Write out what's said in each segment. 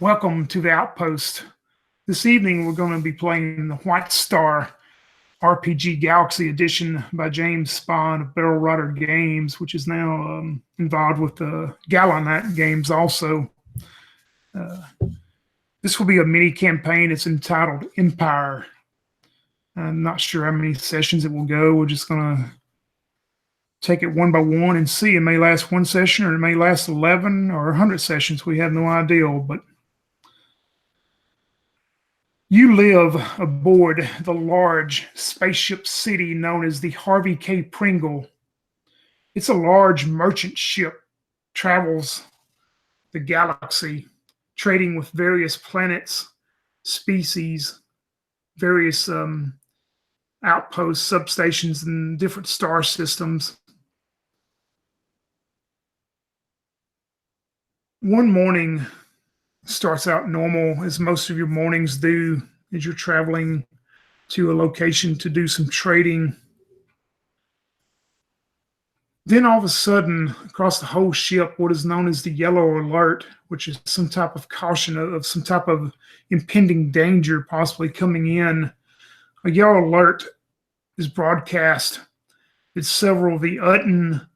Welcome to the Outpost. This evening we're going to be playing the White Star RPG Galaxy Edition by James Spahn of Barrel Rider Games, which is now involved with the Gallinet Games also. Uh, this will be a mini campaign. It's entitled Empire. I'm not sure how many sessions it will go. We're just going to take it one by one and see. It may last one session, or it may last 11 or 100 sessions. We have no idea, but you live aboard the large spaceship city known as the Harvey K. Pringle. It's a large merchant ship, travels the galaxy, trading with various planets, species, various outposts, substations, and different star systems. One morning starts out normal, as most of your mornings do, as you're traveling to a location to do some trading. Then all of a sudden, across the whole ship, what is known as the yellow alert, which is some type of caution of some type of impending danger possibly coming in. A yellow alert is broadcast that several of the Uttin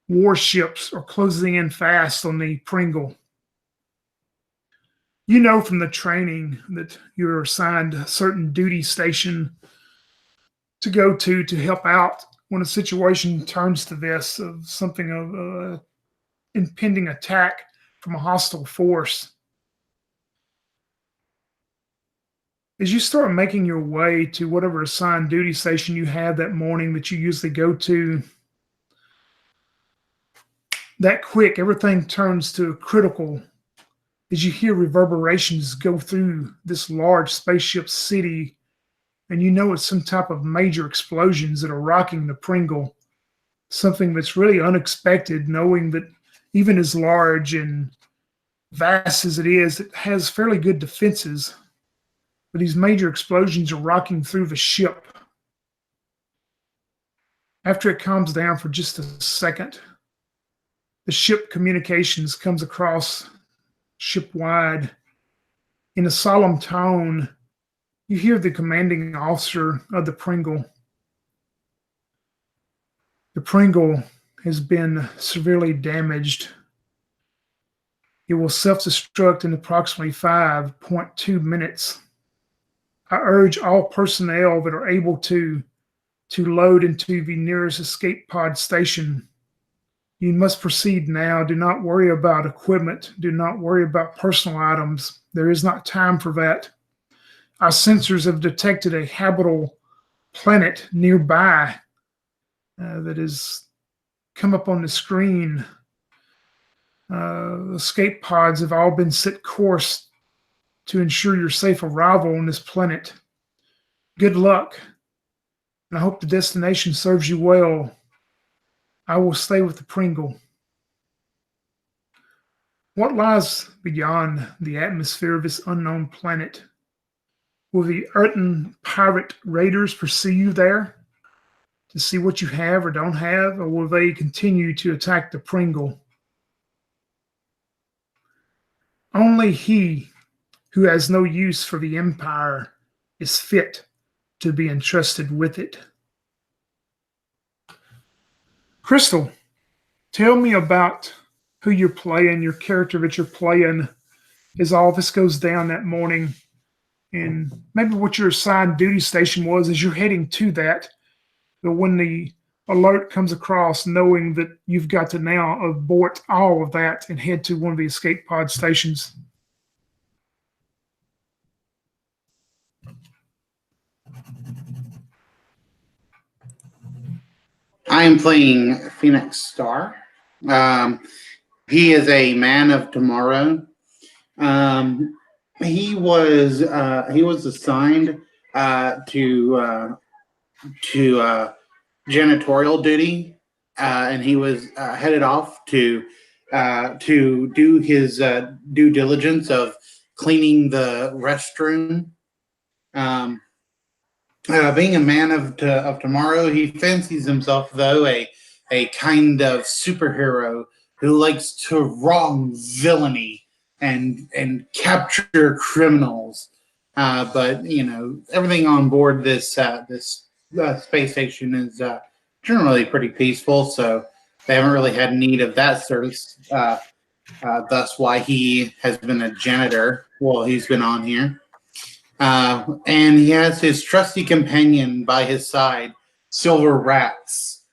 warships are closing in fast on the Pringle. You know from the training that you're assigned a certain duty station to go to help out when a situation turns to this, of something of an impending attack from a hostile force. As you start making your way to whatever assigned duty station you have that morning that you usually go to, that quick, everything turns to a critical as you hear reverberations go through this large spaceship city, and you know it's some type of major explosions that are rocking the Pringle. Something that's really unexpected, knowing that even as large and vast as it is, it has fairly good defenses. But these major explosions are rocking through the ship. After it calms down for just a second, the ship communications comes across ship-wide. In a solemn tone, you hear the commanding officer of the Pringle. The Pringle has been severely damaged. It will self-destruct in approximately 5.2 minutes. I urge all personnel that are able to load into the nearest escape pod station. You must proceed now. Do not worry about equipment. Do not worry about personal items. There is not time for that. Our sensors have detected a habitable planet nearby that has come up on the screen. Escape pods have all been set course to ensure your safe arrival on this planet. Good luck, and I hope the destination serves you well. I will stay with the Pringle. What lies beyond the atmosphere of this unknown planet? Will the Uttin pirate raiders pursue you there to see what you have or don't have, or will they continue to attack the Pringle? Only he who has no use for the Empire is fit to be entrusted with it. Crystal, tell me about who you're playing, your character that you're playing as all this goes down that morning, and maybe what your assigned duty station was as you're heading to that. But when the alert comes across, knowing that you've got to now abort all of that and head to one of the escape pod stations. I am playing Phoenix Star. He is a man of tomorrow. He was assigned to janitorial duty, and he was headed off to do his due diligence of cleaning the restroom. Being a man of tomorrow, he fancies himself, though, a kind of superhero who likes to wrong villainy and capture criminals. But everything on board this space station is generally pretty peaceful, so they haven't really had need of that service. Thus, why he has been a janitor while he's been on here. And he has his trusty companion by his side, silver rats.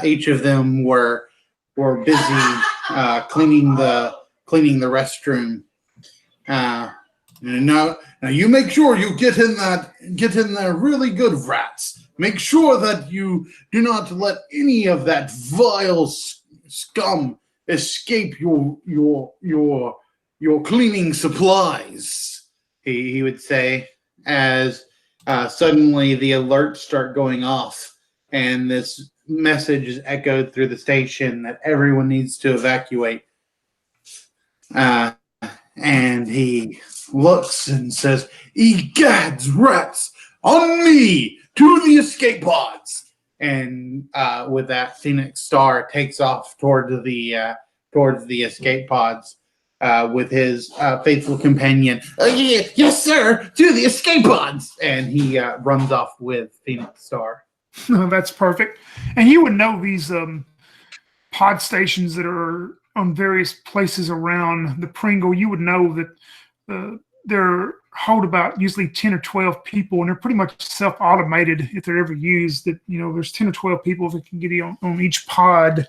Each of them were busy cleaning the restroom. Now you make sure you get in there really good, rats. Make sure that you do not let any of that vile scum escape your cleaning supplies. He would say, as suddenly the alerts start going off, and this message is echoed through the station that everyone needs to evacuate. And he looks and says, "Egads, rats, on me, to the escape pods!" And with that, Phoenix Star takes off towards the escape pods with his faithful companion. Yes, sir, to the escape pods! And he runs off with Phoenix Star. That's perfect. And you would know these pod stations that are on various places around the Pringle. You would know that they're hold about usually 10 or 12 people, and they're pretty much self-automated if they're ever used. That there's 10 or 12 people that can get on each pod,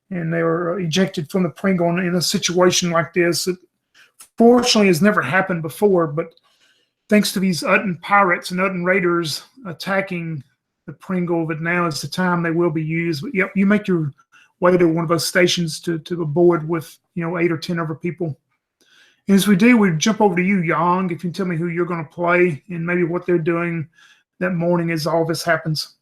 and they were ejected from the Pringle in a situation like this. It fortunately has never happened before, but thanks to these Uttin pirates and Uttin raiders attacking the Pringle, that now is the time they will be used. But yep, you make your way to one of those stations to aboard with 8 or 10 other people. And as we do, we jump over to you, Yang. If you can tell me who you're going to play and maybe what they're doing that morning as all this happens.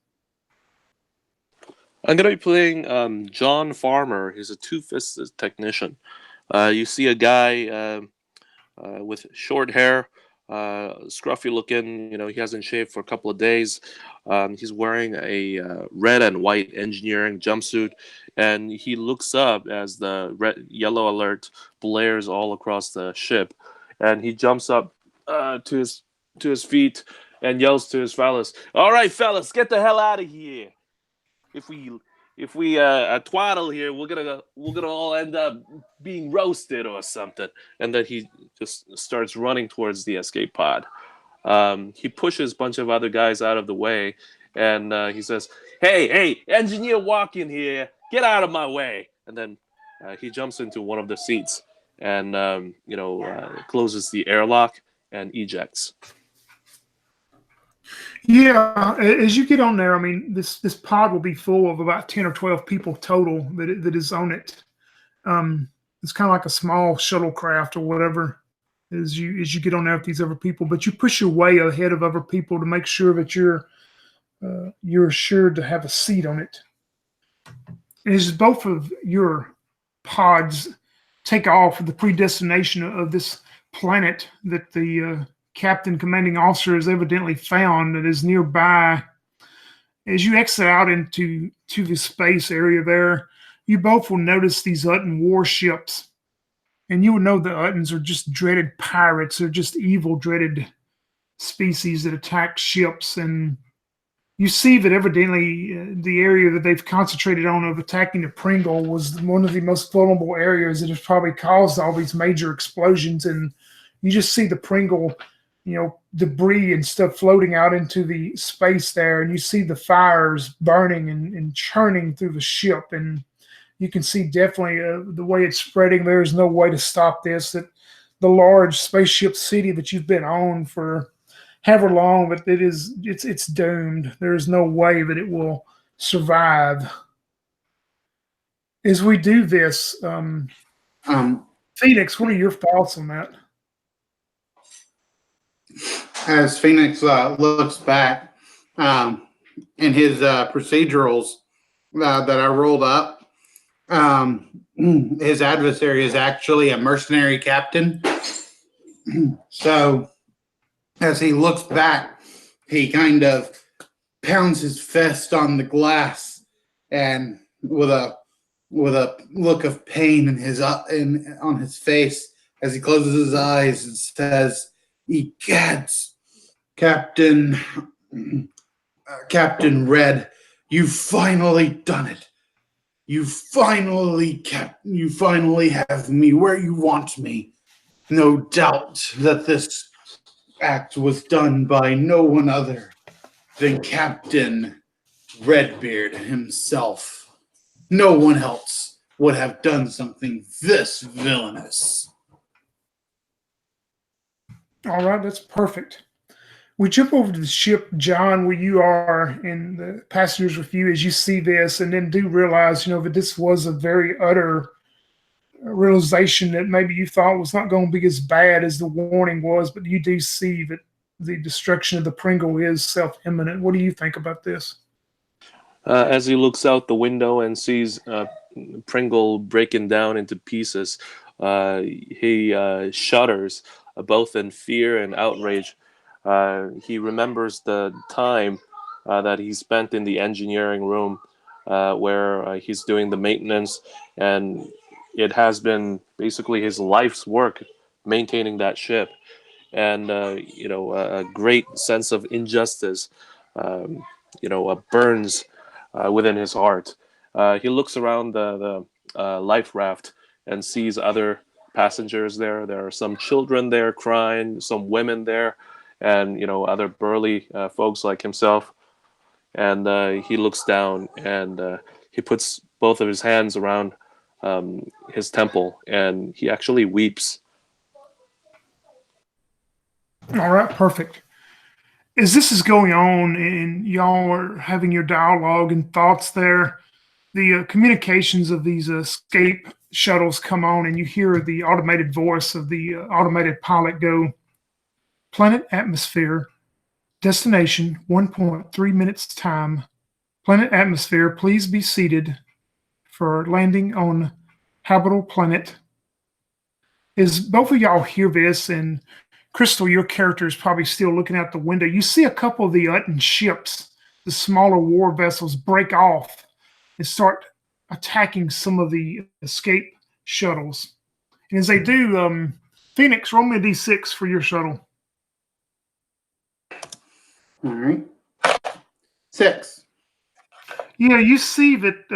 I'm going to be playing John Farmer. He's a two-fisted technician. You see a guy with short hair, scruffy looking. He hasn't shaved for a couple of days. He's wearing a red and white engineering jumpsuit, and he looks up as the yellow alert blares all across the ship, and he jumps up to his feet and yells to his fellas, "All right, fellas, get the hell out of here! If we twaddle here, we're gonna all end up being roasted or something." And then he just starts running towards the escape pod. He pushes a bunch of other guys out of the way, and he says, "Hey, engineer walk-in here, get out of my way!" And then he jumps into one of the seats and closes the airlock and ejects. Yeah, as you get on there, I mean, this pod will be full of about 10 or 12 people total that is on it. It's kind of like a small shuttlecraft or whatever as you get on there with these other people. But you push your way ahead of other people to make sure that you're assured to have a seat on it. And as both of your pods take off with the predestination of this planet that the captain commanding officer has evidently found that is nearby, as you exit out into the space area there, you both will notice these Uttin warships. And you would know the Uttins are just dreaded pirates. They're just evil, dreaded species that attack ships. And you see that evidently the area that they've concentrated on of attacking the Pringle was one of the most vulnerable areas that has probably caused all these major explosions. And you just see the Pringle, debris and stuff floating out into the space there. And you see the fires burning and churning through the ship. And you can see definitely the way it's spreading. There is no way to stop this. That the large spaceship city that you've been on for however long, but it's doomed. There is no way that it will survive. As we do this, Phoenix, what are your thoughts on that? As Phoenix looks back in his procedurals that I rolled up, his adversary is actually a mercenary captain. So as he looks back, he kind of pounds his fist on the glass and with a with a look of pain on his face as he closes his eyes and says, "Egads, Captain Captain Red, you've finally done it. You finally have me where you want me. No doubt that this act was done by no one other than Captain Redbeard himself. No one else would have done something this villainous." All right, that's perfect. We jump over to the ship, John, where you are, and the passengers with you as you see this, and then do realize, that this was a very utter realization that maybe you thought was not going to be as bad as the warning was, but you do see that the destruction of the Pringle is self-imminent. What do you think about this? As he looks out the window and sees Pringle breaking down into pieces, he shudders, both in fear and outrage. He remembers the time that he spent in the engineering room where he's doing the maintenance, and it has been basically his life's work maintaining that ship. And a great sense of injustice burns within his heart. He looks around the life raft and sees other passengers there. There are some children there crying, some women there, and other burly folks like himself. And he looks down and he puts both of his hands around his temple, and he actually weeps. All right, perfect. As this is going on and y'all are having your dialogue and thoughts there, the communications of these escape shuttles come on, and you hear the automated voice of the automated pilot go, "Planet atmosphere, destination 1.3 minutes time. Planet atmosphere, please be seated for landing on habitable planet." As both of y'all hear this, and Crystal, your character is probably still looking out the window, you see a couple of the Uttin ships, the smaller war vessels, break off and start attacking some of the escape shuttles. And as they do, Phoenix, roll me a d6 for your shuttle. All right. 6. Yeah, you see that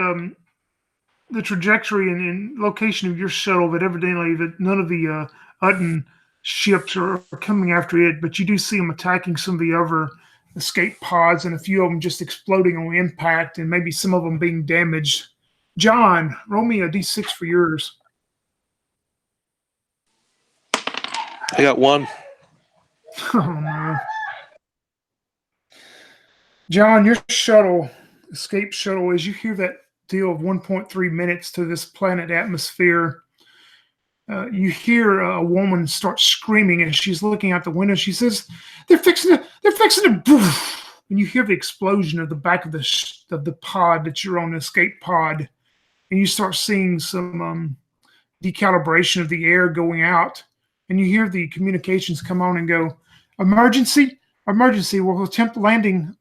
the trajectory and location of your shuttle, that evidently that none of the Uttin ships are coming after it, but you do see them attacking some of the other escape pods, and a few of them just exploding on impact, and maybe some of them being damaged. John, roll me a d6 for yours. I got 1. Oh no. John, your shuttle, escape shuttle, as you hear that deal of 1.3 minutes to this planet atmosphere, you hear a woman start screaming, and she's looking out the window. She says, they're fixing to poof. And you hear the explosion of the back of the pod that you're on, the escape pod, and you start seeing some decalibration of the air going out, and you hear the communications come on and go, emergency, we'll attempt landing,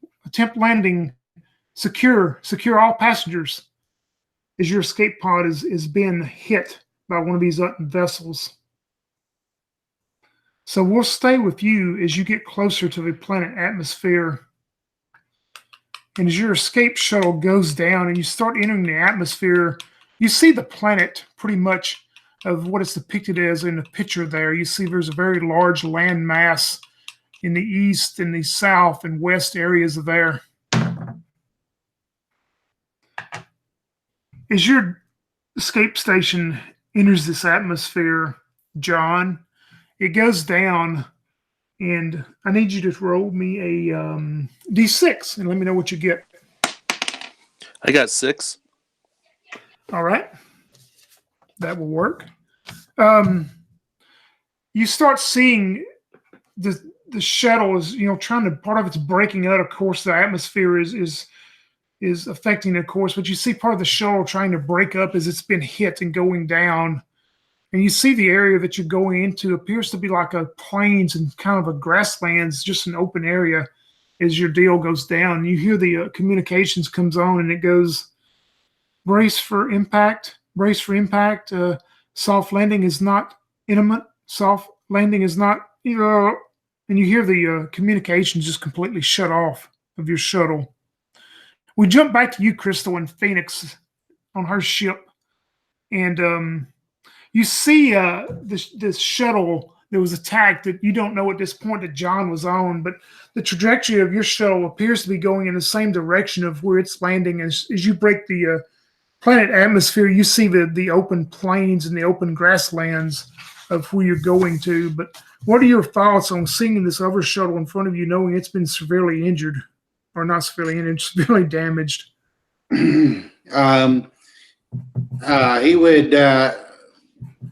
secure all passengers, as your escape pod is being hit by one of these vessels. So we'll stay with you as you get closer to the planet atmosphere. And as your escape shuttle goes down and you start entering the atmosphere, you see the planet pretty much of what it's depicted as in the picture there. You see there's a very large land mass in the east and the south and west areas of there. As your escape station enters this atmosphere, John, it goes down, and I need you to roll me a d6 and let me know what you get. I got 6. All right. That will work. You start seeing the shuttle is, trying to, part of it's breaking out. Of course, the atmosphere is affecting it, of course, but you see part of the shuttle trying to break up as it's been hit and going down. And you see the area that you're going into appears to be like a plains and kind of a grasslands, just an open area as your deal goes down. You hear the communications comes on, and it goes, Brace for impact. Brace for impact. Soft landing is not intimate. Soft landing is not. And you hear the communications just completely shut off of your shuttle. We jump back to you, Crystal, and Phoenix on her ship, and you see this shuttle that was attacked that you don't know at this point that John was on, but the trajectory of your shuttle appears to be going in the same direction of where it's landing. As you break the planet atmosphere, you see the open plains and the open grasslands of where you're going to. But what are your thoughts on seeing this other shuttle in front of you, knowing it's been severely injured, or not severely injured, severely damaged? He would.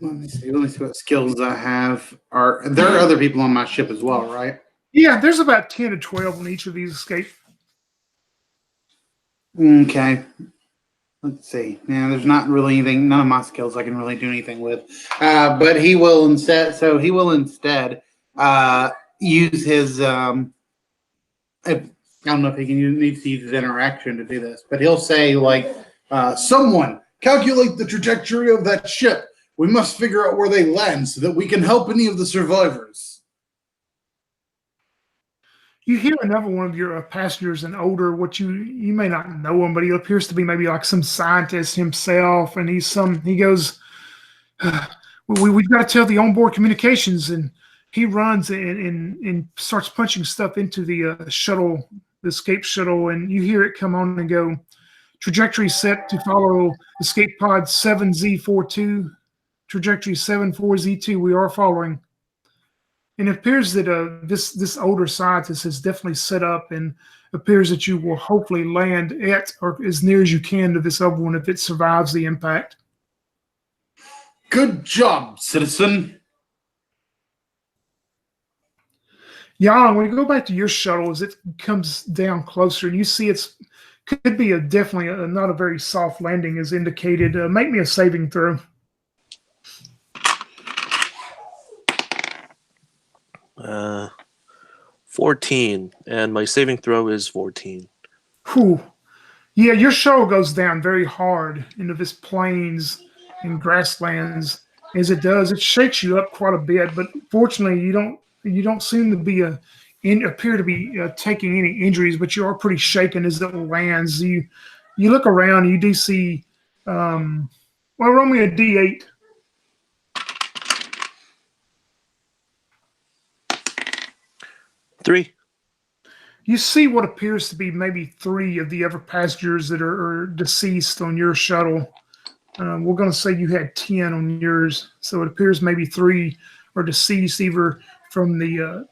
Let me see. Let me see what skills I have. There are other people on my ship as well, right? Yeah, there's about 10 to 12 on each of these escape. Okay. Let's see. Yeah, there's not really anything. None of my skills I can really do anything with. But he will instead. So he will instead use his. I don't know if he needs to use his interaction to do this, but he'll say like, "Someone calculate the trajectory of that ship. We must figure out where they land so that we can help any of the survivors." You hear another one of your passengers, an older, what you may not know him, but he appears to be maybe like some scientist himself, and he goes, we've got to tell the onboard communications, and he runs and starts punching stuff into the shuttle, the escape shuttle, and you hear it come on and go, trajectory set to follow escape pod 7Z42, trajectory 74Z2, we are following. And it appears that this older scientist has definitely set up, and appears that you will hopefully land at or as near as you can to this other one if it survives the impact. Good job, citizen. Jan, when you go back to your shuttle, as it comes down closer, and you see could be definitely not a very soft landing as indicated. Make me a saving throw. 14, and my saving throw is 14. Whew. Yeah, your shuttle goes down very hard into this plains and grasslands. As it does, it shakes you up quite a bit, but fortunately, you don't seem to be appear to be taking any injuries, but you are pretty shaken as it lands. You look around, and you do see. Well, roll me a D8. 3. You see what appears to be maybe 3 of the other passengers that are deceased on your shuttle. We're going to say you had 10 on yours, so it appears maybe 3 are deceased either from the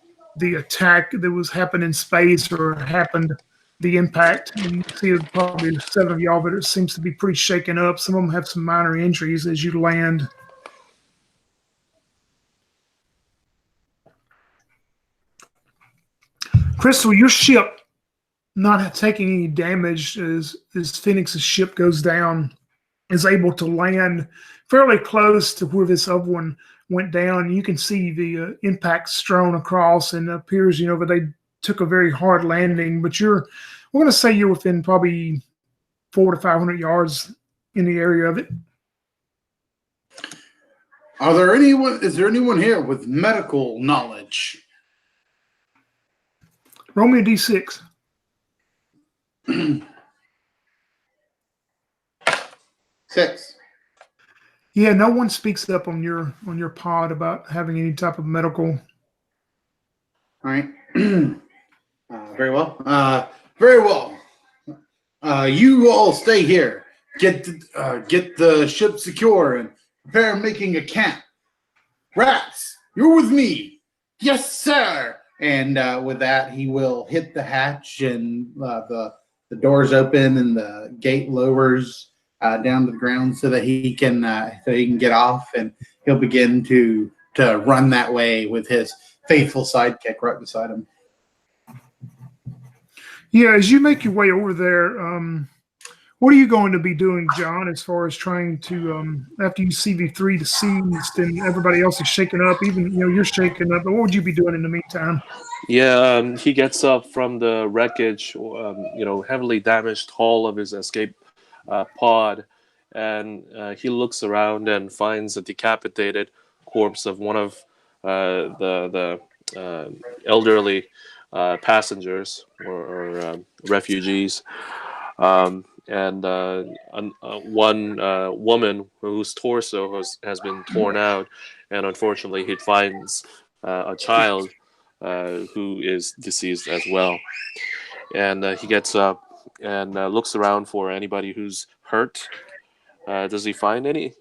attack that was happened in space or happened the impact. And you see probably 7 of y'all, but it seems to be pretty shaken up. Some of them have some minor injuries as you land. Crystal, your ship not taking any damage as Phoenix's ship goes down, is able to land fairly close to where this other one went down. You can see the impact strewn across, and it appears, that they took a very hard landing. But we're going to say you're within probably 400 to 500 yards in the area of it. Is there anyone here with medical knowledge? Roll me a D6. 6. Yeah, no one speaks up on your pod about having any type of medical. All right. Very well. Very well. You all stay here. Get the ship secure and prepare making a camp. Rats, you're with me. Yes, sir. And with that, he will hit the hatch, and the doors open, and the gate lowers down to the ground so that he can get off, and he'll begin to run that way with his faithful sidekick right beside him. Yeah, as you make your way over there, what are you going to be doing, John, as far as trying to, after you see the 3 deceased and everybody else is shaken up, even, you're shaken up, but what would you be doing in the meantime? Yeah, he gets up from the wreckage, heavily damaged hull of his escape pod, and he looks around and finds a decapitated corpse of one of the elderly passengers or refugees, and one woman whose torso has been torn out, and unfortunately he finds a child who is deceased as well. And he gets up and looks around for anybody who's hurt. Does he find any?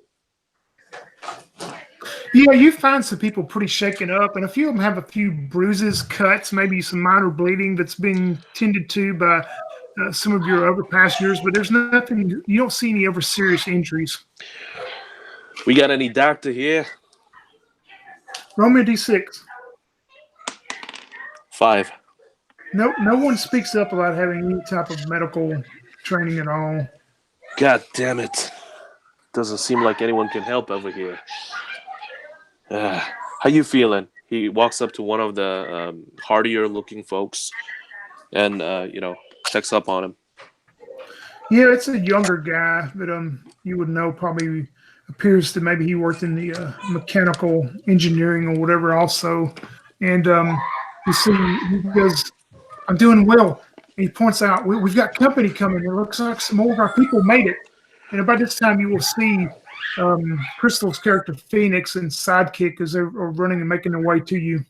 Yeah, you find some people pretty shaken up, and a few of them have a few bruises, cuts, maybe some minor bleeding that's being tended to by some of your other passengers, but there's nothing, you don't see any other serious injuries. We got any doctor here? Roll me a d6. 5. No one speaks up about having any type of medical training at all. God damn it. Doesn't seem like anyone can help over here. How you feeling? He walks up to one of the hardier looking folks and checks up on him. Yeah, it's a younger guy that you would know, probably appears to maybe he worked in the mechanical engineering or whatever also. And you see, he goes, "I'm doing well." And he points out, we've got company coming. It looks like some more of our people made it. And by this time, you will see Crystal's character Phoenix and Sidekick as they're running and making their way to you.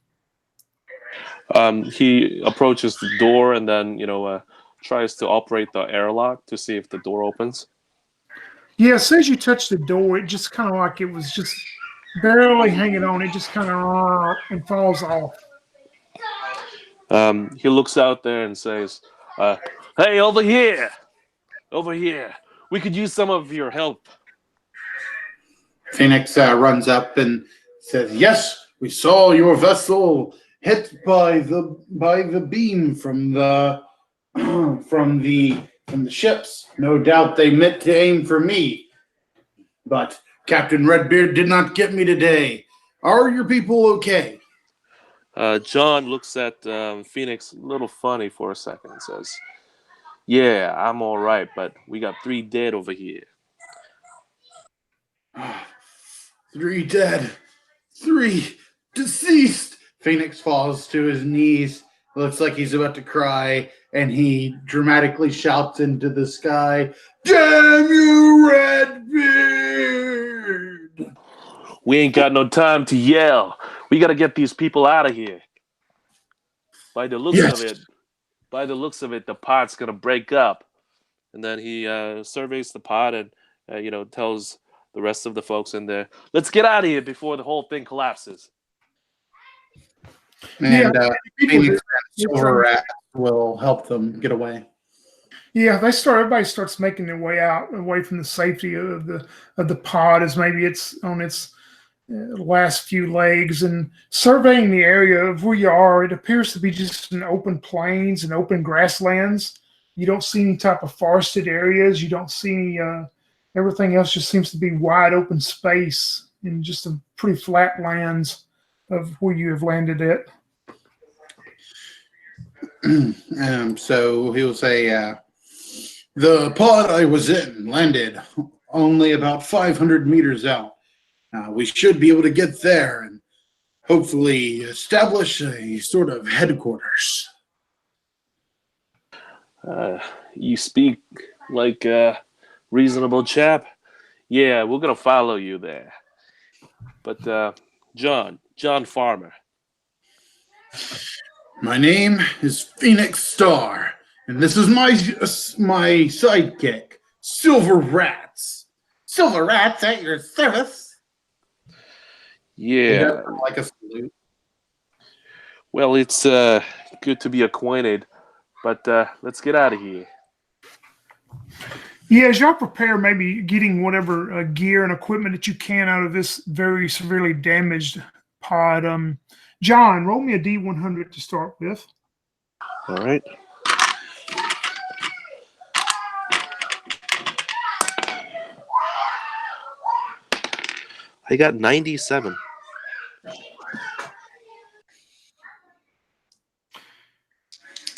He approaches the door and then, tries to operate the airlock to see if the door opens. Yeah, as soon as you touch the door, it just kind of like it was just barely hanging on. It just kind of and falls off. He looks out there and says, "Hey, over here! Over here! We could use some of your help." Phoenix runs up and says, "Yes, we saw your vessel hit by the beam from the from the ships. No doubt they meant to aim for me, but Captain Redbeard did not get me today. Are your people okay?" John looks at Phoenix a little funny for a second and says, "Yeah, I'm all right, but we got 3 dead over here." 3 dead, 3 deceased. Phoenix falls to his knees. Looks like he's about to cry, and he dramatically shouts into the sky, "Damn you, Redbeard!" We ain't got no time to yell. We got to get these people out of here. By the looks of it, the pod's gonna break up. And then he surveys the pod and tells the rest of the folks in there, "Let's get out of here before the whole thing collapses." And Phoenix and Silver Rat will help them get away. Yeah, everybody starts making their way out, away from the safety of the pod, as maybe it's on its last few legs, and surveying the area of where you are. It appears to be just an open plains and open grasslands. You don't see any type of forested areas. You don't see any, everything else just seems to be wide open space and just a pretty flat lands of where you have landed at. So he'll say, "The pod I was in landed only about 500 meters out. We should be able to get there and hopefully establish a sort of headquarters." You speak like a reasonable chap. Yeah, we're gonna follow you there. But John Farmer. "My name is Phoenix Star, and this is my sidekick, Silver Rats." "Silver Rats at your service." Yeah. Like a salute. Well, it's good to be acquainted, but let's get out of here. Yeah, as y'all prepare, maybe getting whatever gear and equipment that you can out of this very severely damaged pod. John, roll me a D100 to start with. All right. I got 97.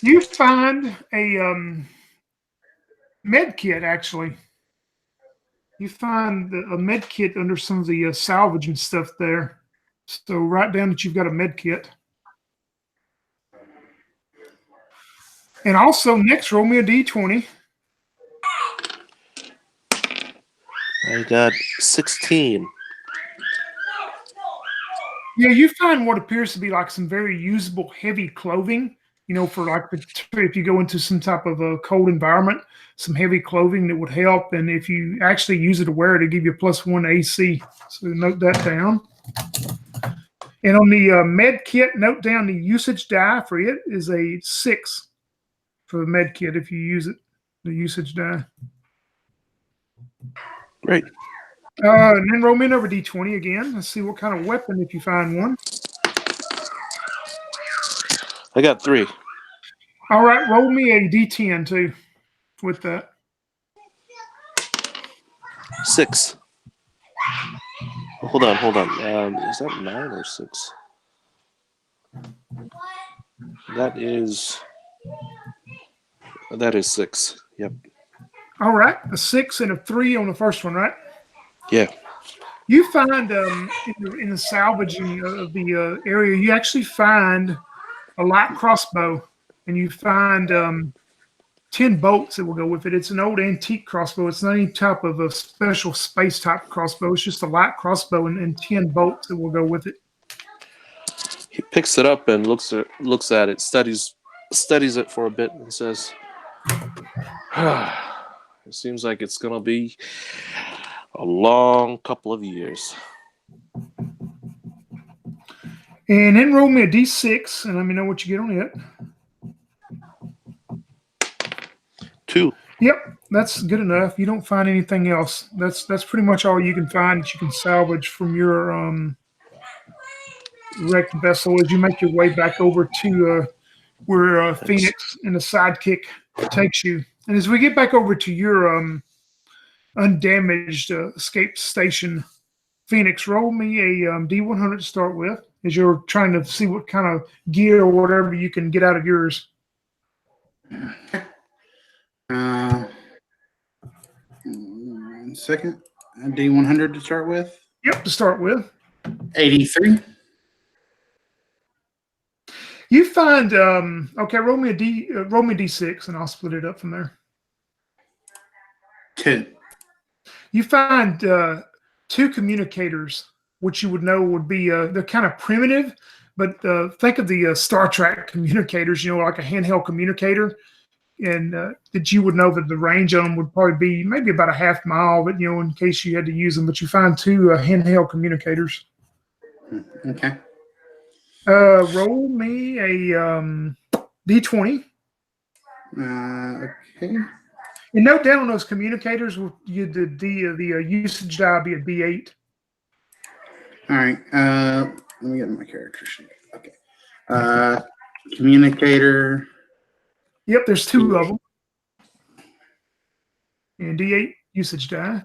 You find a med kit, actually. You find a med kit under some of the salvage and stuff there. So write down that you've got a med kit. And also, next, roll me a d20. I got 16. Yeah, you find what appears to be like some very usable heavy clothing, for like if you go into some type of a cold environment, some heavy clothing that would help. And if you actually use it to wear it, it'll give you a +1 AC. So note that down. And on the med kit, note down the usage die for it is a 6 for the med kit if you use it, the usage die. Great. And then roll me another d20 again. Let's see what kind of weapon if you find one. I got 3. All right, roll me a d10 too with that. 6. Hold on. Is that 9 or 6? That is 6. Yep. All right, a 6 and a 3 on the first one, right? Yeah. You find in the salvaging of the area, you actually find a light crossbow, and you find 10 bolts that will go with it. It's an old antique crossbow. It's not any type of a special space type crossbow. It's just a light crossbow and 10 bolts that will go with it. He picks it up and looks at it, studies it for a bit, and says, "It seems like it's gonna be a long couple of years." And then roll me a d6 and let me know what you get on it. 2. Yep, that's good enough. You don't find anything else. That's pretty much all you can find that you can salvage from your wrecked vessel as you make your way back over to where Phoenix and the sidekick takes you. And as we get back over to your undamaged escape station, Phoenix, roll me a D100 to start with as you're trying to see what kind of gear or whatever you can get out of yours. 1 second. A D100 to start with. Yep, to start with. 83. You find okay. Roll me a D6, and I'll split it up from there. 2. You find 2 communicators, which you would know would be they're kind of primitive, but think of the Star Trek communicators. Like a handheld communicator, and that you would know that the range on them would probably be maybe about a half mile, but in case you had to use them. But you find 2 handheld communicators. Okay. Roll me a D20. Okay. And note down on those communicators, the usage die be a D8. All right. Let me get my character sheet. Okay. Communicator. Yep, there's 2 of them. And D8 usage die.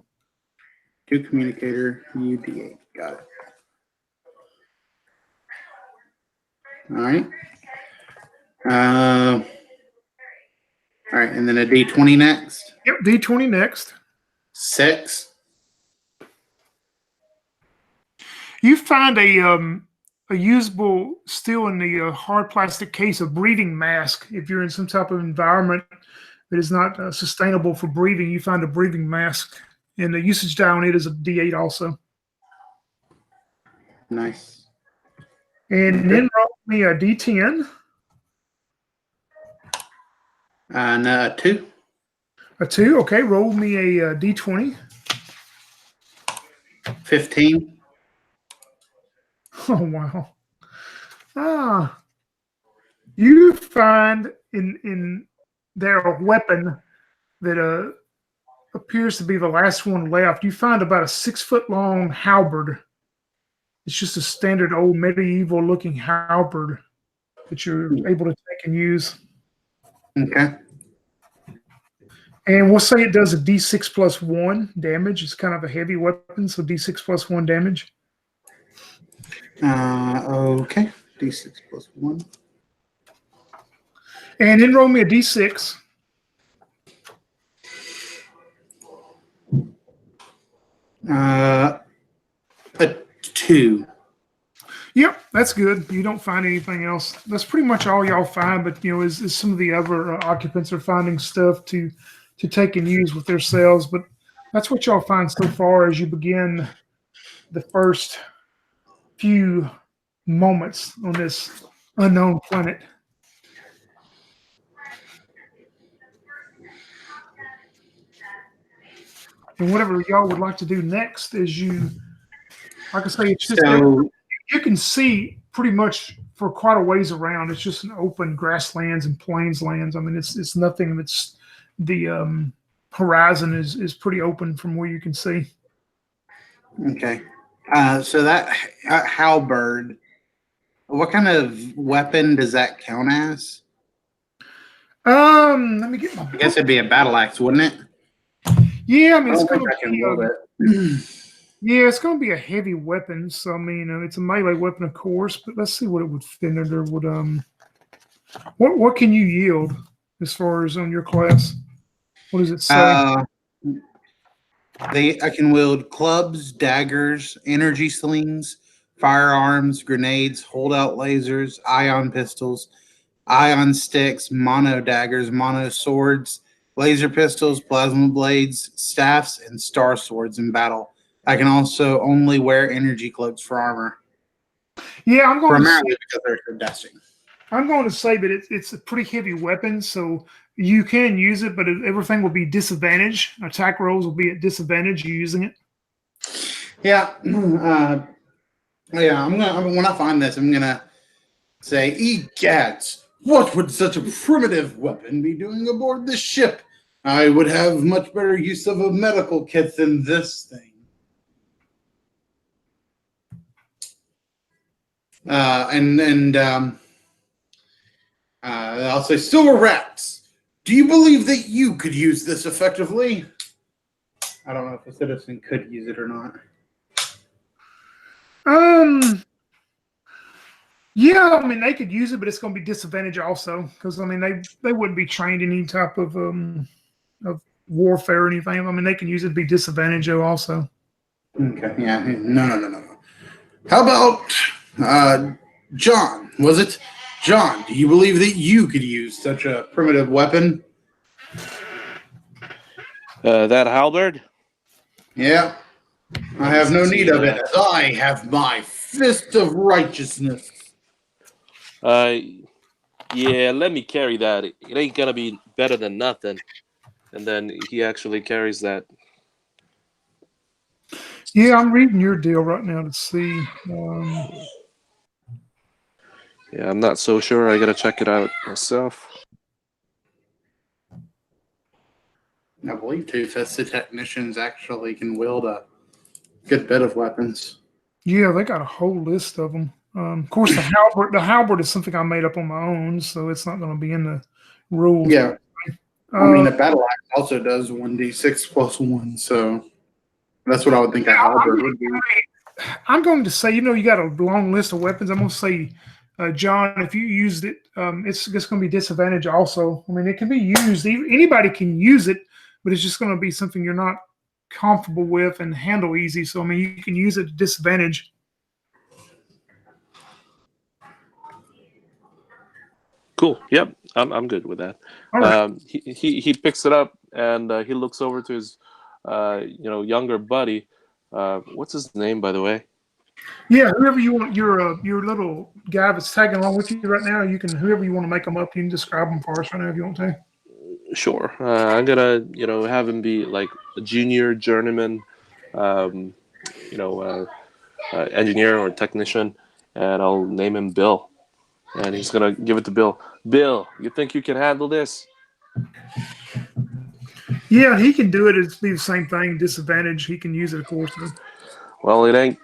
2 communicator, UD8. Got it. All right. All right, and then a D20 next. Yep, D20 next. 6. You find a usable, still in the hard plastic case, a breathing mask. If you're in some type of environment that is not sustainable for breathing, you find a breathing mask. And the usage die on it is a D8 also. Nice. And then roll me a D10. No, 2. A 2, okay. Roll me a D20. 15. Oh, wow. You find in there a weapon that appears to be the last one left. You find about a 6-foot-long halberd. It's just a standard old medieval-looking halberd that you're able to take and use. Okay. And we'll say it does a D6 plus 1 damage. It's kind of a heavy weapon, so D6 plus 1 damage. Okay. D6 plus 1. And then roll me a D6. A 2. Yep, that's good. You don't find anything else. That's pretty much all y'all find. But as some of the other occupants are finding stuff to take and use with themselves. But that's what y'all find so far as you begin the first few moments on this unknown planet. And whatever y'all would like to do next is like I say, it's just So, you can see pretty much for quite a ways around. It's just an open grasslands and plains lands. I mean, it's nothing that's the horizon is pretty open from where you can see. okay. So that halberd, what kind of weapon does that count as? Let me get my I guess it'd be a battle axe, wouldn't it? Yeah, I mean, I it's don't going think to I can be wield it. yeah, it's going to be a heavy weapon. So I mean, it's a melee weapon, of course. But let's see what it would fit under. What can you yield as far as on your class? What does it say? I can wield clubs, daggers, energy slings, firearms, grenades, holdout lasers, ion pistols, ion sticks, mono daggers, mono swords, laser pistols, plasma blades, staffs, and star swords in battle. I can also only wear energy cloaks for armor, Yeah, primarily because they're for dusting. I'm going to say that it's a pretty heavy weapon, so you can use it, but everything will be disadvantaged. Attack rolls will be at disadvantage using it. Yeah, yeah. When I find this, I'm gonna say, "Egads! What would such a primitive weapon be doing aboard this ship? I would have much better use of a medical kit than this thing." I'll say, "Silver Rats, do you believe that you could use this effectively?" I don't know if a citizen could use it or not. Yeah, I mean they could use it, but it's going to be disadvantage also because I mean they wouldn't be trained in any type of warfare or anything. I mean they can use it to be disadvantage also. Okay, yeah, no. How about John? Was it John? Do you believe that you could use such a primitive weapon? That halberd? Yeah, I have no need of it, as I have my fist of righteousness. Yeah, let me carry that. It ain't gonna be better than nothing. And then he actually carries that. Yeah, I'm reading your deal right now to see. Yeah, I'm not so sure. I gotta check it out myself. I believe two-fisted technicians actually can wield a good bit of weapons. Yeah, they got a whole list of them. Of course, the halberd is something I made up on my own, so it's not going to be in the rules. Yeah, I mean, a battle axe also does 1d6 plus 1, so that's what I would think a halberd would be. I'm going to say, you got a long list of weapons. I'm going to say, John, if you used it, it's just going to be disadvantage also. I mean, it can be used. Anybody can use it, but it's just going to be something you're not comfortable with and handle easy. So, I mean, you can use it at disadvantage. Cool. Yep, I'm good with that. All right. He picks it up and he looks over to his younger buddy. What's his name, by the way? Yeah, whoever you want, your little guy that's tagging along with you right now, whoever you want to make them up, you can describe them for us right now if you want to. Sure. I'm gonna have him be like a junior journeyman, um, engineer or technician, and I'll name him Bill. And he's gonna give it to Bill. Bill, you think you can handle this? Yeah, he can do it. It's be the same thing. Disadvantage. He can use it, of course. Well, it ain't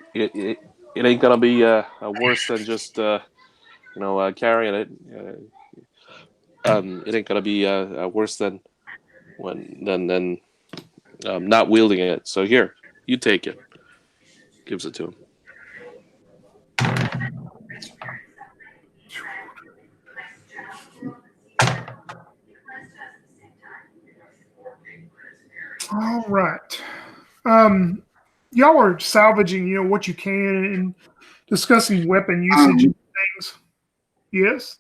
gonna be worse than just carrying it. It ain't gonna be worse than not wielding it. So here, you take it. Gives it to him. All right. Um, y'all are salvaging, what you can and discussing weapon usage and things. Yes.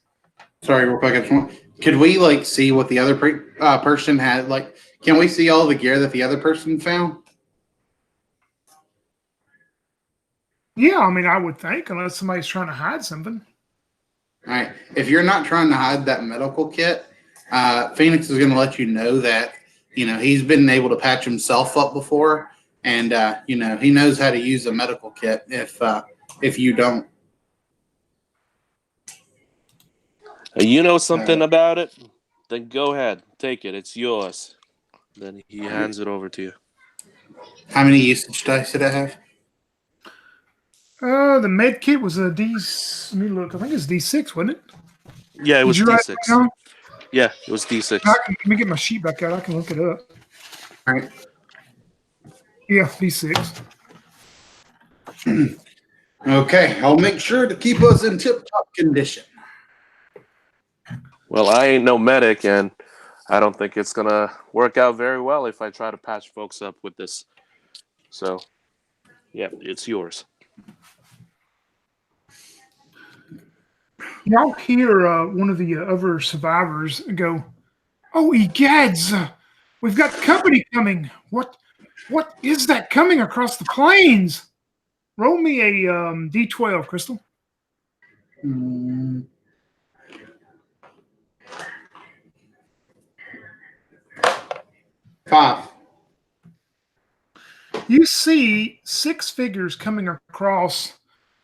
Sorry, real quick. I just want, could we like see what the other person had? Like, can we see all the gear that the other person found? Yeah, I mean, I would think, unless somebody's trying to hide something. All right. If you're not trying to hide that medical kit, Phoenix is going to let you know that he's been able to patch himself up before, and he knows how to use a medical kit. If you don't, You know something about it? Then go ahead, take it. It's yours. Then he hands it over to you. how many usage dice did I have? The med kit was a D. Let me look. I think it's D6, wasn't it? Yeah, it was Did you write D6. it down? Yeah, it was D6. Let me get my sheet back out. I can look it up. All right. Yeah, D6. Okay, I'll make sure to keep us in tip-top condition. Well, I ain't no medic, and I don't think it's gonna work out very well if I try to patch folks up with this. So, yeah, it's yours. Y'all hear one of the other survivors go, "Oh, egads! We've got company coming. What is that coming across the plains?" Roll me a D12, Crystal. Mm. Five. You see 6 figures coming across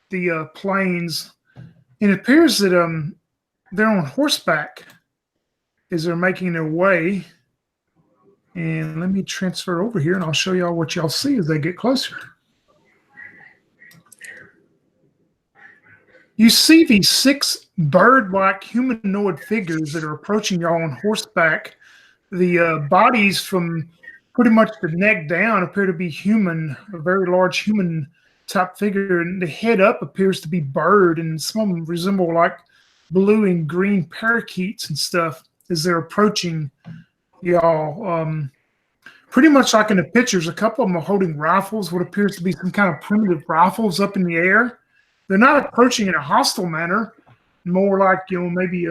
the plains. It appears that they're on horseback as they're making their way. And let me transfer over here, and I'll show y'all what y'all see as they get closer. You see these 6 bird-like humanoid figures that are approaching y'all on horseback. The bodies from pretty much the neck down appear to be human, a very large human type figure, and the head up appears to be bird, and some of them resemble like blue and green parakeets and stuff as they're approaching y'all. Pretty much like in the pictures, a couple of them are holding rifles, what appears to be some kind of primitive rifles up in the air. They're not approaching in a hostile manner, more like, maybe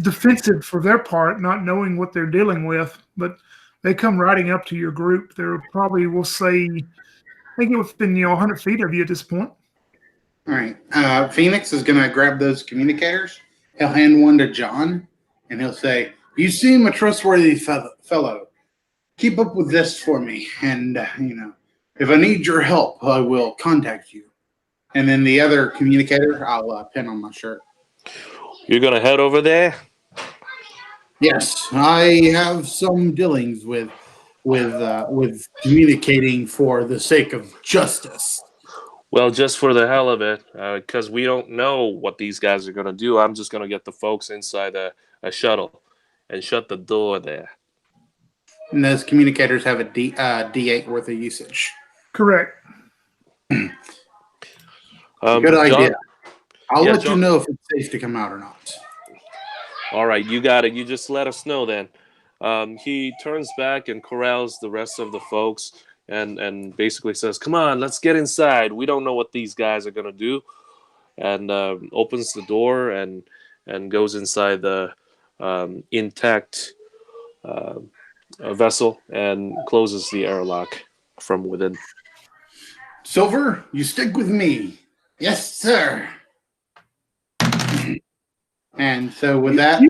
defensive for their part, not knowing what they're dealing with. But they come riding up to your group. They're probably, we'll say, I think it's been 100 feet of you at this point. All right. Phoenix is going to grab those communicators. He'll hand one to John, and he'll say, "You seem a trustworthy fellow. Keep up with this for me, and if I need your help, I will contact you." And then the other communicator, I'll pin on my shirt. You're gonna head over there? Yes, I have some dealings with communicating for the sake of justice. Well, just for the hell of it, because we don't know what these guys are gonna do. I'm just gonna get the folks inside a shuttle and shut the door there. And those communicators have a D8 worth of usage. Correct. Good idea. John, I'll let John, you know if it's safe to come out or not. All right, you got it. You just let us know then. He turns back and corrals the rest of the folks and basically says, "Come on, let's get inside. We don't know what these guys are gonna do." And opens the door and goes inside the intact vessel and closes the airlock from within. Silver, you stick with me. Yes, sir. And so with that,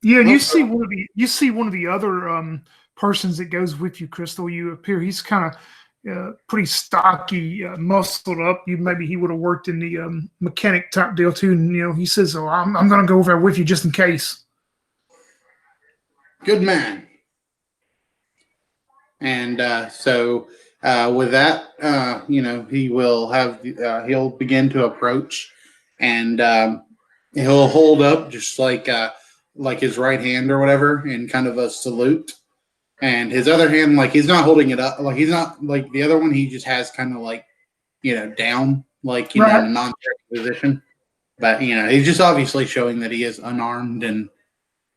you see one of the other persons that goes with you, Crystal. You appear he's kind of pretty stocky, muscled up. Maybe he would have worked in the mechanic type deal too. And he says, "Oh, I'm going to go over there with you just in case." good man. And so with that, he will have he'll begin to approach, and he'll hold up just like his right hand or whatever in kind of a salute, and his other hand, like he's not holding it up, like he's not like the other one, he just has kind of like down, like in a non-threatening position, but he's just obviously showing that he is unarmed and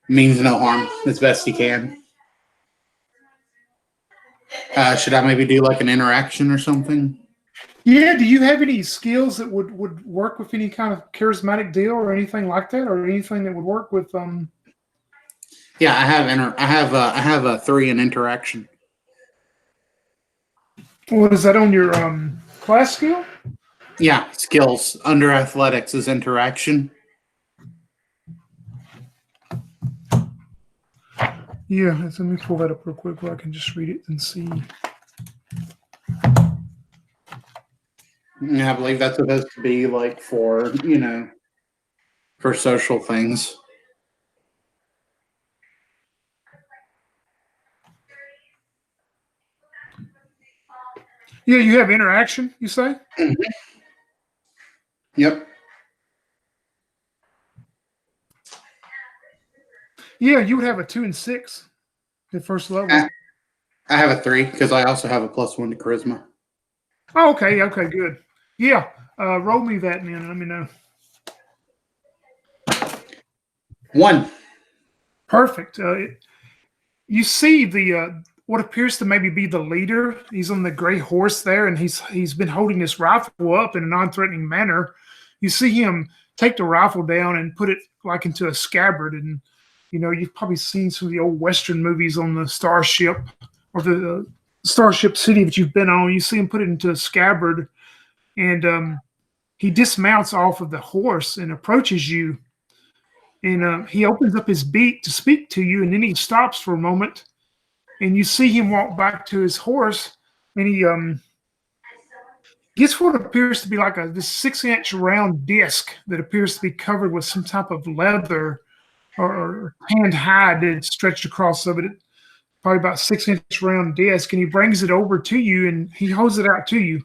means no harm as best he can. Should I maybe do like an interaction or something? Yeah, do you have any skills that would work with any kind of charismatic deal or anything like that, or anything that would work with Yeah, I have a 3 in interaction. what is that on your class skill? Yeah, skills under athletics is interaction. Yeah, let me pull that up real quick where I can just read it and see. Yeah, I believe that's supposed to be like for, for social things. Yeah, you have interaction, you say? Yep. Yeah, you would have a 2 and 6 at first level. I have a 3 because I also have a +1 to charisma. Oh, okay, good. Yeah, roll me that and then let me know. 1. Perfect. You see the what appears to maybe be the leader. He's on the gray horse there, and he's been holding this rifle up in a non-threatening manner. You see him take the rifle down and put it like into a scabbard, and you've probably seen some of the old Western movies on the starship or the starship city that you've been on. You see him put it into a scabbard, and he dismounts off of the horse and approaches you. And he opens up his beak to speak to you, and then he stops for a moment, and you see him walk back to his horse, and he gets what appears to be like this 6-inch round disc that appears to be covered with some type of leather or tanned hide that's stretched across of it. Probably about 6-inch round disc, and he brings it over to you, and he holds it out to you.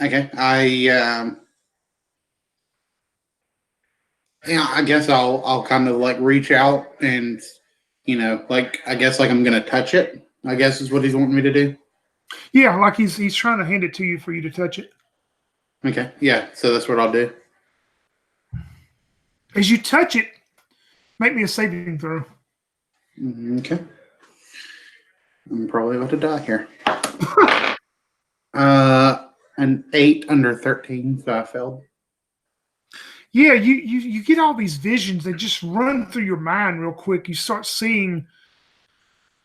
Okay. I guess I'll kind of like reach out and like I guess like I'm gonna touch it. I guess is what he's wanting me to do. Yeah, like he's trying to hand it to you for you to touch it. Okay. Yeah. So that's what I'll do. As you touch it, make me a saving throw. Okay. I'm probably about to die here. An 8 under 13, so I failed. Yeah, you get all these visions. They just run through your mind real quick. You start seeing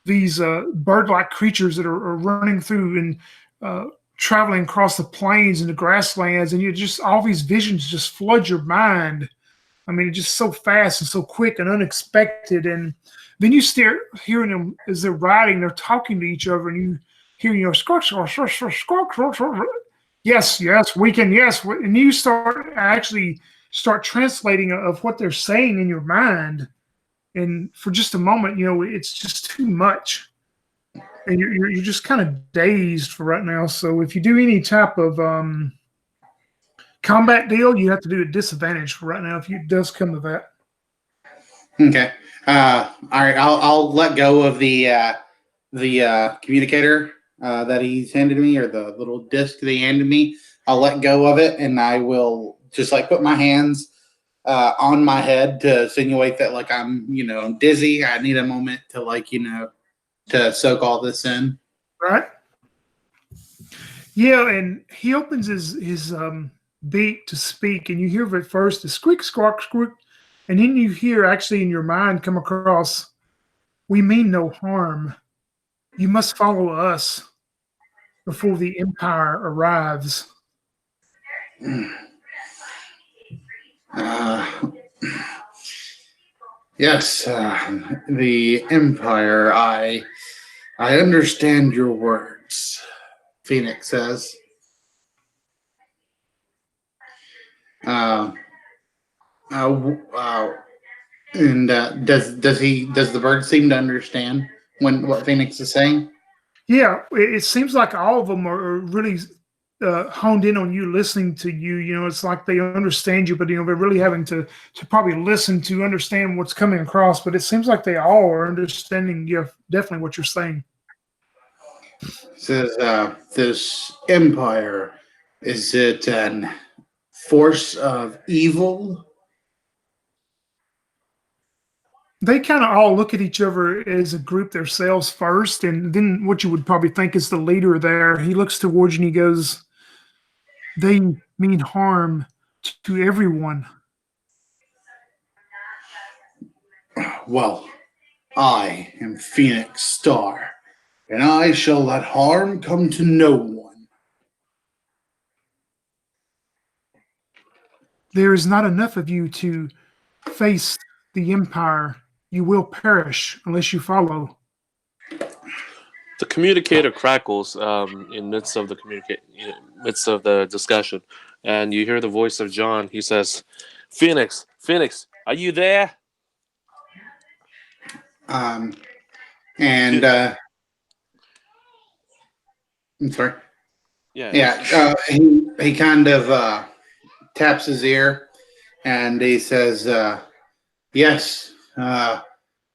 these bird-like creatures that are running through and traveling across the plains and the grasslands, and you just all these visions just flood your mind. I mean, it's just so fast and so quick and unexpected. And then you start hearing them as they're riding. They're talking to each other, and you hear squawk, squawk, squawk, squawk, squawk, squawk, squawk. Yes, we can. Yes, and you start translating of what they're saying in your mind. And for just a moment, it's just too much, and you're just kind of dazed for right now. So if you do any type of combat deal, you have to do a disadvantage for right now if it does come to that. Okay. All right. I'll let go of the communicator that he's handed me, or the little disc that he handed me. I'll let go of it, and I will just like put my hands on my head to insinuate that like I'm dizzy. I need a moment to to soak all this in. Right? Yeah, and he opens his beak to speak, and you hear at first the squeak, squawk, squeak, and then you hear actually in your mind come across, "We mean no harm. You must follow us before the Empire arrives." Yes, the Empire. I understand your words, Phoenix says. And does the bird seem to understand what Phoenix is saying? Yeah, it seems like all of them are really honed in on you, listening to you. It's like they understand you, but they're really having to probably listen to understand what's coming across. But it seems like they all are understanding, definitely what you're saying. Says this empire, is it an force of evil? They kind of all look at each other as a group themselves first, and then what you would probably think is the leader there. He looks towards you and he goes, "They mean harm to everyone." Well, I am Phoenix Star, and I shall let harm come to no one. There is not enough of you to face the Empire. You will perish unless you follow. The communicator crackles in midst of the discussion, and you hear the voice of John. He says, "Phoenix, Phoenix, are you there?" Um, and I'm sorry. Yeah. Yeah, he kind of taps his ear, and he says, "Yes,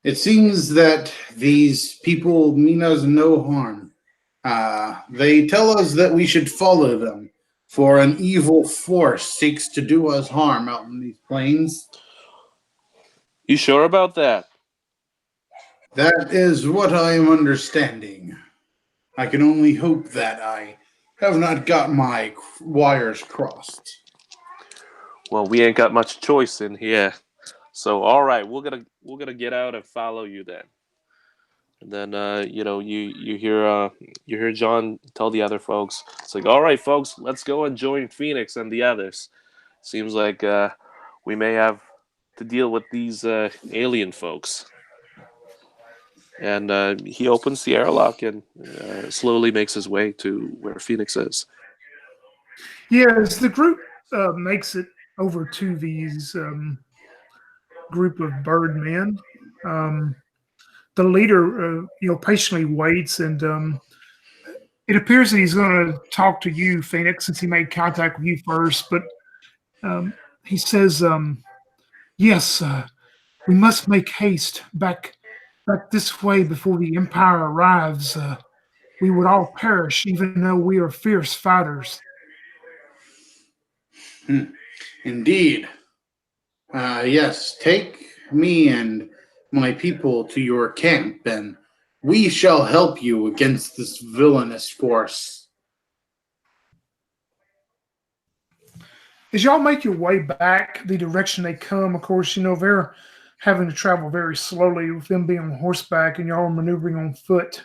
it seems that these people mean us no harm. They tell us that we should follow them, for an evil force seeks to do us harm out in these plains. You sure about that? That is what I am understanding. I can only hope that I have not got my wires crossed." Well, we ain't got much choice in here. So, all right, we're gonna get out and follow you then. And then, you hear John tell the other folks, it's like, all right, folks, let's go and join Phoenix and the others. Seems like we may have to deal with these alien folks. And he opens the airlock and slowly makes his way to where Phoenix is. Yeah, as the group makes it over to these group of bird men, um, the leader, patiently waits, and it appears that he's going to talk to you, Phoenix, since he made contact with you first. But he says, "Yes, we must make haste back this way before the Empire arrives. We would all perish, even though we are fierce fighters." Indeed. Yes, take me and my people to your camp, and we shall help you against this villainous force. As y'all make your way back the direction they come, of course, they're having to travel very slowly with them being on horseback and y'all are maneuvering on foot.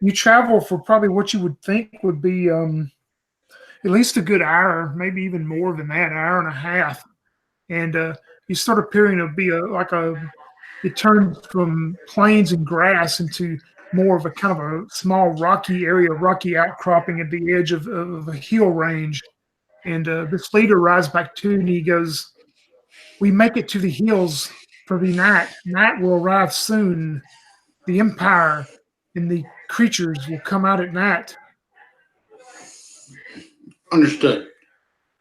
You travel for probably what you would think would be at least a good hour, maybe even more than that, hour and a half. And you start appearing to be it turns from plains and grass into more of a kind of a small rocky area, rocky outcropping at the edge of a hill range. And this leader rides back to and he goes, "We make it to the hills for the night. Night will arrive soon. The Empire and the creatures will come out at night." Understood.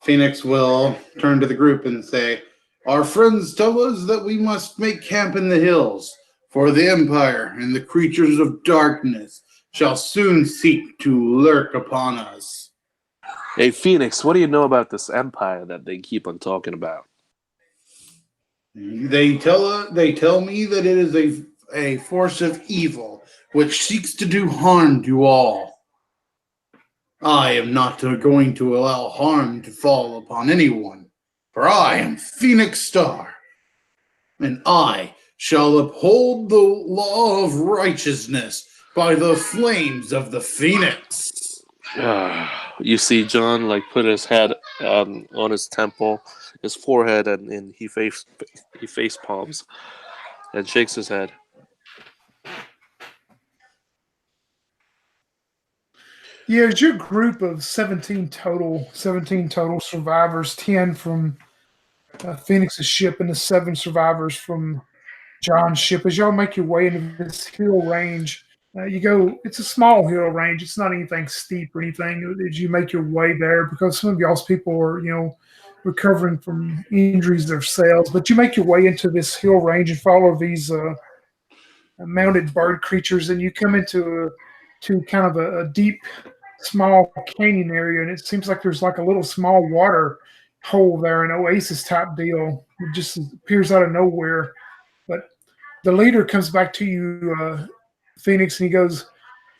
Phoenix will turn to the group and say, "Our friends tell us that we must make camp in the hills, for the Empire and the creatures of darkness shall soon seek to lurk upon us." Hey, Phoenix, what do you know about this empire that they keep on talking about? They tell me that it is a force of evil which seeks to do harm to all. I am not going to allow harm to fall upon anyone, for I am Phoenix Star, and I shall uphold the law of righteousness by the flames of the Phoenix. You see John like put his head on his temple, his forehead, and he face palms and shakes his head. Yeah, it's your group of 17 total survivors, 10 from Phoenix's ship and the 7 survivors from John's ship. As y'all make your way into this hill range, it's a small hill range. It's not anything steep or anything as you make your way there because some of y'all's people are, recovering from injuries themselves. But you make your way into this hill range and follow these mounted bird creatures, and you come to kind of a deep, small canyon area, and it seems like there's like a little small water hole there, an oasis type deal. It just appears out of nowhere. But The leader comes back to you, Phoenix, and he goes,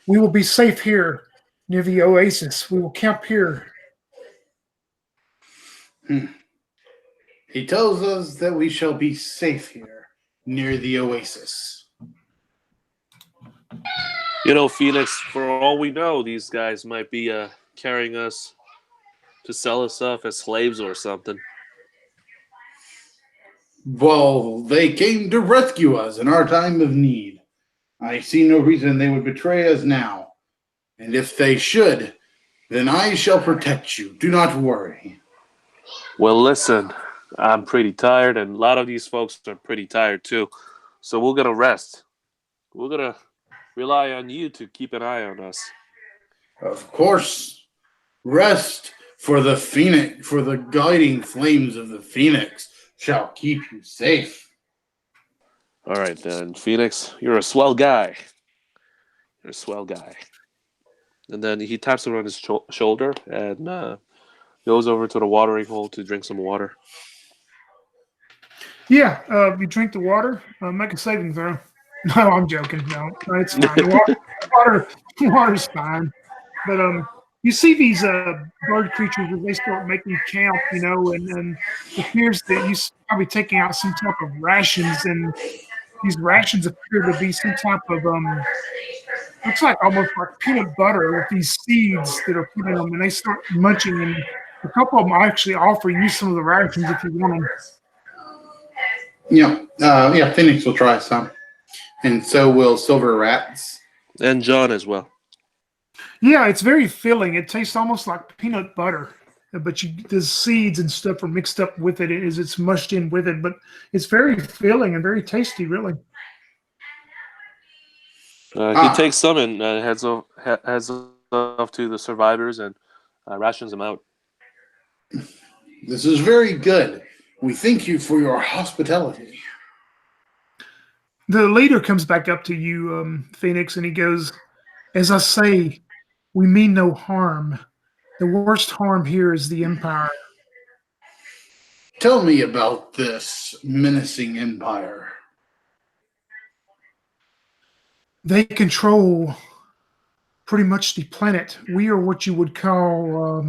"We will be safe here near the oasis. We will camp here." He tells us that we shall be safe here near the oasis. You know, Phoenix, for all we know, these guys might be carrying us to sell us off as slaves or something. Well, they came to rescue us in our time of need. I see no reason they would betray us now. And if they should, then I shall protect you. Do not worry. Well, listen, I'm pretty tired, and a lot of these folks are pretty tired too. So we're gonna rest. We're gonna rely on you to keep an eye on us. Of course, rest for the phoenix, for the guiding flames of the phoenix shall keep you safe. All right, then, Phoenix, you're a swell guy. You're a swell guy. And then he taps him on his shoulder and goes over to the watering hole to drink some water. Yeah, you drink the water. Make a saving throw. No, I'm joking. No, it's fine. Water's fine. But you see these bird creatures as they start making camp, and it appears that you're probably taking out some type of rations, and these rations appear to be some type of looks like almost like peanut butter with these seeds that are put in them, and they start munching. And a couple of them actually offer you some of the rations if you want them. Yeah, Phoenix will try some. And so will Silver Rats. And John as well. Yeah, it's very filling. It tastes almost like peanut butter, but the seeds and stuff are mixed up with it as it's mushed in with it. But it's very filling and very tasty, really. He takes some and heads off to the survivors and rations them out. This is very good. We thank you for your hospitality. The leader comes back up to you, Phoenix, and he goes, "As I say, we mean no harm. The worst harm here is the Empire." Tell me about this menacing empire. They control pretty much the planet. We are what you would call,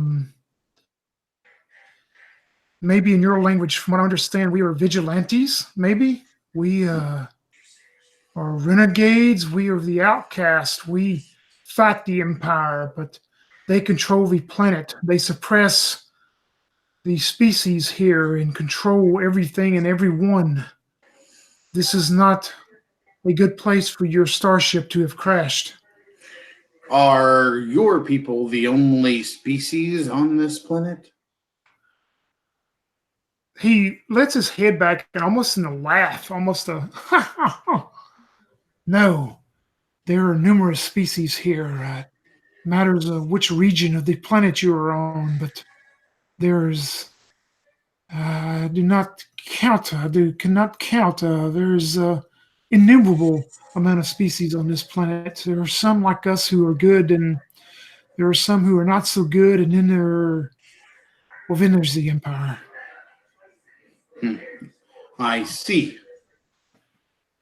maybe in your language, from what I understand, we are vigilantes, maybe. We are renegades. We are the outcast. We fight the Empire, but they control the planet. They suppress the species here and control everything and everyone. This is not a good place for your starship to have crashed. Are your people the only species on this planet? He lets his head back and almost in a laugh, almost a no. There are numerous species here. Matters of which region of the planet you are on, but there's do not count. Cannot count. There's innumerable amount of species on this planet. There are some like us who are good, and there are some who are not so good, and then there's the Empire. I see.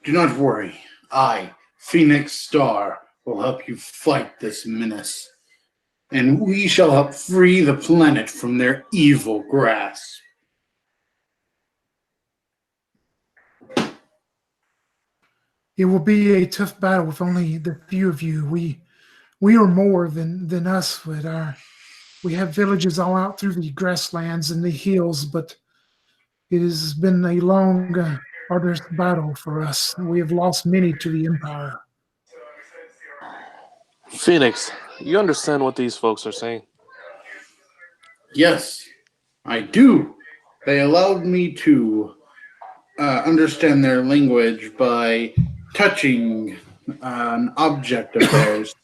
Do not worry. I, Phoenix Star, will help you fight this menace, and we shall help free the planet from their evil grasp. It will be a tough battle with only the few of you. We are more than us. We have villages all out through the grasslands and the hills, but it has been a long, arduous battle for us. We have lost many to the Empire. Phoenix, you understand what these folks are saying? Yes, I do. They allowed me to understand their language by touching an object of theirs.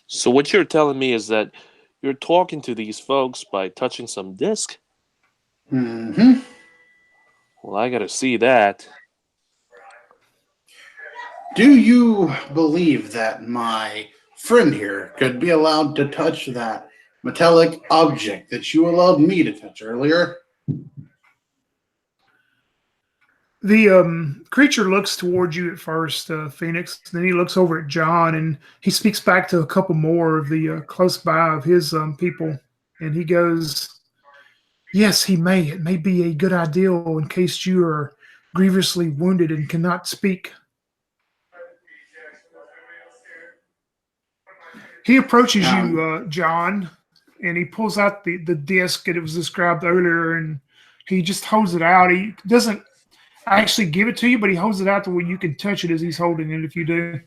So what you're telling me is that you're talking to these folks by touching some disc? Mm-hmm. Well, I gotta see that. Do you believe that my friend here could be allowed to touch that metallic object that you allowed me to touch earlier? The creature looks towards you at first, Phoenix. And then he looks over at John, and he speaks back to a couple more of the close by of his people, and he goes, "Yes, he may. It may be a good idea in case you are grievously wounded and cannot speak." He approaches you, John, and he pulls out the disc that it was described earlier, and he just holds it out. He doesn't actually give it to you, but he holds it out to where you can touch it as he's holding it if you do.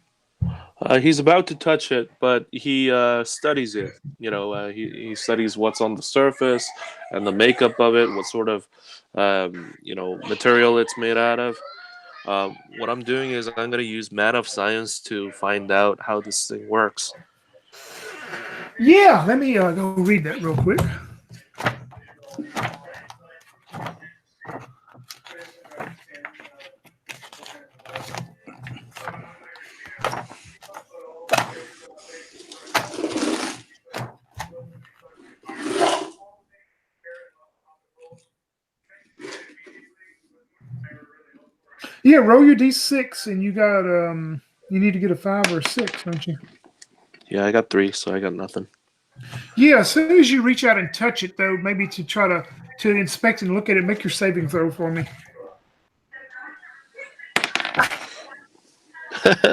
He's about to touch it, but he studies it. He studies what's on the surface and the makeup of it, what sort of material it's made out of. What I'm doing is I'm going to use Man of Science to find out how this thing works. Yeah, let me go read that real quick. Yeah, roll your d6, and you got you need to get a 5 or a 6, don't you? Yeah, I got 3, so I got nothing. Yeah, as soon as you reach out and touch it, though, maybe to try to inspect and look at it, make your saving throw for me.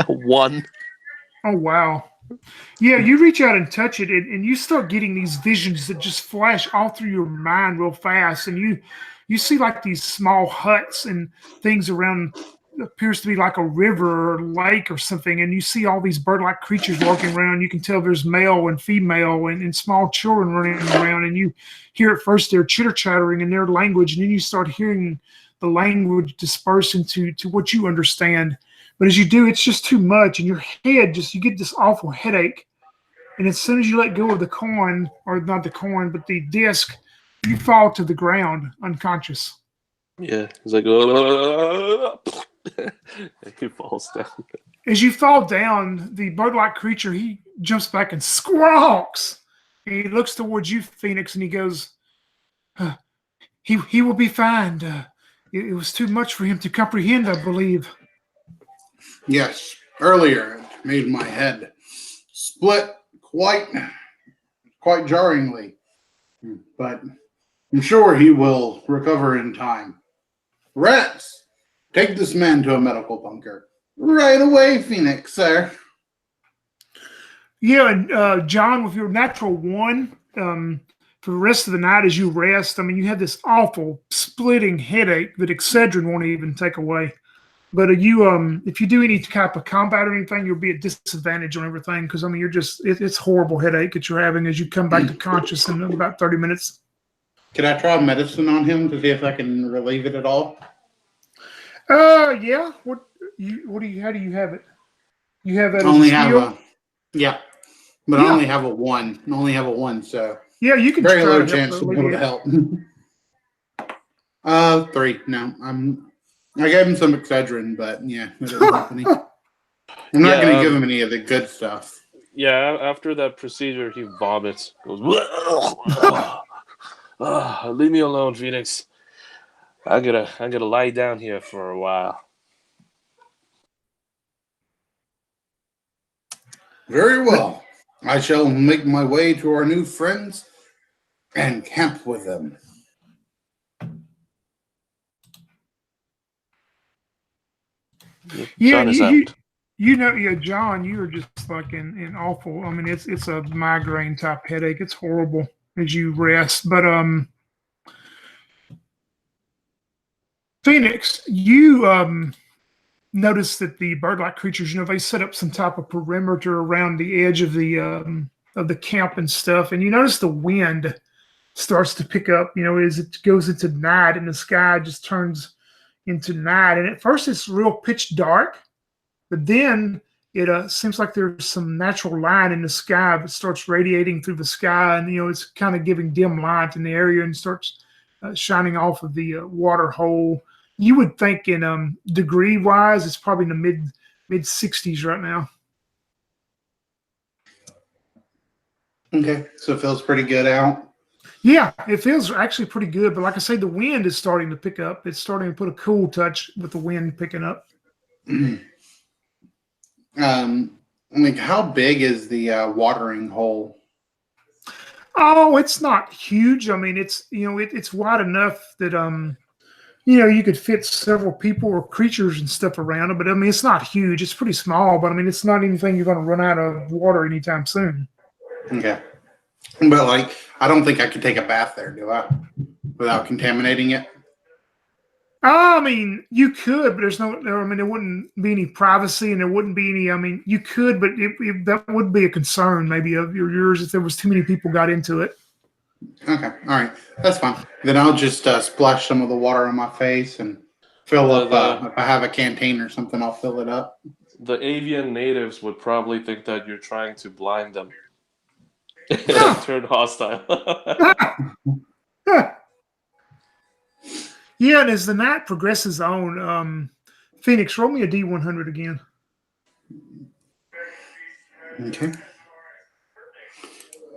1. Oh, wow. Yeah, you reach out and touch it, and you start getting these visions that just flash all through your mind real fast, and you see like these small huts and things around, appears to be like a river or lake or something, and you see all these bird-like creatures walking around. You can tell there's male and female and small children running around, and you hear at first they're chitter-chattering in their language, and then you start hearing the language disperse into what you understand. But as you do, it's just too much, and your head you get this awful headache. And as soon as you let go of the coin, or not the coin, but the disc, you fall to the ground unconscious. Yeah, he's like, he falls down. As you fall down, the bird-like creature, he jumps back and squawks. And he looks towards you, Phoenix, and he goes, he will be fine. It was too much for him to comprehend, I believe. Yes, earlier it made my head split quite jarringly, but I'm sure he will recover in time. Rats, take this man to a medical bunker. Right away, Phoenix, sir. Yeah, and John, with your natural 1, for the rest of the night as you rest, I mean, you have this awful splitting headache that Excedrin won't even take away. But if you do any type of combat or anything, you'll be at disadvantage on everything because, I mean, it's horrible headache that you're having as you come back to conscious in about 30 minutes. Can I try medicine on him to see if I can relieve it at all? Yeah. How do you have it? You have that as only a skill? have a but I only have a 1. I only have a 1, so yeah, you can very try low to chance to be able to help. 3. No, I gave him some Excedrin, but yeah, it doesn't help any. I'm not going to give him any of the good stuff. Yeah, after that procedure, he vomits. Goes, leave me alone, Phoenix. I'm gonna lie down here for a while. Very well. I shall make my way to our new friends and camp with them. Yeah, John is out. John, you are just like in awful. I mean, it's a migraine type headache. It's horrible as you rest. But Phoenix, you notice that the bird-like creatures, they set up some type of perimeter around the edge of the camp and stuff, and you notice the wind starts to pick up. As it goes into night, and the sky just turns into night. And at first, it's real pitch dark. But then it seems like there's some natural light in the sky that starts radiating through the sky, and it's kind of giving dim light in the area and starts shining off of the water hole. You would think in degree wise, it's probably in the mid 60s right now. Okay, so it feels pretty good out. Yeah, it feels actually pretty good. But like I say, the wind is starting to pick up. It's starting to put a cool touch with the wind picking up. Like how big is the watering hole? Oh, it's not huge. I mean, it's it's wide enough that you could fit several people or creatures and stuff around it. But I mean, it's not huge. It's pretty small. But I mean, it's not anything you're going to run out of water anytime soon. Okay. But like, I don't think I could take a bath there, do I? Without contaminating it. I mean, you could, but there's no. I mean, there wouldn't be any privacy, and there wouldn't be any. I mean, you could, but that would be a concern maybe of yours if there was too many people got into it. Okay, all right, that's fine. Then I'll just splash some of the water on my face and fill up. If I have a canteen or something, I'll fill it up. The avian natives would probably think that you're trying to blind them. Turn hostile. Yeah, and as the night progresses on, Phoenix, roll me a D100 again. Okay.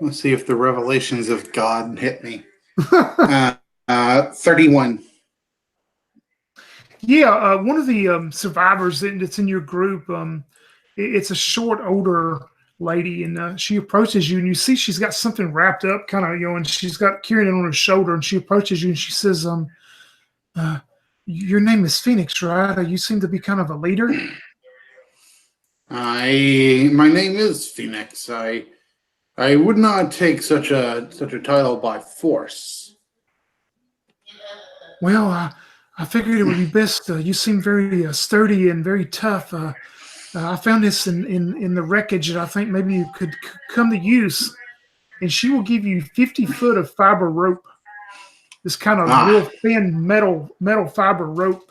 Let's see if the revelations of God hit me. 31. Yeah, one of the survivors that's in your group, it's a short, older lady, and she approaches you, and you see she's got something wrapped up, kind of, and she's got carrying it on her shoulder, and she approaches you, and she says, your name is Phoenix, right? You seem to be kind of a leader. My name is Phoenix. I would not take such a title by force. Well, I figured it would be best. You seem very sturdy and very tough. I found this in the wreckage, and I think maybe you could come to use. And she will give you 50 foot of fiber rope. This kind of real thin metal fiber rope.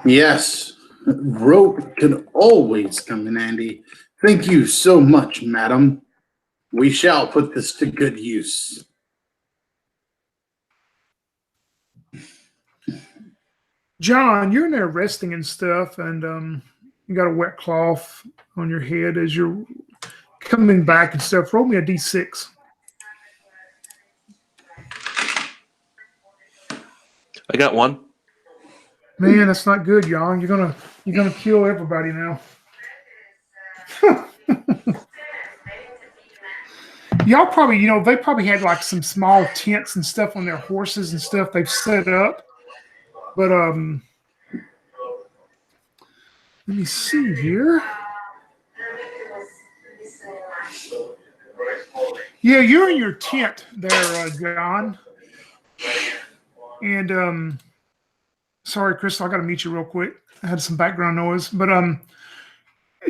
Yes, rope can always come in handy. Thank you so much, madam. We shall put this to good use. John, you're in there resting and stuff, and you got a wet cloth on your head as you're coming back and stuff. Roll me a D6. I got one. Man, that's not good, John. You're gonna kill everybody now. Y'all probably, they probably had like some small tents and stuff on their horses and stuff they've set up. But let me see here. Yeah, you're in your tent there, John. And sorry, Crystal, I got to mute you real quick. I had some background noise, but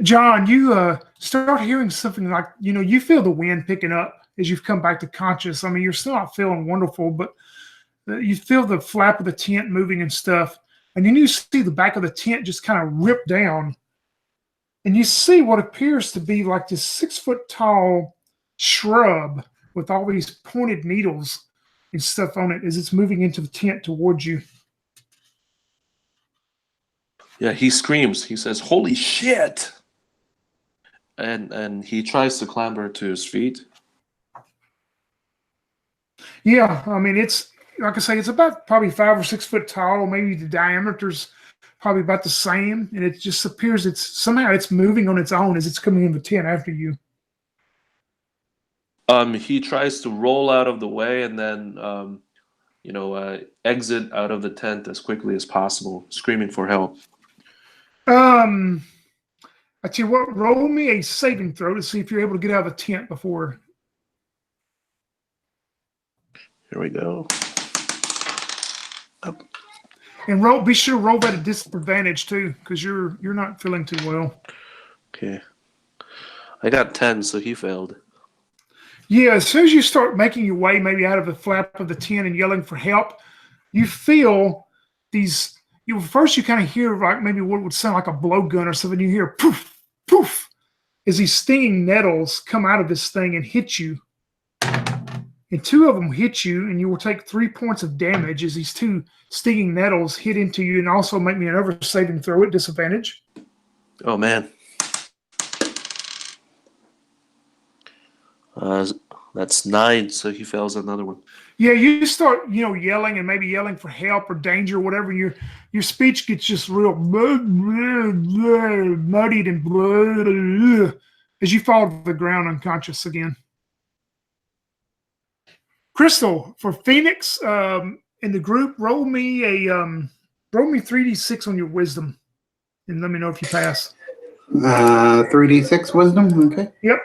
John, you start hearing something like you feel the wind picking up as you've come back to conscious. I mean, you're still not feeling wonderful, but you feel the flap of the tent moving and stuff, and then you see the back of the tent just kind of rip down, and you see what appears to be like this 6 foot tall shrub with all these pointed needles and stuff on it as it's moving into the tent towards you. Yeah, he screams. He says, "Holy shit!" And he tries to clamber to his feet. Yeah, I mean, it's like I say, it's about probably 5 or 6 foot tall. Maybe the diameter's probably about the same, and it just appears it's moving on its own as it's coming in the tent after you. He tries to roll out of the way and then, exit out of the tent as quickly as possible, screaming for help. I tell you what, roll me a saving throw to see if you're able to get out of the tent before. Here we go. Oh. And be sure to roll that at disadvantage too, because you're not feeling too well. Okay. I got 10, so he failed. Yeah, as soon as you start making your way maybe out of the flap of the tent and yelling for help, you feel these. First you kind of hear like maybe what would sound like a blowgun or something. You hear poof, poof, as these stinging nettles come out of this thing and hit you. And 2 of them hit you, and you will take 3 points of damage as these 2 stinging nettles hit into you, and also make me another saving throw at disadvantage. Oh man. Uh, that's 9, so he fails another one. Yeah, you start, yelling and maybe yelling for help or danger or whatever. Your speech gets just real muddied and as you fall to the ground unconscious again. Crystal, for Phoenix, in the group, roll me 3d6 on your wisdom, and let me know if you pass. 3d6 wisdom. Okay. Yep.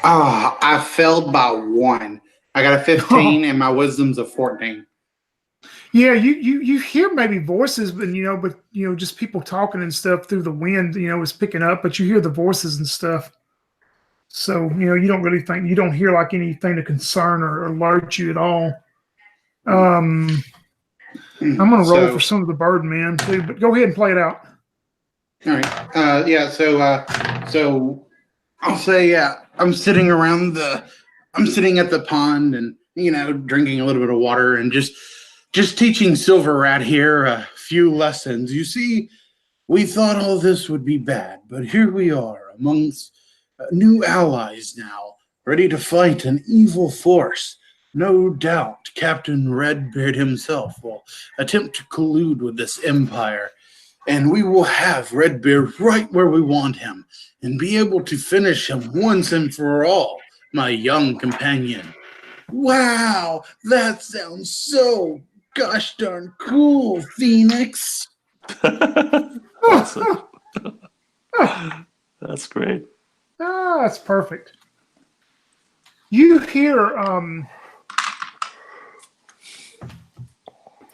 I failed by 1. I got a 15, and my wisdom's a 14. Yeah, you hear maybe voices, but just people talking and stuff through the wind. Is picking up, but you hear the voices and stuff. So you don't really think you don't hear like anything to concern or alert you at all. I'm gonna roll for some of the Birdmen too, but go ahead and play it out. All right. Yeah. So I'll say, I'm sitting at the pond and drinking a little bit of water and just teaching Silver Rat here a few lessons. You see, we thought all this would be bad, but here we are amongst new allies now, ready to fight an evil force. No doubt Captain Redbeard himself will attempt to collude with this empire, and we will have Redbeard right where we want him and be able to finish him once and for all, my young companion. Wow, that sounds so gosh darn cool, Phoenix. Awesome. That's great. That's perfect. You hear, hold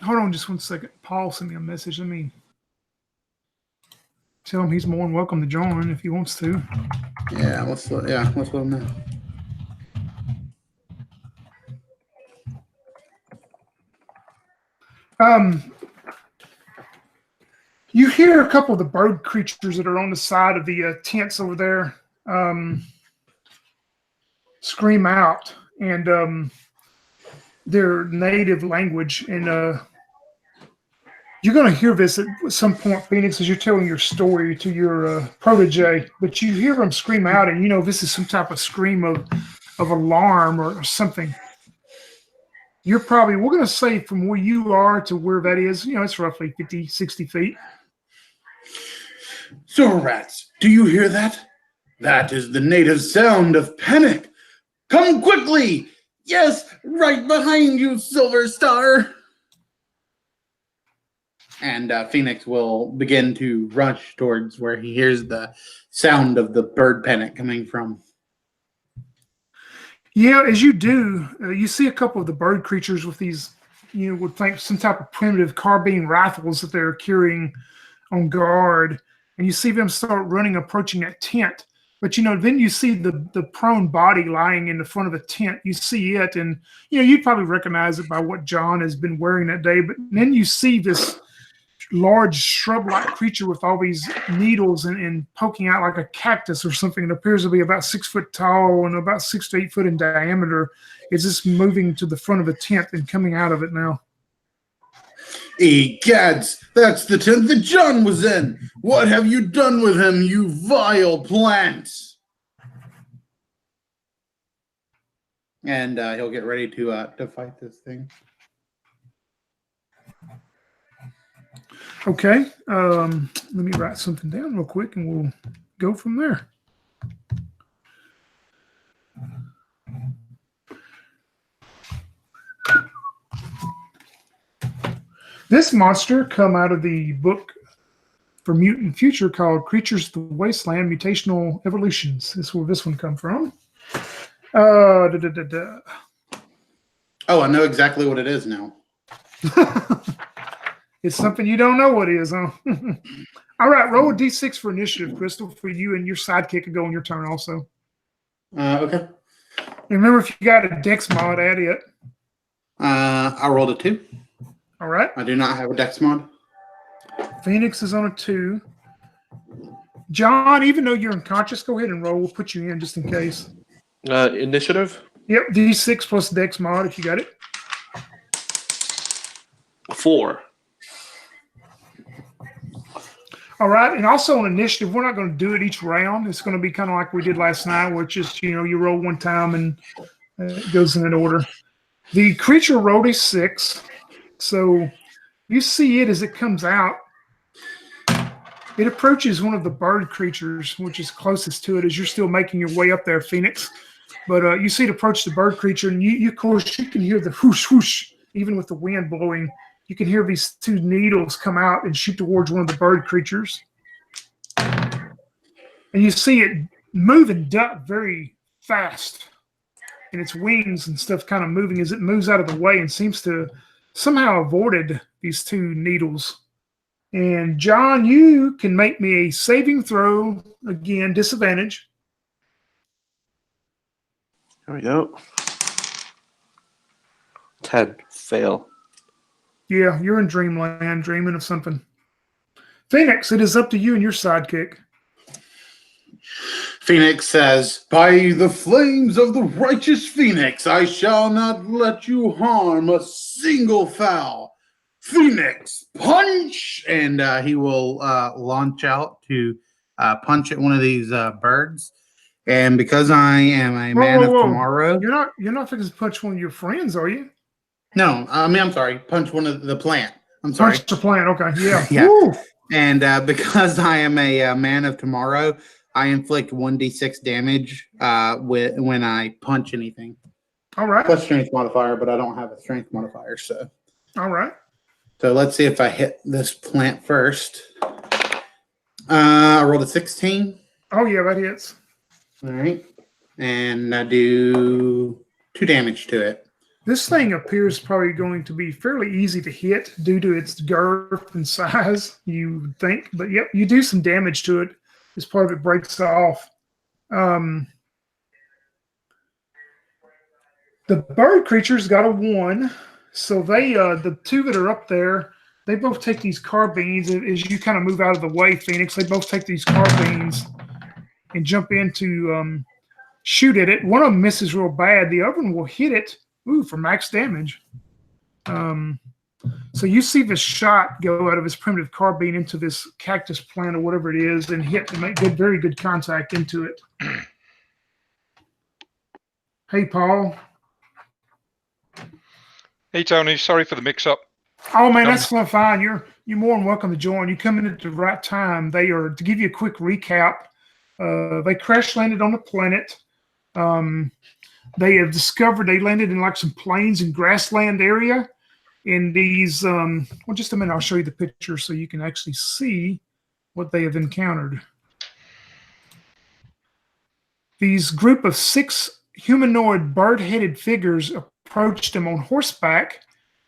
on just one second. Paul sent me a message. Let me tell him he's more than welcome to join if he wants to. Yeah, let's let him know. You hear a couple of the bird creatures that are on the side of the tents over there scream out, and their native language. And you're going to hear this at some point, Phoenix, as you're telling your story to your protege. But you hear them scream out, and this is some type of scream of alarm or something. We're going to say from where you are to where that is, it's roughly 50, 60 feet. So, rats, do you hear that? That is the native sound of panic. Come quickly! Yes, right behind you, Silver Star! And Phoenix will begin to rush towards where he hears the sound of the bird panic coming from. Yeah, as you do, you see a couple of the bird creatures with these, would think some type of primitive carbine rifles that they're carrying on guard. And you see them start running, approaching that tent. But, then you see the prone body lying in the front of the tent. You see it, and, you'd probably recognize it by what John has been wearing that day. But then you see this large shrub-like creature with all these needles and poking out like a cactus or something. It appears to be about 6 foot tall and about 6 to 8 foot in diameter. It's just moving to the front of the tent and coming out of it now. Egads, that's the tent that John was in. What have you done with him, you vile plant? And he'll get ready to fight this thing. Okay, let me write something down real quick, and we'll go from there. This monster come out of the book for Mutant Future called Creatures of the Wasteland, Mutational Evolutions. This is where this one come from. Oh, I know exactly what it is now. It's something you don't know what it is, huh? All right, roll a d6 for initiative, Crystal, for you, and your sidekick can go on your turn also. Okay. And remember, if you got a dex mod, add it. I rolled a 2. All right. I do not have a dex mod. Phoenix is on a 2. John, even though you're unconscious, go ahead and roll. We'll put you in just in case. Initiative? Yep, d6 plus dex mod if you got it. 4. All right, and also on initiative, we're not going to do it each round. It's going to be kind of like we did last night, where it's just, you roll one time and it goes in an order. The creature rolled a 6, so you see it as it comes out. It approaches one of the bird creatures, which is closest to it, as you're still making your way up there, Phoenix. But you see it approach the bird creature, and you of course, you can hear the whoosh, whoosh, even with the wind blowing. You can hear these 2 needles come out and shoot towards one of the bird creatures. And you see it move and duck very fast. And its wings and stuff kind of moving as it moves out of the way and seems to somehow avoided these 2 needles. And John, you can make me a saving throw. Again, disadvantage. There we go. 10. Fail. Yeah, you're in dreamland, dreaming of something. Phoenix, it is up to you and your sidekick. Phoenix says, "By the flames of the righteous Phoenix, I shall not let you harm a single fowl. Phoenix, punch!" And he will launch out to punch at one of these birds. And because I am a man of tomorrow, you're not fixing to punch one of your friends, are you? No, I'm sorry. Punch one of the plant. I'm sorry. Punch the plant. Okay, yeah. Yeah. Woo. And because I am a man of tomorrow, I inflict 1d6 damage when I punch anything. All right. Plus strength modifier, but I don't have a strength modifier, so. All right. So let's see if I hit this plant first. I rolled a 16. Oh yeah, that hits. All right, and I do 2 damage to it. This thing appears probably going to be fairly easy to hit due to its girth and size, you would think. But yep, you do some damage to it as part of it breaks off. The bird creature's got a 1. So they, the 2 that are up there, they both take these carbines. As you kind of move out of the way, Phoenix, they both take these carbines and jump in to shoot at it. One of them misses real bad. The other one will hit it. Ooh, for max damage. So you see this shot go out of his primitive carbine into this cactus plant or whatever it is and hit and make very good contact into it. Hey, Paul. Hey, Tony. Sorry for the mix-up. Oh, man, that's fine. You're more than welcome to join. You come in at the right time. They are, to give you a quick recap, they crash landed on the planet. They have discovered they landed in like some plains and grassland area in these, well, just a minute, I'll show you the picture so you can actually see what they have encountered. These group of 6 humanoid bird-headed figures approached them on horseback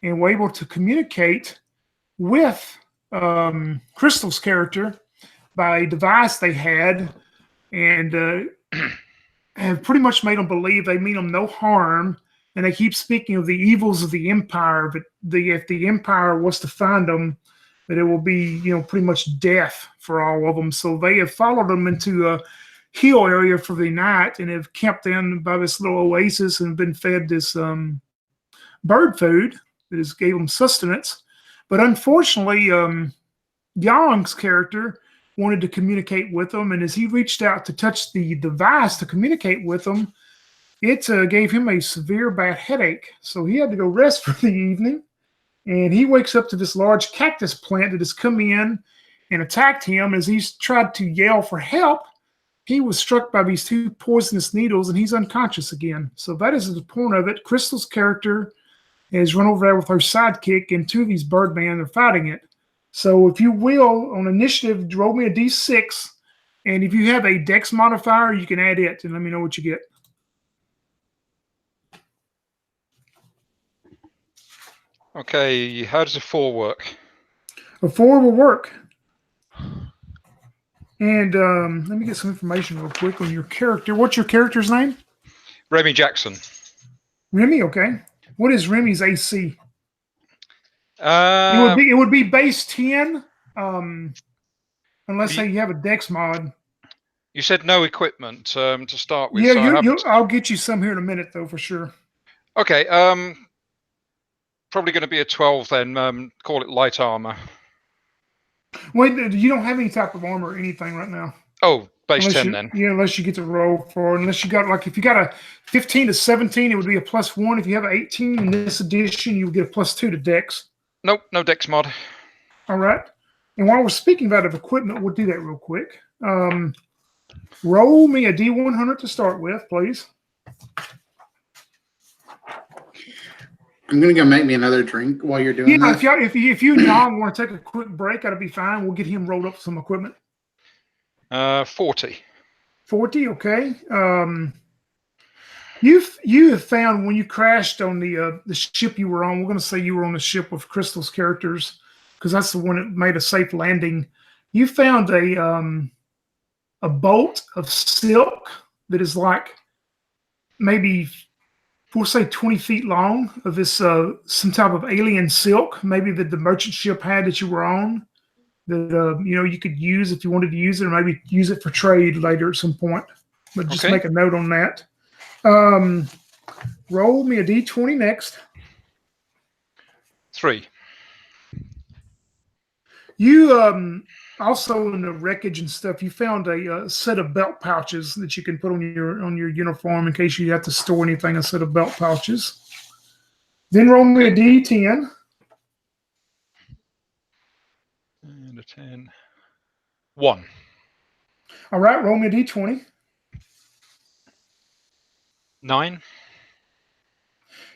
and were able to communicate with Crystal's character by a device they had, and have pretty much made them believe they mean them no harm, and they keep speaking of the evils of the Empire, but if the Empire was to find them, that it will be, pretty much death for all of them. So they have followed them into a hill area for the night and have camped in by this little oasis and been fed this bird food that has gave them sustenance. But unfortunately, Yang's character wanted to communicate with them, and as he reached out to touch the device to communicate with them, it gave him a severe bad headache. So he had to go rest for the evening, and he wakes up to this large cactus plant that has come in and attacked him. As he's tried to yell for help, he was struck by these 2 poisonous needles, and he's unconscious again. So that is the point of it. Crystal's character has run over there with her sidekick, and 2 of these birdmen are fighting it. So if you will, on initiative, roll me a d6, and if you have a dex modifier, you can add it, and let me know what you get. Okay, how does a 4 work? A 4 will work. And let me get some information real quick on your character. What's your character's name? Remy Jackson. Remy, okay. What is Remy's AC? Uh, It would be base 10, unless you have a dex mod. You said no equipment to start with. Yeah, so I'll get you some here in a minute, though, for sure. Okay, probably going to be a 12 then. Call it light armor. Wait, you don't have any type of armor or anything right now. Oh, base Unless 10 you, then. yeah, unless you get to roll for, unless you got like if you got a 15 to 17, it would be a +1. If you have an 18 in this edition, you would get a +2 to Dex. Nope, no dex mod. All right. And while we're speaking about equipment, we'll do that real quick. Roll me a D100 to start with, please. I'm gonna go make me another drink while you're doing Yeah, that. if you and Jan want to take a quick break, that'll be fine. We'll get him rolled up some equipment. 40. 40, okay. You have found when you crashed on the ship you were on. We're going to say you were on the ship with Crystal's characters because that's the one that made a safe landing. You found a bolt of silk that is like maybe we'll say 20 feet long of this some type of alien silk, maybe that the merchant ship had that you were on. That you could use if you wanted to use it, or maybe use it for trade later at some point. But just Okay. make a note on that. Roll me a d20 next. 3. You also in the wreckage and stuff, you found a set of belt pouches that you can put on your uniform in case you have to store anything. A set of belt pouches. Then roll me a d10. And a 10. 1. All right, roll me a d20. 9.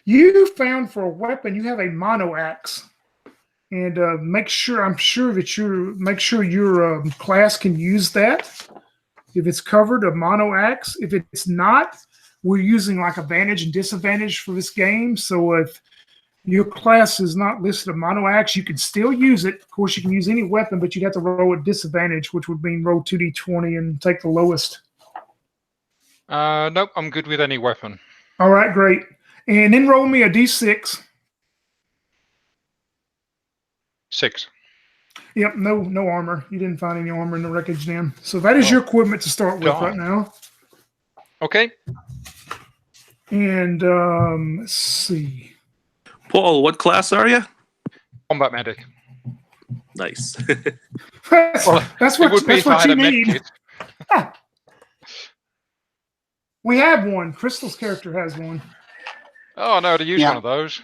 You found for a weapon, you have a mono axe, and make sure your class can use that. If it's covered, a mono axe. If it's not, we're using like advantage and disadvantage for this game. So if your class is not listed a mono axe, you can still use it. Of course, you can use any weapon, but you'd have to roll at disadvantage, which would mean roll 2d20 and take the lowest. Nope, I'm good with any weapon. All right, great. And then roll me a d6. 6. Yep, no armor. You didn't find any armor in the wreckage then. So that is your equipment to start with right now. Okay. And let's see. Paul, what class are you? Combat medic. Nice. That's what you need. We have one. Crystal's character has one. Oh, no, to use one of those.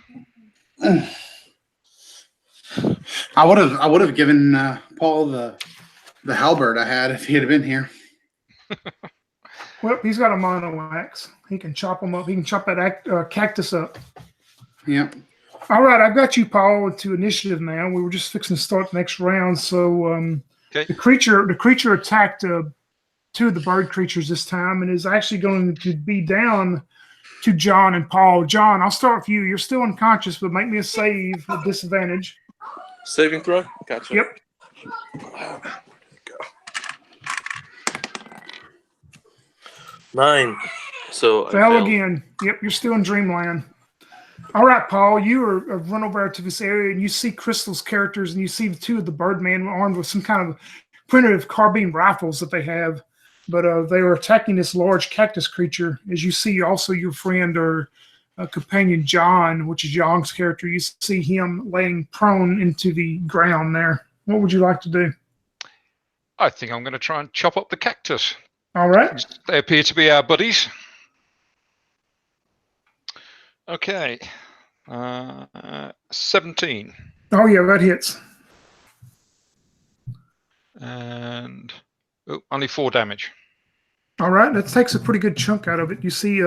I would have given Paul the halberd I had if he had been here. Well, he's got a mono axe. He can chop them up. He can chop that cactus up. Yep. All right, I've got you, Paul, to initiative now. We were just fixing to start the next round. So the creature attacked 2 of the bird creatures this time, and is actually going to be down to John and Paul. John, I'll start with you. You're still unconscious, but make me a save with disadvantage. Saving throw? Gotcha. Yep. Where'd it go? 9. So I Fail failed. again. Yep, you're still in dreamland. All right, Paul, you are run over to this area, and you see Crystal's characters, and you see 2 of the Birdmen armed with some kind of primitive carbine rifles that they have. But they are attacking this large cactus creature. As you see, also your friend or companion John, which is Yong's character, you see him laying prone into the ground there. What would you like to do? I think I'm going to try and chop up the cactus. All right. They appear to be our buddies. Okay. 17. Oh, yeah, that hits. And only 4 damage. All right, that takes a pretty good chunk out of it. You see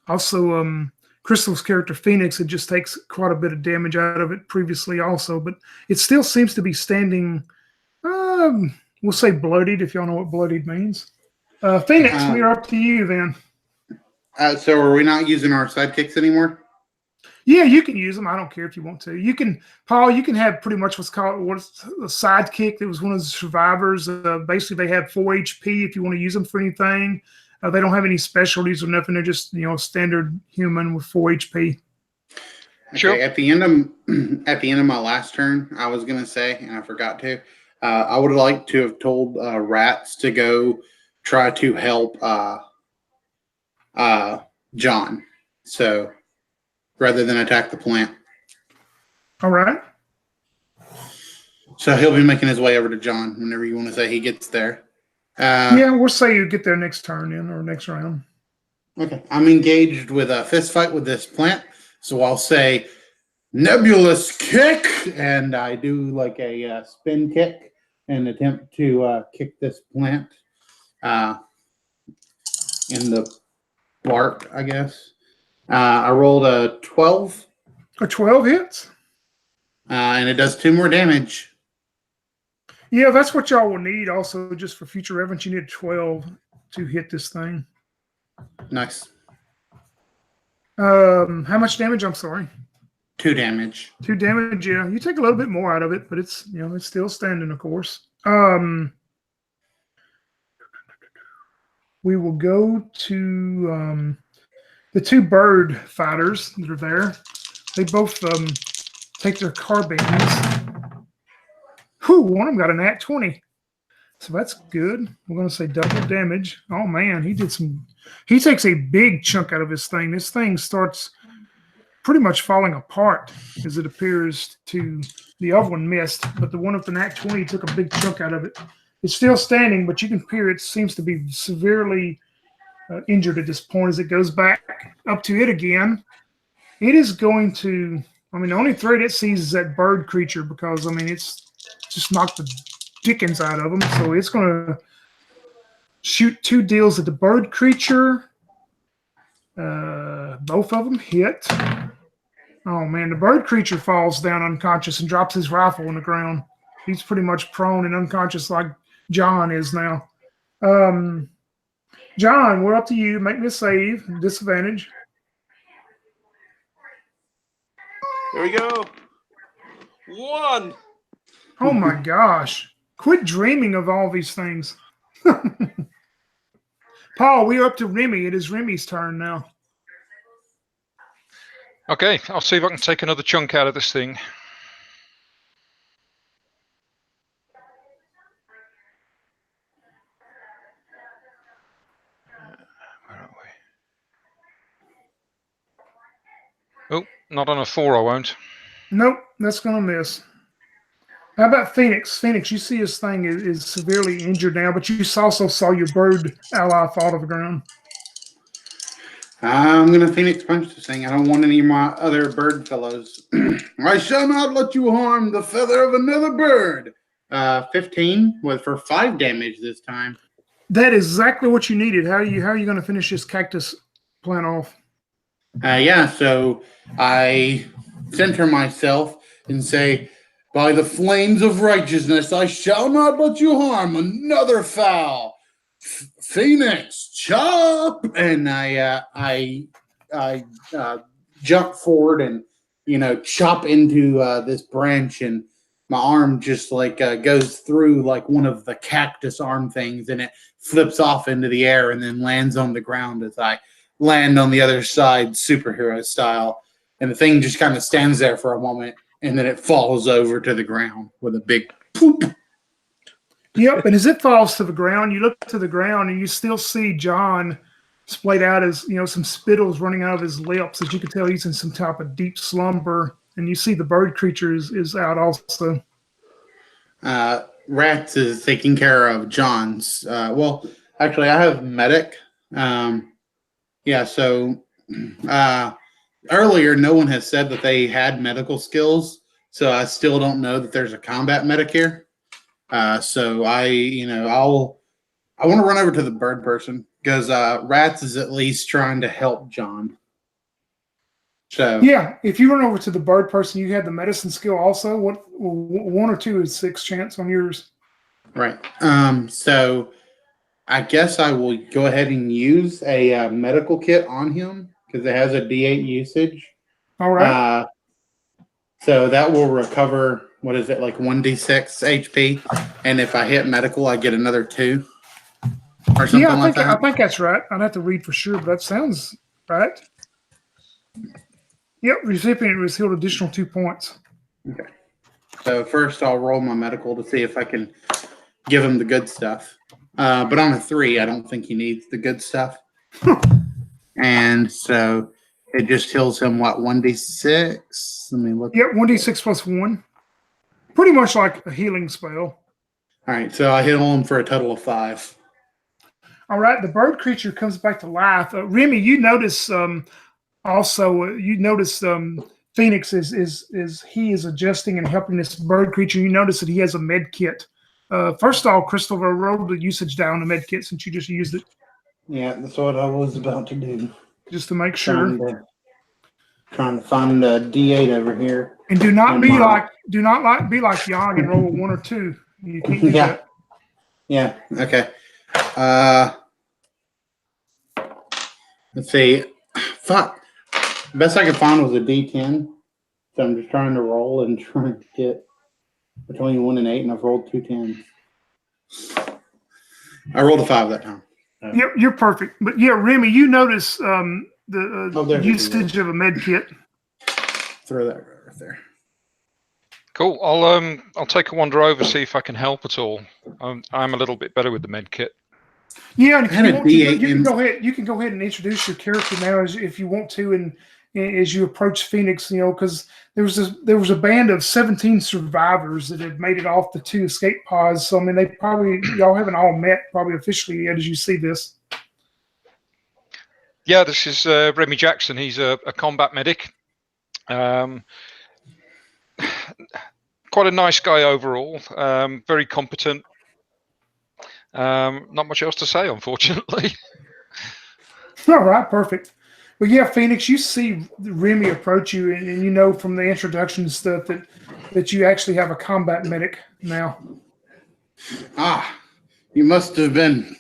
also Crystal's character Phoenix, it just takes quite a bit of damage out of it previously also, but it still seems to be standing, we'll say bloodied, if y'all know what bloodied means. Phoenix, we're up to you then. So are we not using our sidekicks anymore? Yeah, you can use them. I don't care if you want to. You can, Paul, you can have pretty much what's called a sidekick. That was one of the survivors. Basically, they have 4 HP if you want to use them for anything. They don't have any specialties or nothing. They're just, standard human with 4 HP. Sure. Okay, at the end of my last turn, I was gonna say, and I forgot to. I would like to have told Rats to go try to help John. So rather than attack the plant. All right. So he'll be making his way over to John whenever you want to say he gets there. Yeah, we'll say you get there next turn in or next round. Okay. I'm engaged with a fist fight with this plant. So I'll say nebulous kick, and I do like a spin kick and attempt to kick this plant in the bark, I guess. I rolled a 12. A 12 hits? And it does 2 more damage. Yeah, that's what y'all will need also just for future reference. You need 12 to hit this thing. Nice. How much damage? I'm sorry. 2 damage. 2 damage, yeah. You take a little bit more out of it, but it's it's still standing, of course. We will go to the 2 bird fighters that are there. They both take their carbines. Whew, one of them got a nat 20. So that's good. We're going to say double damage. Oh, man, he takes a big chunk out of his thing. This thing starts pretty much falling apart as it appears to the other one missed, but the one with the nat 20 took a big chunk out of it. It's still standing, but you can hear it seems to be severely injured at this point as it goes back up to it again. It is going to, the only threat it sees is that bird creature because, it's just knocked the dickens out of them. So it's going to shoot 2 deals at the bird creature. Both of them hit. Oh, man, the bird creature falls down unconscious and drops his rifle on the ground. He's pretty much prone and unconscious like John is now. John, we're up to you. Make me a save. Disadvantage. Here we go. 1. Oh, my gosh. Quit dreaming of all these things. Paul, we're up to Remy. It is Remy's turn now. Okay, I'll see if I can take another chunk out of this thing. Where are we? Oh, not on a 4, I won't. Nope, that's going to miss. How about Phoenix? Phoenix, you see his thing is severely injured now, but you also saw your bird ally fall to the ground. I'm going to Phoenix punch this thing. I don't want any of my other bird fellows. I shall not let you harm the feather of another bird. 15 for 5 damage this time. That is exactly what you needed. How are you going to finish this cactus plant off? Yeah, so I center myself and say, by the flames of righteousness, I shall not let you harm another fowl. Phoenix, chop! And I jump forward and chop into this branch, and my arm just goes through like one of the cactus arm things, and it flips off into the air and then lands on the ground as I land on the other side, superhero style. And the thing just kind of stands there for a moment, and then it falls over to the ground with a big poop. Yep, and as it falls to the ground, you look to the ground and you still see John splayed out as, some spittles running out of his lips. As you can tell, he's in some type of deep slumber. And you see the bird creature is out also. Rats is taking care of John's. Well, actually, I have medic. So earlier, no one has said that they had medical skills. So I still don't know that there's a combat medic here. So I want to run over to the bird person because Rats is at least trying to help John. So yeah, if you run over to the bird person, you have the medicine skill also. What 1 or 2 is 6 chance on yours? Right. So I guess I will go ahead and use a medical kit on him because it has a D8 usage. All right. So that will recover. What is it, like 1d6 HP? And if I hit medical, I get another 2 or something like that? I think that's right. I'd have to read for sure, but that sounds right. Yep, recipient was healed additional 2 points. Okay. So first I'll roll my medical to see if I can give him the good stuff. But on a 3, I don't think he needs the good stuff. And so it just heals him, what, 1d6? Let me look. Yep, 1d6 plus 1. Pretty much like a healing spell. All right, so I heal him for a total of 5. All right, the bird creature comes back to life. Remy, you notice Phoenix is he is adjusting and helping this bird creature. You notice that he has a med kit. First of all, Christopher, roll the usage die on the med kit since you just used it. Yeah, that's what I was about to do. Just to make sure. Trying to find a D8 over here. And do not be like Yang and roll a 1 or 2. You can't do that. Yeah. Okay. Let's see. Fuck. The best I could find was a D10. So I'm just trying to roll and trying to get between 1 and 8, and I've rolled 2 10s. I rolled a 5 that time. Yep, you're perfect. But yeah, Remy, you notice the usage of a med kit. Throw that right there. Cool. I'll take a wander over, see if I can help at all. I'm a little bit better with the med kit. Yeah, and if you want to, you can go ahead and introduce your character now, if you want to, and as you approach Phoenix, because there was a band of 17 survivors that had made it off the 2 escape pods. So I mean, y'all haven't all met probably officially yet as you see this. Yeah, this is Remy Jackson. He's a combat medic. Quite a nice guy overall. Very competent. Not much else to say, unfortunately. All right, perfect. Well, yeah, Phoenix, you see Remy approach you, and you know from the introduction stuff that you actually have a combat medic now. Ah, you must have been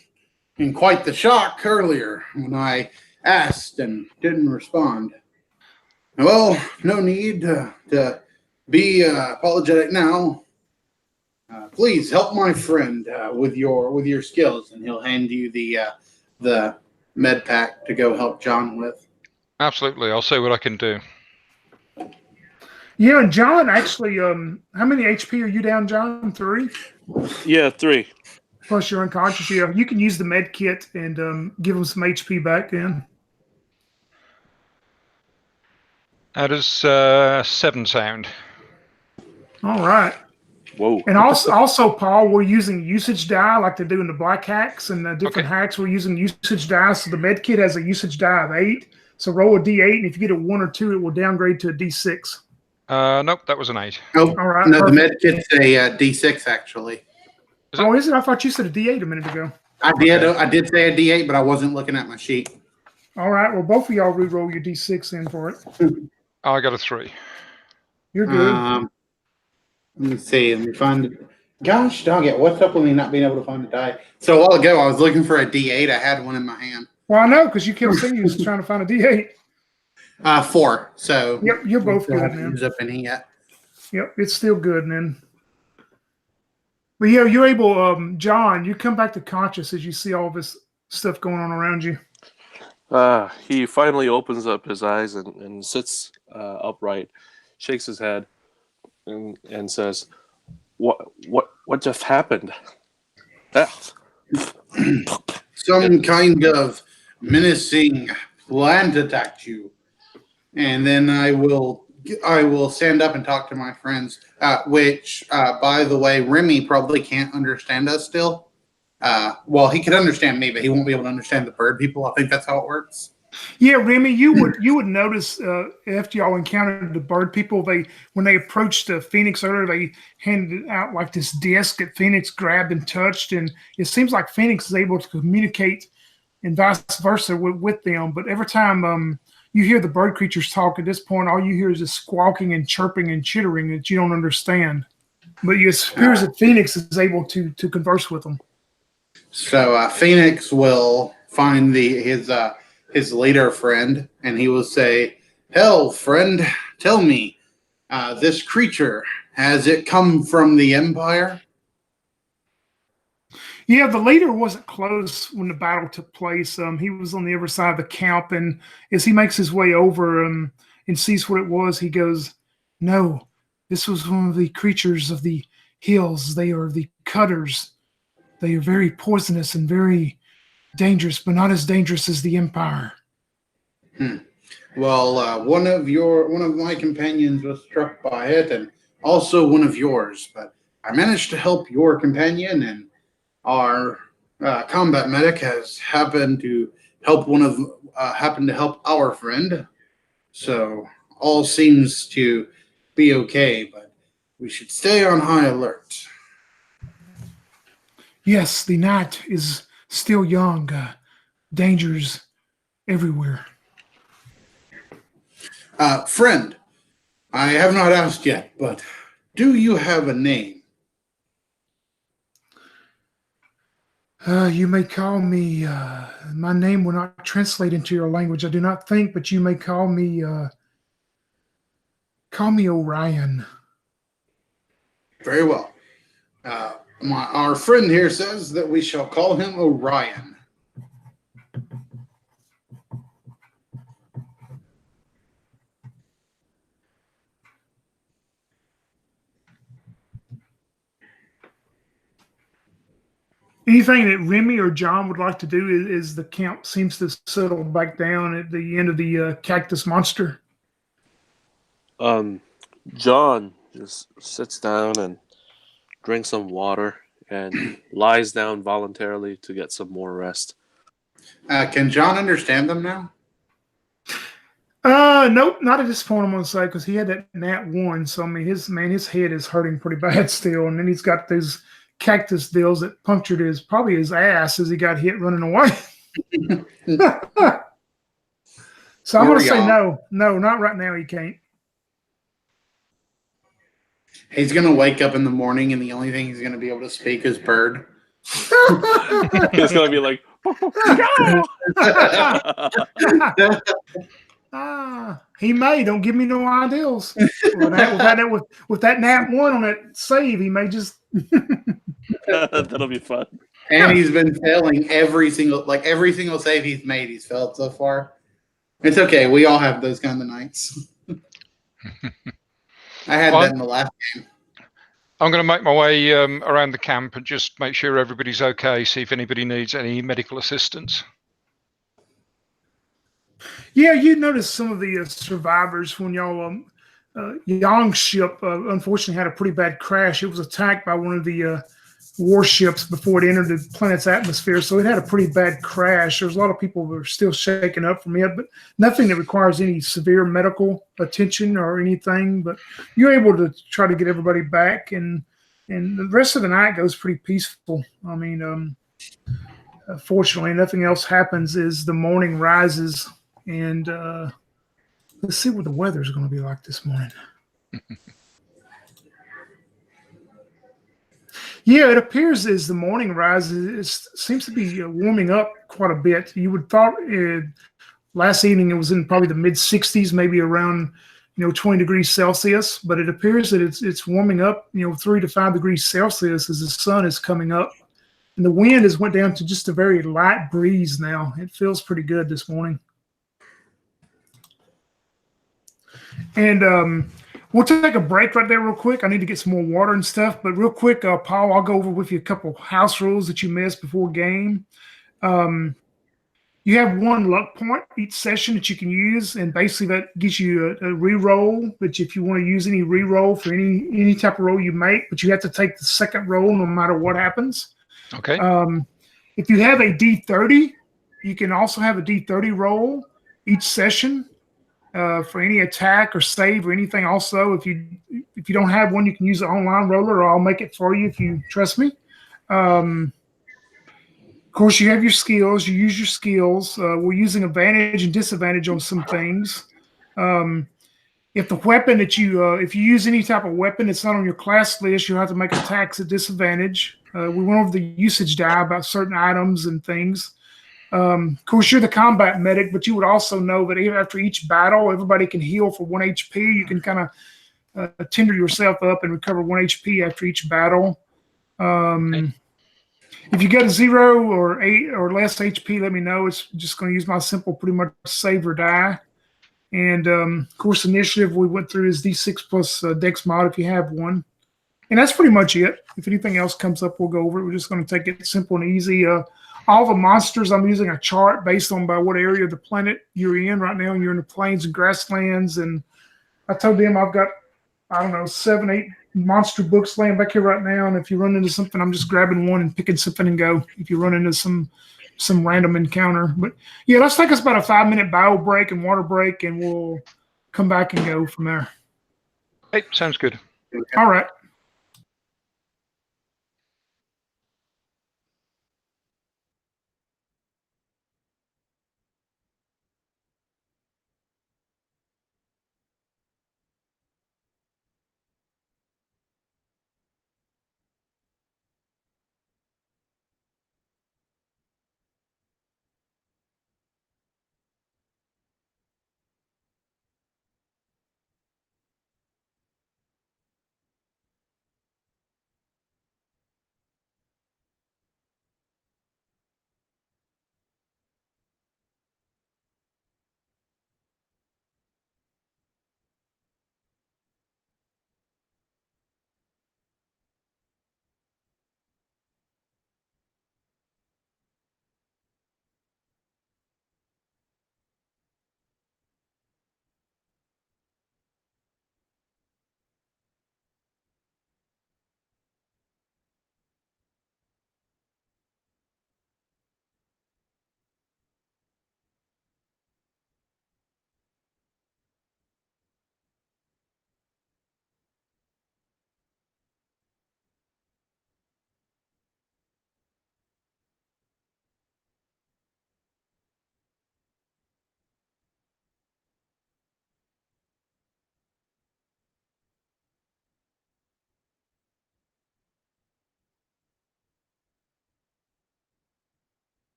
in quite the shock earlier when I asked and didn't respond. Well, no need to be apologetic now. Please help my friend with your skills, and he'll hand you the med pack to go help John with. Absolutely, I'll see what I can do. Yeah, and John, actually, how many HP are you down, John? 3? Yeah, 3. Plus you're unconscious. Yeah, you can use the med kit and give him some HP back then. How does 7 sound? All right. Whoa. And also, Paul, we're using usage die like they do in the black hacks and the different hacks. We're using usage die. So the med kit has a usage die of 8. So roll a D8, and if you get a 1 or 2, it will downgrade to a D6. Nope, that was an 8. Oh, all right. No, Perfect. the med kit's a D6 actually. Oh, is it? I thought you said a D8 a minute ago. I did say a D8, but I wasn't looking at my sheet. All right. Well, both of y'all re-roll your D6 in for it. I got a 3. You're good. Let me see. Let me find it. Gosh dog it. What's up with me not being able to find a die? So a while ago, I was looking for a D8. I had one in my hand. Well, I know, because you kept saying you was trying to find a D8. 4. So Yep, you're both good, man. Use up any yet? Yep, it's still good, man. But yeah, you're able, John, you come back to conscious as you see all this stuff going on around you. He finally opens up his eyes and sits upright, shakes his head, and says, "What just happened?" Some kind of menacing plant attacked you, and then I will stand up and talk to my friends. Which, by the way, Remy probably can't understand us still. Well, he could understand me, but he won't be able to understand the bird people. I think that's how it works. Yeah, Remy, you would notice after y'all encountered the bird people, when they approached Phoenix earlier, they handed out like this disc that Phoenix grabbed and touched, and it seems like Phoenix is able to communicate and vice versa with them. But every time you hear the bird creatures talk, at this point, all you hear is just squawking and chirping and chittering that you don't understand. But it appears that Phoenix is able to converse with them. So Phoenix will find his leader friend, and he will say, "Hell, friend, tell me, this creature, has it come from the Empire?" Yeah, the leader wasn't close when the battle took place. He was on the other side of the camp, and as he makes his way over and sees what it was, he goes, "No, this was one of the creatures of the hills. They are the cutters. They are very poisonous and very dangerous, but not as dangerous as the Empire." Well, one of my companions was struck by it, and also one of yours, but I managed to help your companion, and our combat medic has happened to help our friend. So all seems to be okay, but we should stay on high alert. Yes, the night is still young. Dangers everywhere. Friend, I have not asked yet, but do you have a name? You may call me. My name will not translate into your language, I do not think, but you may call me. Call me Orion. Very well. Our friend here says that we shall call him Orion. Anything that Remy or John would like to do is the camp seems to settle back down at the end of the cactus monster. John just sits down and drinks some water and lies down voluntarily to get some more rest. Can John understand them now? Nope, not at this point. I'm gonna say because he had that nat 1, so I mean his head is hurting pretty bad still, and then he's got those cactus deals that punctured probably his ass as he got hit running away. So I'm gonna say no, not right now. He can't. He's gonna wake up in the morning, and the only thing he's gonna be able to speak is bird. He's gonna be like, he may. Don't give me no ideals. With that nat 1 on that save, he may just. that'll be fun. And he's been failing every single save he's made. He's failed so far. It's okay. We all have those kind of nights. I had that in the last game. I'm going to make my way around the camp and just make sure everybody's okay. See if anybody needs any medical assistance. Yeah, you notice some of the survivors when y'all Yang's ship unfortunately had a pretty bad crash. It was attacked by one of the warships before it entered the planet's atmosphere, so it had a pretty bad crash. There's a lot of people who are still shaken up from it, but nothing that requires any severe medical attention or anything. But you're able to try to get everybody back, and the rest of the night goes pretty peaceful. I mean, fortunately, nothing else happens as the morning rises, and let's see what the weather is going to be like this morning. Yeah, it appears as the morning rises, it seems to be warming up quite a bit. You would thought last evening it was in probably the mid 60s, maybe around 20 degrees Celsius, but it appears that it's warming up 3 to 5 degrees Celsius as the sun is coming up, and the wind has went down to just a very light breeze now. It feels pretty good this morning, and we'll take a break right there real quick. I need to get some more water and stuff. But real quick, Paul, I'll go over with you a couple house rules that you missed before game. You have 1 luck point each session that you can use, and basically that gives you a re-roll. But if you want to use any re-roll for any type of roll you make, but you have to take the second roll no matter what happens. Okay. If you have a D30, you can also have a D30 roll each session. For any attack or save or anything. Also, if you don't have one, you can use the online roller, or I'll make it for you if you trust me. Of course, you have your skills. You use your skills. We're using advantage and disadvantage on some things. If the weapon that if you use any type of weapon that's not on your class list, you'll have to make attacks at disadvantage. We went over the usage die about certain items and things. Of course, you're the combat medic, but you would also know that after each battle, everybody can heal for 1 HP. You can kind of tender yourself up and recover 1 HP after each battle. If you get a 0 or 8 or less HP, let me know. It's just going to use my simple pretty much save or die. And, of course, initiative we went through is D6 plus Dex mod if you have one. And that's pretty much it. If anything else comes up, we'll go over it. We're just going to take it simple and easy. All the monsters, I'm using a chart based on by what area of the planet you're in right now. You're in the plains and grasslands, and I told them I've got I don't know, 7, 8 monster books laying back here right now. And if you run into something, I'm just grabbing one and picking something and go. If you run into some random encounter, but yeah, let's take us about a 5-minute bio break and water break, and we'll come back and go from there. Hey, sounds good. All right.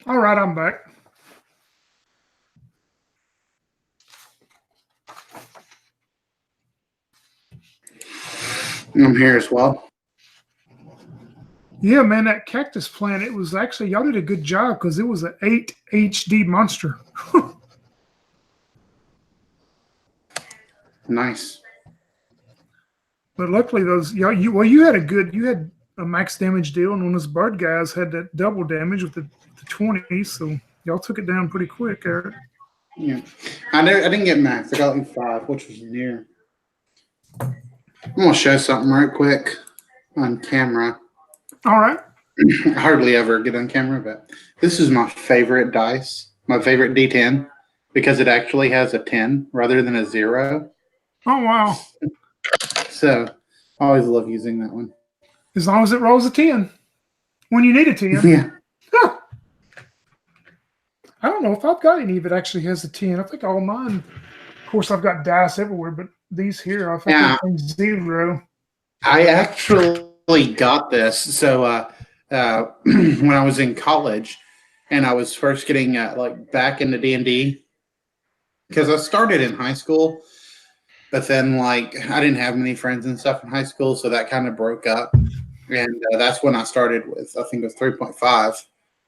All right, I'm back. I'm here as well. Yeah, man, that cactus plant, it was actually, y'all did a good job because it was an 8 HD monster. Nice. But luckily those, you had a max damage deal, and one of those bird guys had that double damage with the 20, so y'all took it down pretty quick, Eric. Yeah. I didn't get max. I got like 5, which was near. I'm going to show something right quick on camera. All right. I hardly ever get on camera, but this is my favorite dice, my favorite D10, because it actually has a 10 rather than a 0. Oh, wow. So I always love using that one. As long as it rolls a 10 when you need a 10. Yeah. Huh. I don't know if I've got any that actually has a 10. I think all mine, of course, I've got dice everywhere, but these here, I think everything's 0. I actually got this. So when I was in college and I was first getting like back into D&D, because I started in high school, but then like I didn't have many friends and stuff in high school, so that kind of broke up. And that's when I started with, I think it was 3.5.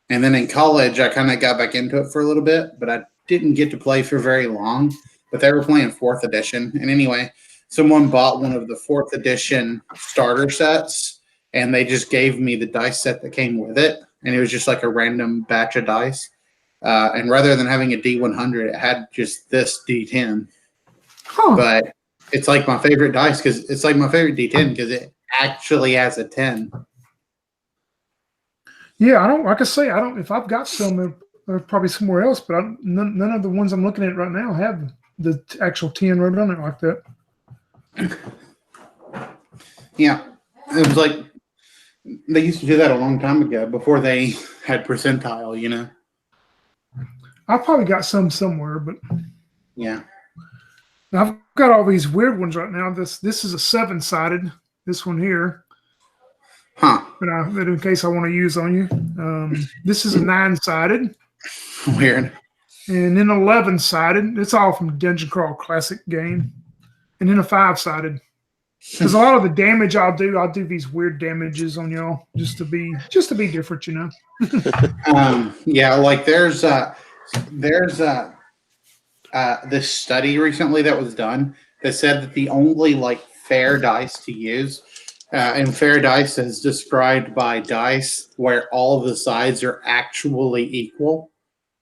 And then in college, I kind of got back into it for a little bit, but I didn't get to play for very long. But they were playing 4th edition. And anyway, someone bought one of the 4th edition starter sets, and they just gave me the dice set that came with it. And it was just like a random batch of dice. And rather than having a D100, it had just this D10. Huh. But it's like my favorite dice because it's like my favorite D10 because it actually has a 10. Yeah, I don't. Like I say, I don't. If I've got some, they're probably somewhere else. But none of the ones I'm looking at right now have the actual 10 wrote on it like that. Yeah, it was like they used to do that a long time ago before they had percentile. You know. I probably got some somewhere, but Yeah. I've got all these weird ones right now. This is a 7-sided. This one here. Huh. But in case I want to use on you, this is a 9-sided. Weird. And then 11-sided. It's all from Dungeon Crawl Classic game. And then a 5-sided. Because a lot of the damage I'll do these weird damages on y'all just to be different, you know. Yeah, like there's this study recently that was done that said that the only like fair dice to use, and fair dice is described by dice where all of the sides are actually equal.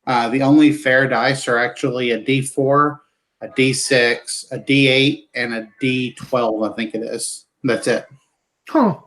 The only fair dice are actually a D4, a D6, a D8, and a D12. I think it is. That's it. Huh.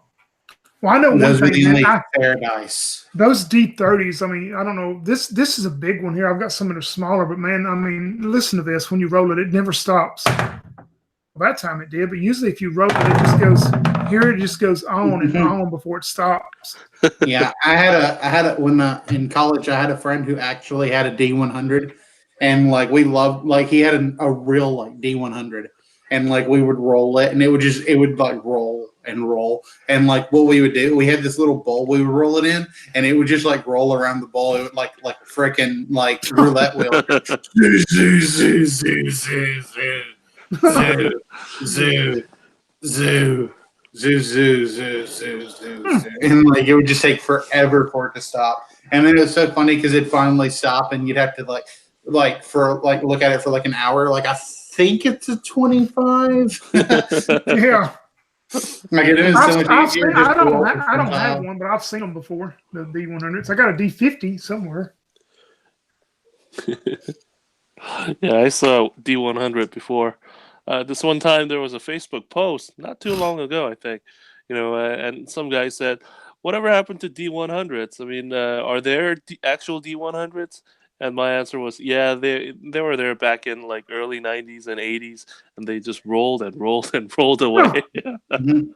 Well, I know Those one are thing, the only man. fair dice. Those D30s, I mean, I don't know. This is a big one here. I've got some that are smaller, but man, I mean, listen to this. When you roll it, it never stops. Well, that time it did, but usually if you roll it, it just goes on and on before it stops. Yeah, I had a when in college I had a friend who actually had a D100, and like we loved, like he had a real like D100, and like we would roll it, and it would like roll and roll, and like what we would do, we had this little bowl we would roll it in, and it would just like roll around the bowl. It would like freaking like roulette wheel. Zoo, zoo, zoo, zoo, zoo, zoo, zoo, zoo. And like it would just take forever for it to stop. And then it was so funny because it'd finally stop and you'd have to look at it for like an hour. Like I think it's a 25. Yeah. Like it is so much easier. I don't have one, but I've seen them before. The D100s. I got a D50 somewhere. Yeah, I saw D100 before. This one time there was a Facebook post not too long ago, I think, and some guy said, "Whatever happened to D100s? I mean, are there actual D100s?" And my answer was, "Yeah, they were there back in like early '90s and '80s, and they just rolled and rolled and rolled away." Mm-hmm.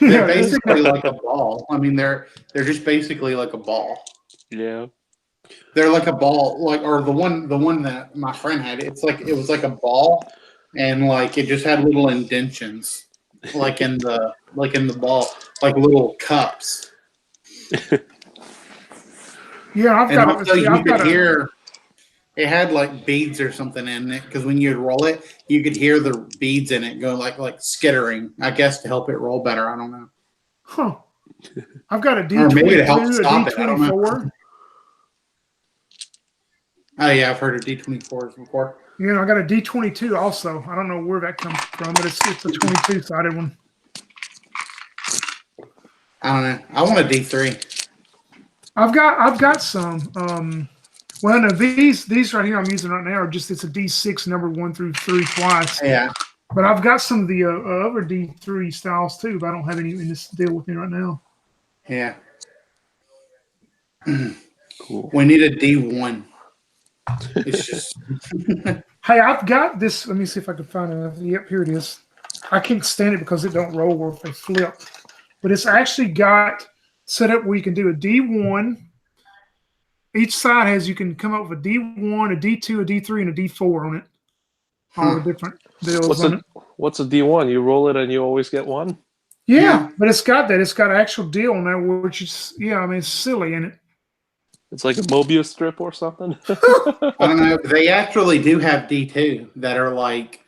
They're basically like a ball. I mean, they're just basically like a ball. Yeah. They're like a ball, like or the one that my friend had. It was like a ball, and like it just had little indentions, like in the ball, like little cups. Yeah, I've and got also you could hear it had like beads or something in it because when you'd roll it, you could hear the beads in it go like skittering. I guess to help it roll better. I don't know. Huh. I've got a D22, or maybe to help a stop it. I don't know. D24. Oh yeah, I've heard of D24s before. Yeah, I got a D22 also. I don't know where that comes from, but it's a 22-sided one. I don't know. I want a D3. I've got some. Well, no, these right here I'm using right now are just it's a D6 numbered 1 through 3 twice. Yeah. But I've got some of the other D3 styles too, but I don't have any in this deal with me right now. Yeah. Cool. We need a D1. It's just Hey, I've got this. Let me see if I can find it. Yep, here it is. I can't stand it because it don't roll or if they flip. But it's actually got set up where you can do a D1. Each side has, you can come up with a D1, a D2, a D3, and a D4 on it. All the different deals on it. What's a D1? You roll it and you always get one? Yeah, but it's got that. It's got an actual deal on there, which is, yeah, I mean, it's silly, isn't it? It's like a Mobius strip or something? I don't know. They actually do have D2 that are like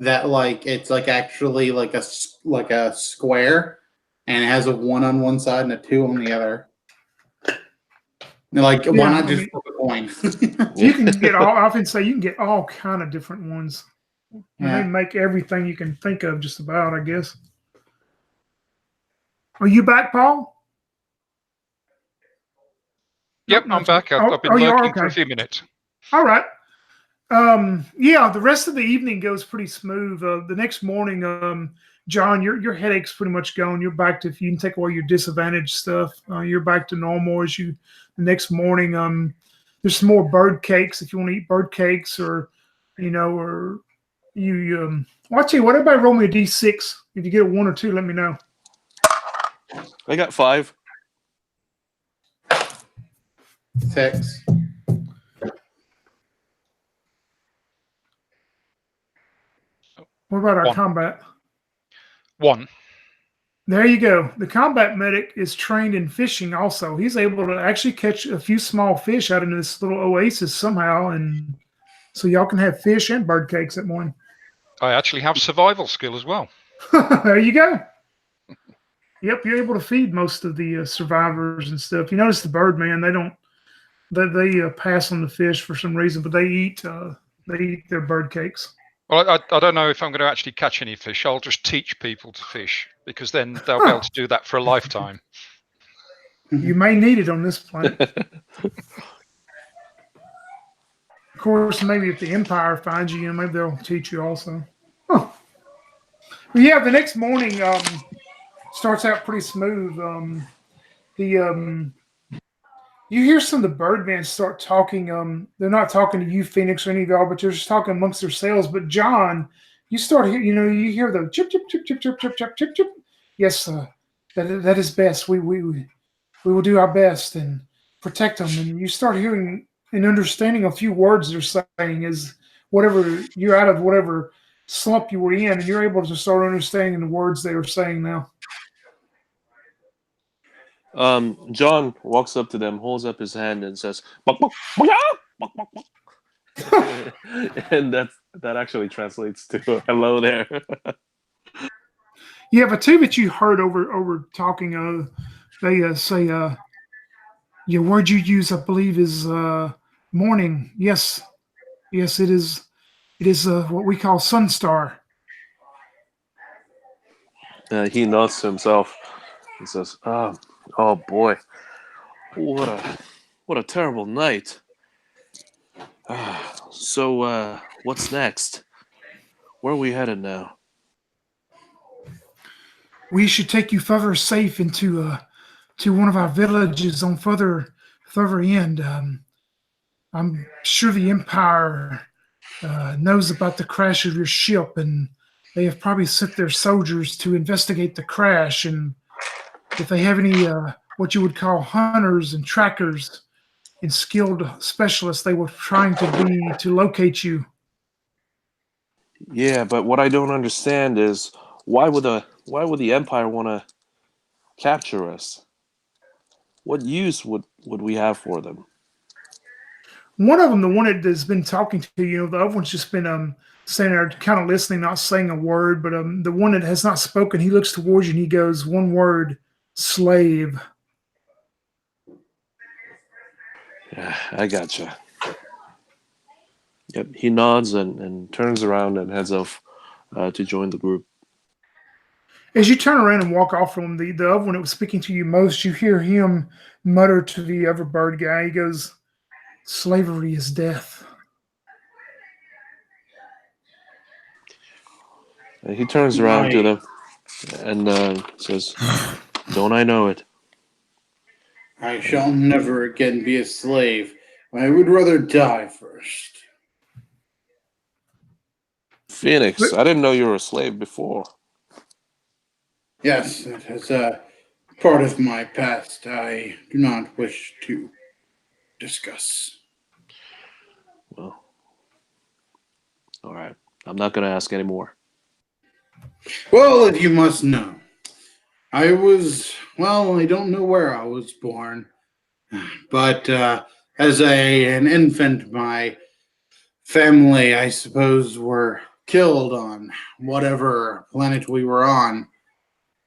that. Like it's like actually like a square, and it has a 1 on one side and a 2 on the other. Like, why not just flip a coin? You can get all. I often say you can get all kind of different ones. Yeah. They make everything you can think of, just about. I guess. Are you back, Paul? Yep, I'm back. I've been you are? lurking for a Okay. few minutes. All right. Yeah, the rest of the evening goes pretty smooth. The next morning, John, your headache's pretty much gone. You're back to, if you can take away your disadvantaged stuff, you're back to normal as you. The next morning, there's some more bird cakes if you want to eat bird cakes, or or you. Well, I'll tell you what. Everybody, roll me a D6. If you get a 1 or 2, let me know. I got 5. 6. What about our 1. combat? 1. There you go. The combat medic is trained in fishing also. He's able to actually catch a few small fish out into this little oasis somehow, and so y'all can have fish and bird cakes that morning. I actually have survival skill as well. There you go. Yep, you're able to feed most of the survivors and stuff. You notice the Birdman, they pass on the fish for some reason, but they eat their bird cakes. Well, I don't know if I'm going to actually catch any fish. I'll just teach people to fish, because then they'll be able to do that for a lifetime. You may need it on this planet. Of course, maybe if the Empire finds you, maybe they'll teach you also. Huh. Well, yeah, the next morning starts out pretty smooth. You hear some of the Birdmen start talking. They're not talking to you, Phoenix, or any of y'all, but they're just talking amongst themselves. But John, you start hear, you hear the chip, chip, chip, chip, chip, chip, chip, chip, chip. Yes, that is best. We will do our best and protect them. And you start hearing and understanding a few words they're saying, is whatever you're out of whatever slump you were in, and you're able to start understanding the words they were saying now. John walks up to them, holds up his hand, and says, "Bok, bok, bok, bok, bok, bok." And that actually translates to "hello there." Yeah, but two that you heard over talking, they say, "Your word you use, I believe, is morning." Yes, it is. It is what we call Sunstar. He nods to himself. He says, "Oh boy, what a terrible night." So, what's next? Where are we headed now? We should take you further safe into to one of our villages on further end. I'm sure the Empire knows about the crash of your ship, and they have probably sent their soldiers to investigate the crash. And if they have any what you would call hunters and trackers and skilled specialists, they were trying to locate you. Yeah, but what I don't understand is why would the Empire want to capture us? What use would we have for them? One of them, the one that has been talking to you, the other one's just been standing there kind of listening, not saying a word, but the one that has not spoken, he looks towards you and he goes, one word, slave. Yeah, I gotcha. Yep, he nods and turns around and heads off to join the group. As you turn around and walk off from him, the other one that was speaking to you most, you hear him mutter to the other bird guy. He goes, slavery is death. And he turns around to them and says, "Don't I know it?" I shall never again be a slave. I would rather die first. Phoenix, I didn't know you were a slave before. Yes, that is part of my past I do not wish to discuss. Well, all right. I'm not going to ask any more. Well, if you must know, I don't know where I was born, but as an infant, my family, I suppose, were killed on whatever planet we were on.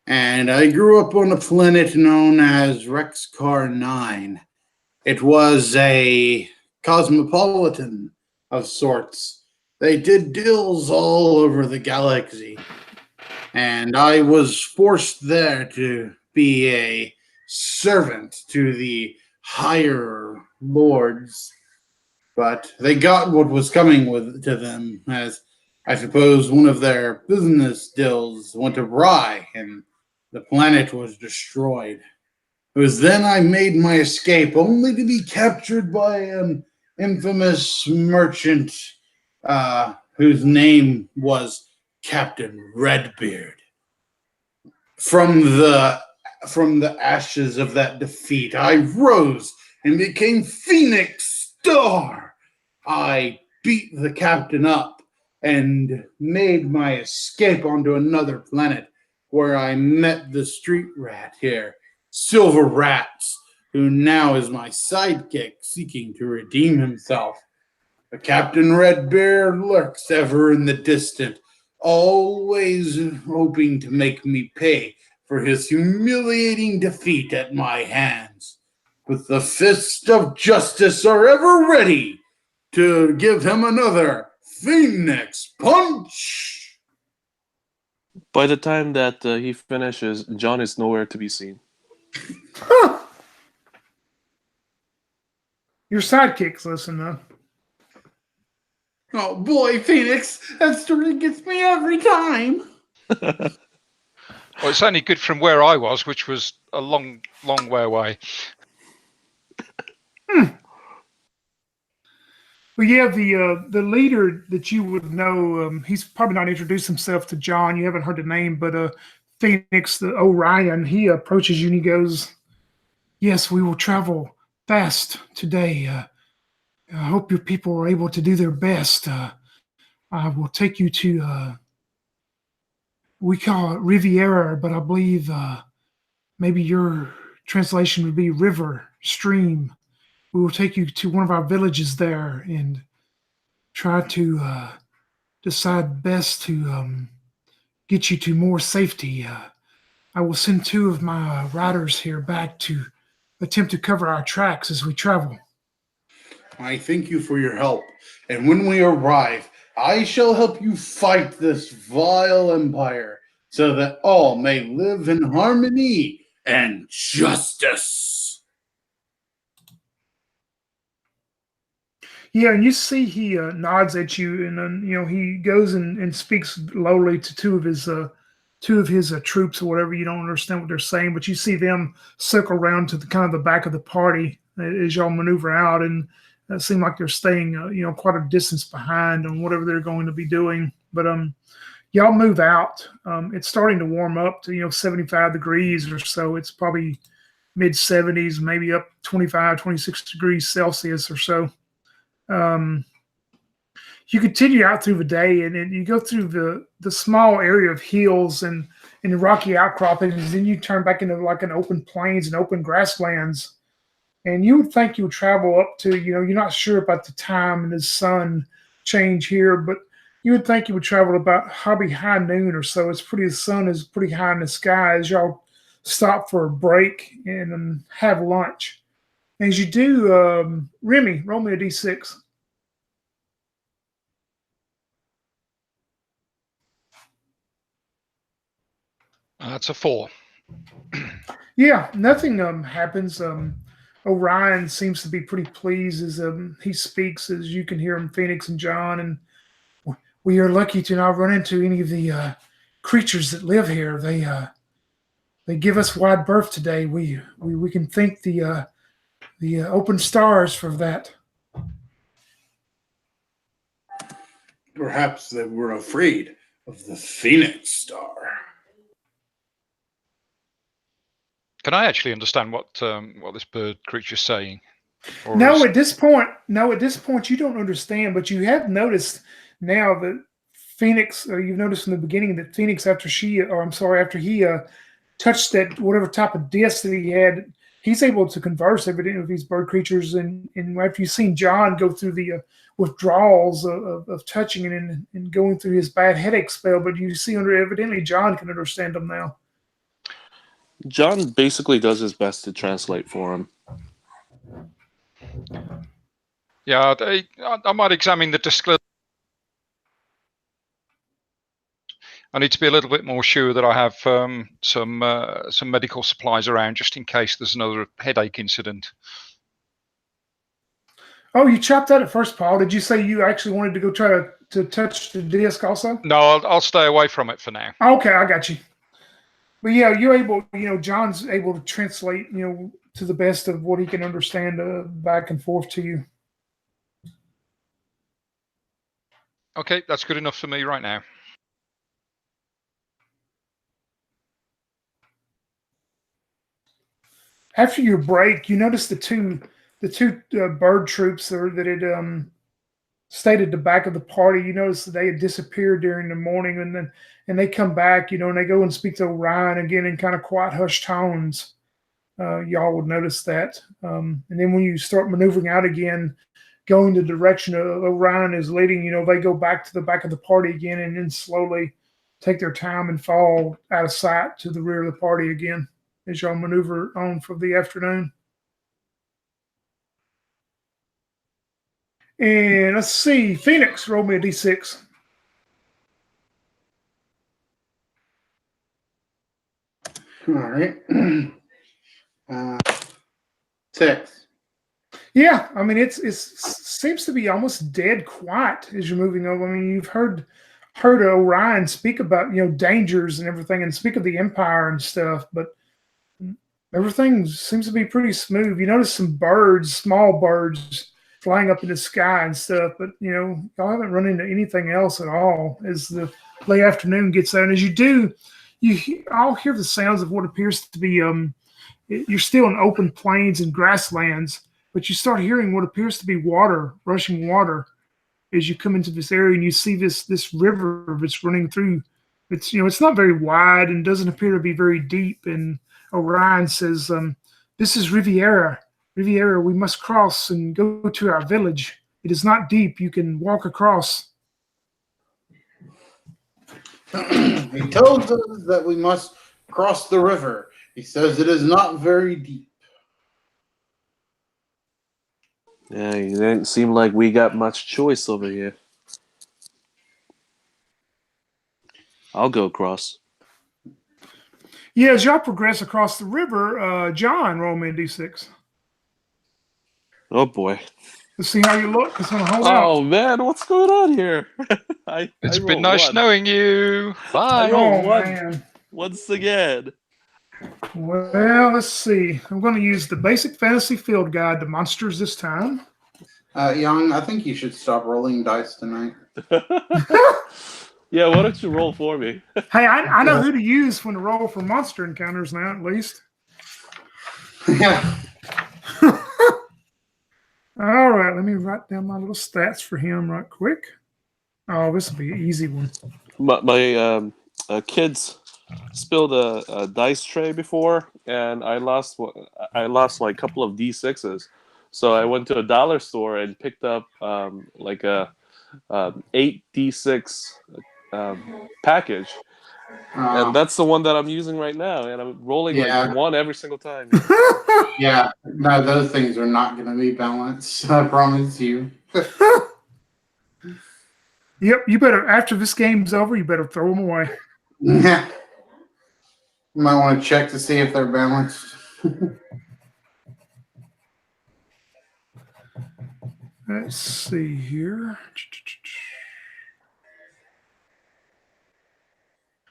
And I grew up on a planet known as Rexcar 9. It was a cosmopolitan of sorts. They did deals all over the galaxy. And I was forced there to be a servant to the higher lords. But they got what was coming to them, as I suppose one of their business deals went awry and the planet was destroyed. It was then I made my escape, only to be captured by an infamous merchant whose name was Captain Redbeard. From the ashes of that defeat, I rose and became Phoenix Star. I beat the captain up and made my escape onto another planet where I met the street rat here, Silver Rats, who now is my sidekick seeking to redeem himself. But Captain Redbeard lurks ever in the distant, always hoping to make me pay for his humiliating defeat at my hands. But the fists of justice are ever ready to give him another Phoenix punch. By the time that he finishes, John is nowhere to be seen. Huh. Your sidekicks listen, though. Oh boy, Phoenix, that story gets me every time. Well, it's only good from where I was, which was a long, long way away. Well, yeah, the leader that you would know, he's probably not introduced himself to John. You haven't heard the name, but Phoenix, the Orion, he approaches you and he goes, "Yes, we will travel fast today. I hope your people are able to do their best. I will take you to, we call it Riviera, but I believe maybe your translation would be river, stream. We will take you to one of our villages there and try to decide best to get you to more safety. I will send 2 of my riders here back to attempt to cover our tracks as we travel." I thank you for your help, and when we arrive, I shall help you fight this vile empire so that all may live in harmony and justice. Yeah, and you see he nods at you, and then he goes and speaks lowly to two of his troops or whatever. You don't understand what they're saying, but you see them circle around to the kind of the back of the party as y'all maneuver out, and it seems like they're staying quite a distance behind on whatever they're going to be doing. But y'all move out. It's starting to warm up to 75 degrees or so. It's probably mid 70s, maybe up 25, 26 degrees Celsius or so. You continue out through the day, and you go through the small area of hills and the rocky outcroppings. Then you turn back into like an open plains and open grasslands. And you would think you would travel up to, you're not sure about the time and the sun change here, but you would think you would travel about probably high noon or so. The sun is pretty high in the sky as y'all stop for a break and have lunch. As you do, Remy, roll me a d6. That's a 4. Yeah, nothing happens. Orion seems to be pretty pleased as he speaks, as you can hear him, Phoenix and John, and we are lucky to not run into any of the creatures that live here. They give us wide berth today. We can thank the open stars for that. Perhaps they were afraid of the Phoenix Star. Can I actually understand what this bird creature's saying? Or No, is- at this point, you don't understand, but you have noticed now that Phoenix, you've noticed in the beginning that Phoenix, after he touched that whatever type of disc that he had, he's able to converse evidently with these bird creatures. And after you've seen John go through the withdrawals of touching and going through his bad headache spell, but you see evidently John can understand them now. John basically does his best to translate for him. Yeah, I might examine the disclosure. I need to be a little bit more sure that I have some medical supplies around just in case there's another headache incident. Oh, you chopped that at first, Paul. Did you say you actually wanted to go try to touch the disc also? No, I'll stay away from it for now. Okay, I got you. But yeah, you're able, John's able to translate, to the best of what he can understand back and forth to you. Okay, that's good enough for me right now. After your break, you notice the two bird troops that had stayed at the back of the party. You notice that they had disappeared during the morning, and they come back, and they go and speak to Orion again in kind of quiet, hushed tones. Y'all would notice that. And then when you start maneuvering out again, going the direction of Orion is leading, they go back to the back of the party again, and then slowly take their time and fall out of sight to the rear of the party again as y'all maneuver on for the afternoon. And let's see, Phoenix, roll me a d6. All right. 6. Yeah, I mean it seems to be almost dead quiet as you're moving over. I mean, you've heard Orion speak about dangers and everything, and speak of the Empire and stuff, but everything seems to be pretty smooth. You notice some birds, small birds, flying up in the sky and stuff, but y'all haven't run into anything else at all as the late afternoon gets there. And as you do, all hear the sounds of what appears to be you're still in open plains and grasslands, but you start hearing what appears to be water, rushing water, as you come into this area, and you see this river that's running through. It's not very wide and doesn't appear to be very deep. And Orion says, "This is Riviera. Riviera, we must cross and go to our village. It is not deep. You can walk across." He tells us that we must cross the river. He says it is not very deep. Yeah, it didn't seem like we got much choice over here. I'll go across. Yeah, as y'all progress across the river, John, roll me a d6. Oh boy. Let's see how you look. It's gonna hold out. Oh man, what's going on here? It's I been rolled nice one. knowing you. Bye. I rolled Oh one man. once again. Well, let's see. I'm going to use the basic fantasy field guide to monsters this time. Young, I think you should stop rolling dice tonight. Yeah, why don't you roll for me? Hey, I know who to use when to roll for monster encounters now, at least. Yeah. All right, let me write down my little stats for him right quick. Oh, this will be an easy one. My kids spilled a dice tray before, and I lost like a couple of D6s. So I went to a dollar store and picked up like a 8 D6 package, and that's the one that I'm using right now, and I'm rolling like one every single time. Yeah, no, those things are not going to be balanced. I promise you. Yep, you better, after this game's over, you better throw them away. Yeah. You might want to check to see if they're balanced. Let's see here.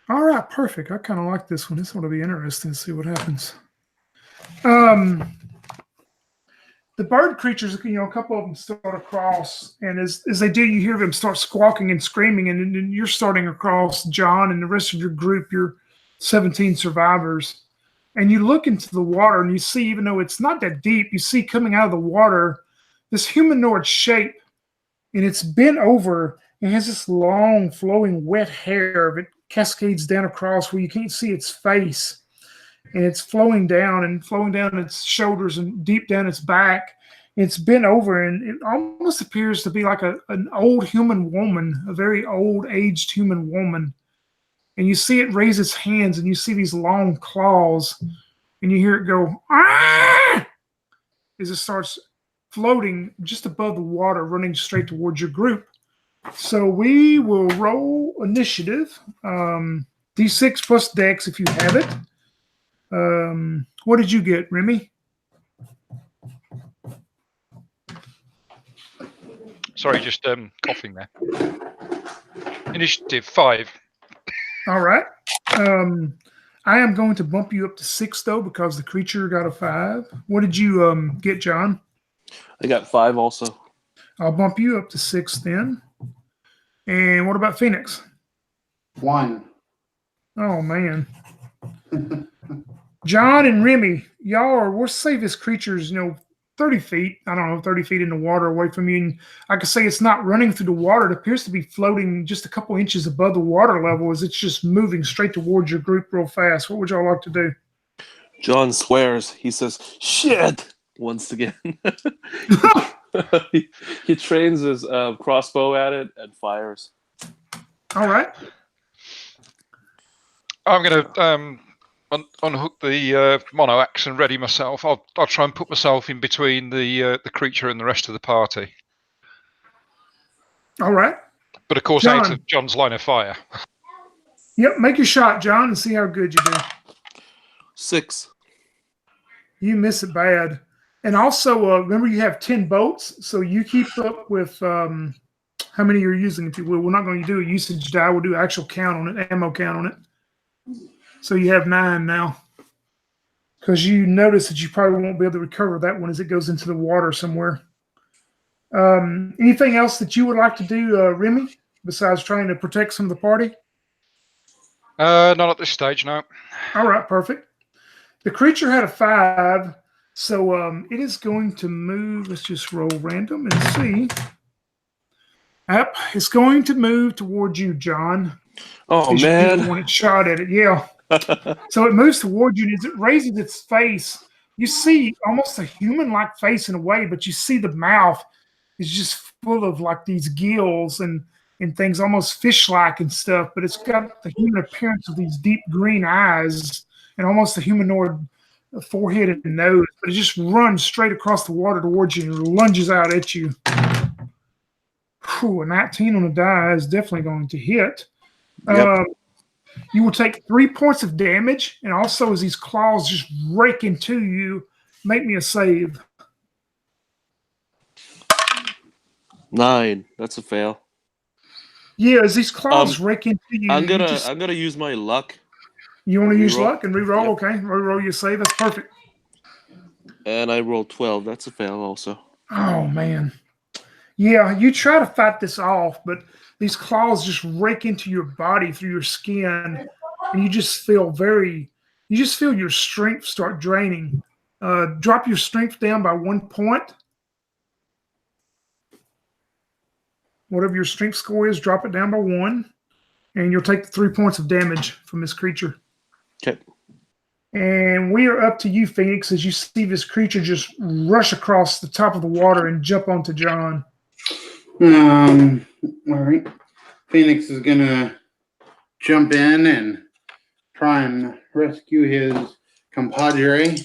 All right, perfect. I kind of like this one. This one will be interesting to see what happens. the bird creatures, a couple of them start across, and as they do, you hear them start squawking and screaming, and then you're starting across, John, and the rest of your group, your 17 survivors. And you look into the water, and you see, even though it's not that deep, you see coming out of the water this humanoid shape, and it's bent over. It has this long, flowing, wet hair that cascades down across where you can't see its face. And it's flowing down its shoulders and deep down its back. It's bent over, and it almost appears to be like an old human woman, a very old, aged human woman. And you see it raise its hands, and you see these long claws, and you hear it go, ah! As it starts floating just above the water, running straight towards your group. So we will roll initiative. D6 plus Dex if you have it. What did you get, Remy? Sorry, just coughing there. Initiative 5. All right. I am going to bump you up to 6 though, because the creature got a 5. What did you get, John? I got 5 also. I'll bump you up to 6 then. And what about Phoenix? 1. Oh man. John and Remy, we'll say this creature's, 30 feet, 30 feet in the water away from you. And I could say it's not running through the water. It appears to be floating just a couple inches above the water level as it's just moving straight towards your group real fast. What would y'all like to do? John swears. He says, shit, once again. he trains his crossbow at it and fires. All right. I'm going to unhook the mono axe and ready myself. I'll try and put myself in between the creature and the rest of the party. All right. But of course, John. out of John's line of fire. Yep, make your shot, John, and see how good you do. 6. You miss it bad. And also, remember you have 10 bolts, so you keep up with how many you're using, if you will. We're not going to do a usage die. We'll do actual count on it, ammo count on it. So you have 9 now. Because you notice that you probably won't be able to recover that one as it goes into the water somewhere. Anything else that you would like to do, Remy, besides trying to protect some of the party? Not at this stage, no. All right, perfect. The creature had a 5, so it is going to move. Let's just roll random and see. Yep, it's going to move towards you, John. Oh, man. When it shot at it, yeah. So it moves towards you, and as it raises its face, you see almost a human-like face in a way, but you see the mouth is just full of like these gills and things, almost fish-like and stuff, but it's got the human appearance of these deep green eyes and almost a humanoid forehead and nose, but it just runs straight across the water towards you and lunges out at you. Whew, a 19 on the die is definitely going to hit. Yep. You will take 3 points of damage, and also as these claws just rake into you, make me a save. 9. That's a fail. Yeah, as these claws rake into you, I'm gonna use my luck. You want to use luck and reroll? Yep. Okay, reroll your save. That's perfect. And I rolled 12. That's a fail also. Oh man. Yeah, you try to fight this off, but these claws just rake into your body through your skin, and you just feel your strength start draining. Drop your strength down by 1 point. Whatever your strength score is, drop it down by 1, and you'll take the 3 points of damage from this creature. Okay. And we are up to you, Phoenix, as you see this creature just rush across the top of the water and jump onto John. All right. Phoenix is gonna jump in and try and rescue his compadre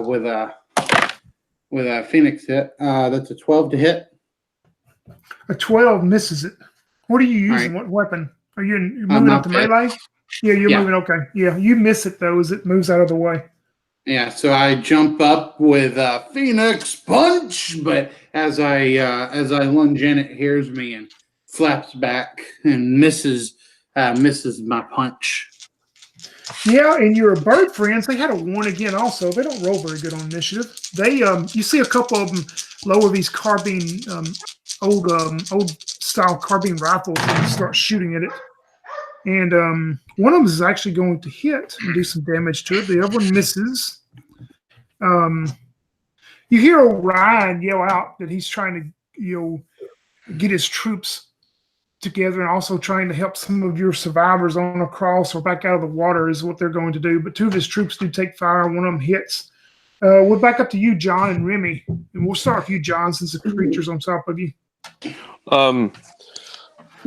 with a Phoenix hit. That's a 12 to hit. A 12 misses it. What are you using? Right. What weapon? Are you moving up to melee? Yeah, you're moving. Okay. Yeah, you miss it though as it moves out of the way. Yeah, so I jump up with a Phoenix punch, but as I lunge in, it hears me and flaps back and misses my punch. Yeah, and your bird friends, they had a 1 again also. They don't roll very good on initiative. They you see a couple of them lower these carbine old style carbine rifles and start shooting at it. And one of them is actually going to hit and do some damage to it. The other one misses. You hear Orion yell out that he's trying to get his troops together and also trying to help some of your survivors on across or back out of the water is what they're going to do. But 2 of his troops do take fire. One of them hits. We're back up to you, John and Remy. And we'll start with you, John, since the creature's on top of you.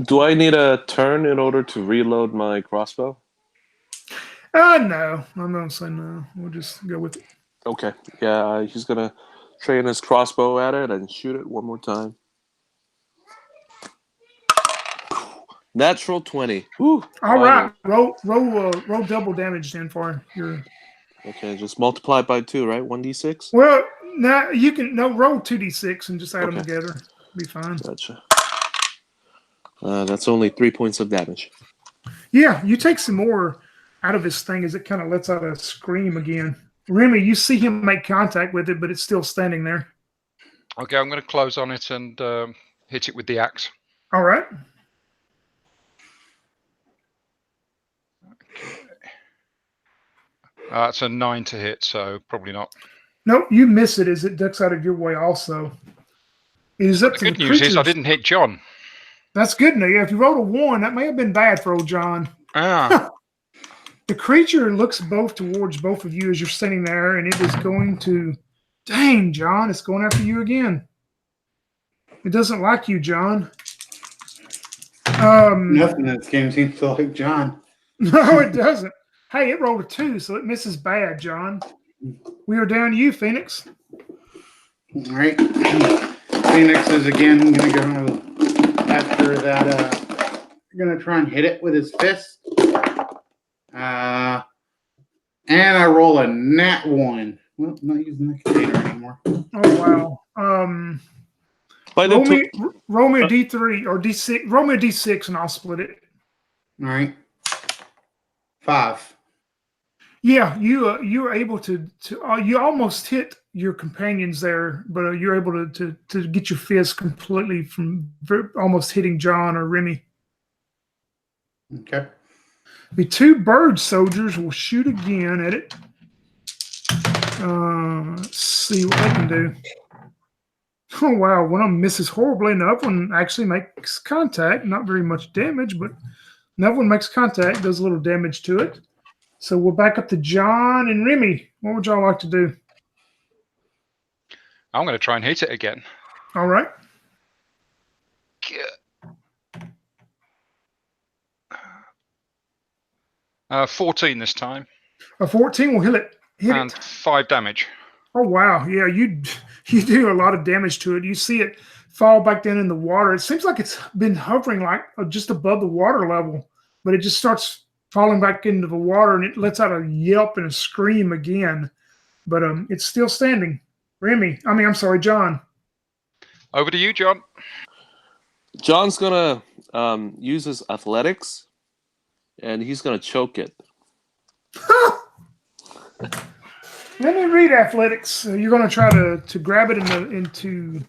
Do I need a turn in order to reload my crossbow? No. I'm going to say no. We'll just go with it. Okay. Yeah, he's going to train his crossbow at it and shoot it one more time. Natural 20. Woo, all right. Roll double damage then for your. Okay, just multiply it by 2, right? 1d6? Well, now you can roll 2d6 and just add them together. Be fine. Gotcha. That's only 3 points of damage. Yeah, you take some more out of his thing as it kind of lets out a scream again. Remy, you see him make contact with it, but it's still standing there. Okay, I'm going to close on it and hit it with the axe. All right. It's a 9 to hit, so probably not. Nope, you miss it as it ducks out of your way also. It is up to the good news is I didn't hit John. That's good news. Yeah, if you rolled a 1, that may have been bad for old John. Ah. The creature looks towards both of you as you're sitting there, and it is going to... Dang, John, it's going after you again. It doesn't like you, John. Nothing in this game seems to like John. No, it doesn't. Hey, it rolled a 2, so it misses bad, John. We are down to you, Phoenix. All right. Phoenix is again going to go after that. Going to try and hit it with his fist. And I roll a nat 1. Well, I'm not using the container anymore. Oh, wow. Roll me a D3 or D6. Roll me a D6 and I'll split it. All right. 5. Yeah, you were able to you almost hit your companions there, but you're able to get your fist completely from almost hitting John or Remy. Okay. The 2 bird soldiers will shoot again at it. Let's see what they can do. Oh wow, one of them misses horribly, and the other one actually makes contact. Not very much damage, but another one makes contact, does a little damage to it. So we're back up to John and Remy. What would y'all like to do? I'm going to try and hit it again. All right. 14 this time. A 14 will hit it. And 5 damage. Oh wow! Yeah, you do a lot of damage to it. You see it fall back down in the water. It seems like it's been hovering like just above the water level, but it just starts falling back into the water, and it lets out a yelp and a scream again. But it's still standing. I'm sorry, John. Over to you, John. John's gonna use his athletics, and he's gonna choke it. Let me read athletics. You're going to try to grab it into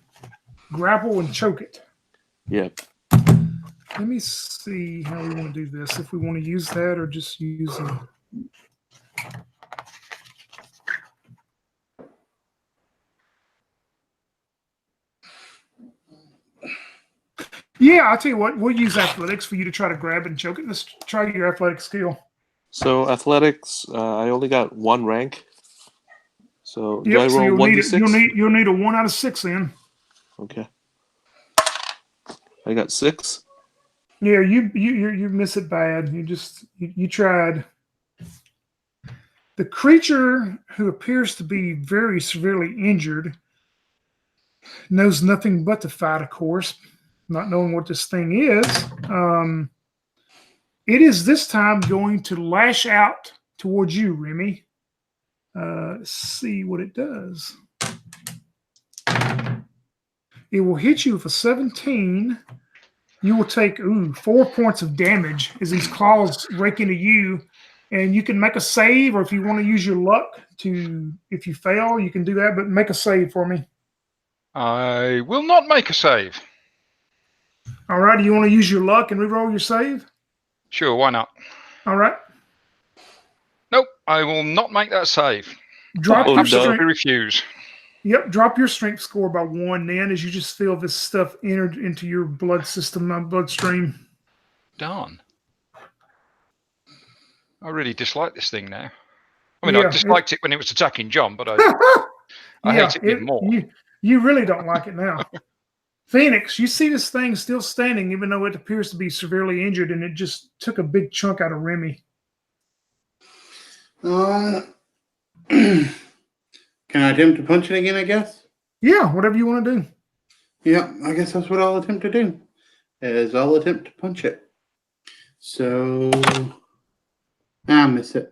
grapple and choke it. Yep. Let me see how we want to do this. If we want to use that or just use a... Yeah, I'll tell you what. We'll use athletics for you to try to grab it and choke it. Let's try your athletic skill. So athletics, I only got 1 rank. So do I roll 1d6? You'll need a 1 out of 6 then. Okay. I got 6. Yeah, you miss it bad. You tried. The creature, who appears to be very severely injured, knows nothing but to fight, of course, not knowing what this thing is. It is this time going to lash out towards you, Remy. Let's see what it does. It will hit you with a 17. You will take 4 points of damage as these claws rake into you, And you can make a save, or if you want to use your luck if you fail, you can do that, but make a save for me. I will not make a save. All right, do you want to use your luck and reroll your save? Sure, why not? All right. Nope, I will not make that save. Drop your strength. Refuse. Yep, drop your strength score by 1 then, as you just feel this stuff entered into your blood system, bloodstream. Darn. I really dislike this thing now. I mean, I disliked it when it was attacking John, but I hate it even more. You really don't like it now. Phoenix, you see this thing still standing, even though it appears to be severely injured, and it just took a big chunk out of Remy. Can I attempt to punch it again, I guess? Yeah, whatever you want to do. Yeah, I guess that's what I'll attempt to do, is I'll attempt to punch it. So, I miss it.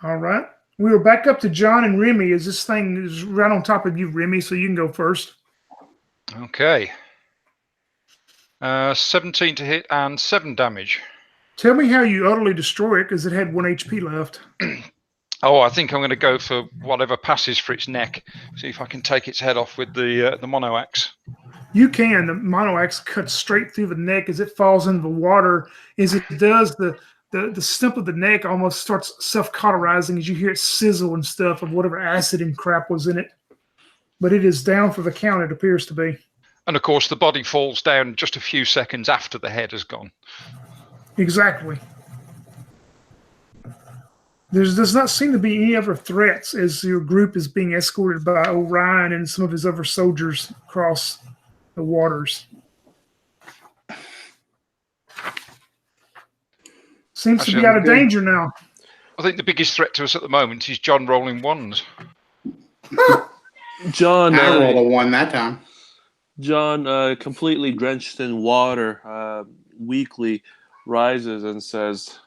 All right. We were back up to John and Remy, as this thing is right on top of you, Remy, so you can go first. Okay. 17 to hit and 7 damage. Tell me how you utterly destroy it, because it had 1 HP left. Oh, I think I'm going to go for whatever passes for its neck. See if I can take its head off with the mono axe. You can. The mono axe cuts straight through the neck as it falls into the water. As it does, the stump of the neck almost starts self-cauterizing as you hear it sizzle and stuff of whatever acid and crap was in it. But it is down for the count, it appears to be. And of course, the body falls down just a few seconds after the head has gone. Exactly. There does not seem to be any other threats as your group is being escorted by Orion and some of his other soldiers across the waters. Seems to be out of danger now. I think the biggest threat to us at the moment is John rolling ones. John, I rolled a 1 that time. John, completely drenched in water, weakly rises and says,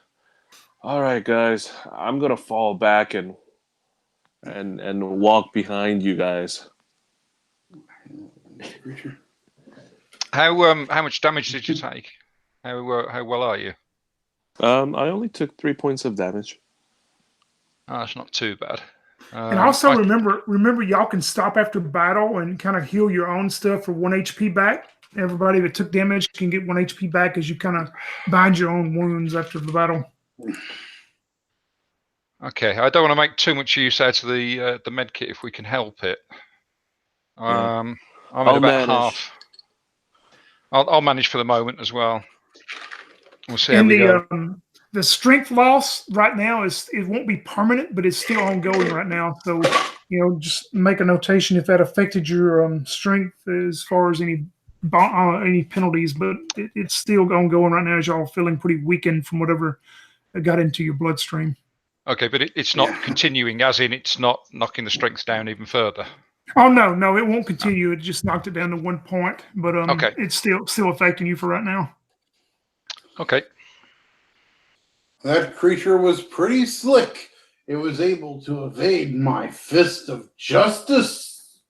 "All right, guys, I'm gonna fall back and walk behind you guys." How much damage did you take? How well are you? I only took 3 points of damage. Oh, that's not too bad. And also remember, y'all can stop after battle and kind of heal your own stuff for 1 HP back. Everybody that took damage can get 1 HP back as you kind of bind your own wounds after the battle. Okay, I don't want to make too much use out of the med kit if we can help it. I'm at about half. I'll manage for the moment as well. We'll see how we go. The strength loss right now it won't be permanent, but it's still ongoing right now. So, just make a notation if that affected your strength as far as any penalties. But it's still ongoing right now as y'all feeling pretty weakened from whatever got into your bloodstream. Okay, but it's not continuing, as in it's not knocking the strength down even further. Oh no, it won't continue. It just knocked it down to 1 point, but it's still affecting you for right now. Okay. That creature was pretty slick. It was able to evade my fist of justice.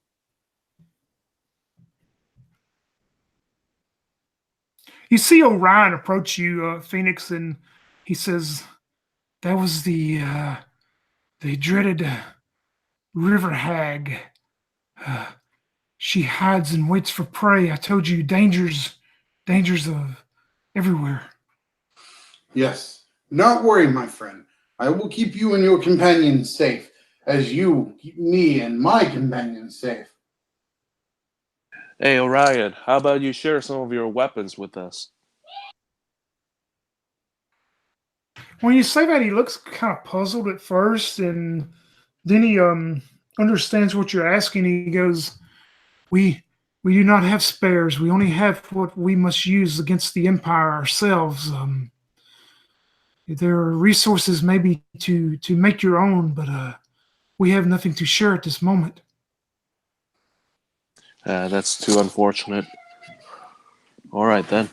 You see Orion approach you, Phoenix, and he says, "That was the dreaded river hag. She hides and waits for prey. I told you, dangers of everywhere." Yes. Not worry, my friend. I will keep you and your companions safe, as you keep me and my companions safe. Hey, Orion, how about you share some of your weapons with us? When you say that, he looks kind of puzzled at first, and then he understands what you're asking. He goes, We do not have spares. We only have what we must use against the Empire ourselves. There are resources maybe to make your own, but we have nothing to share at this moment. That's too unfortunate. All right, then.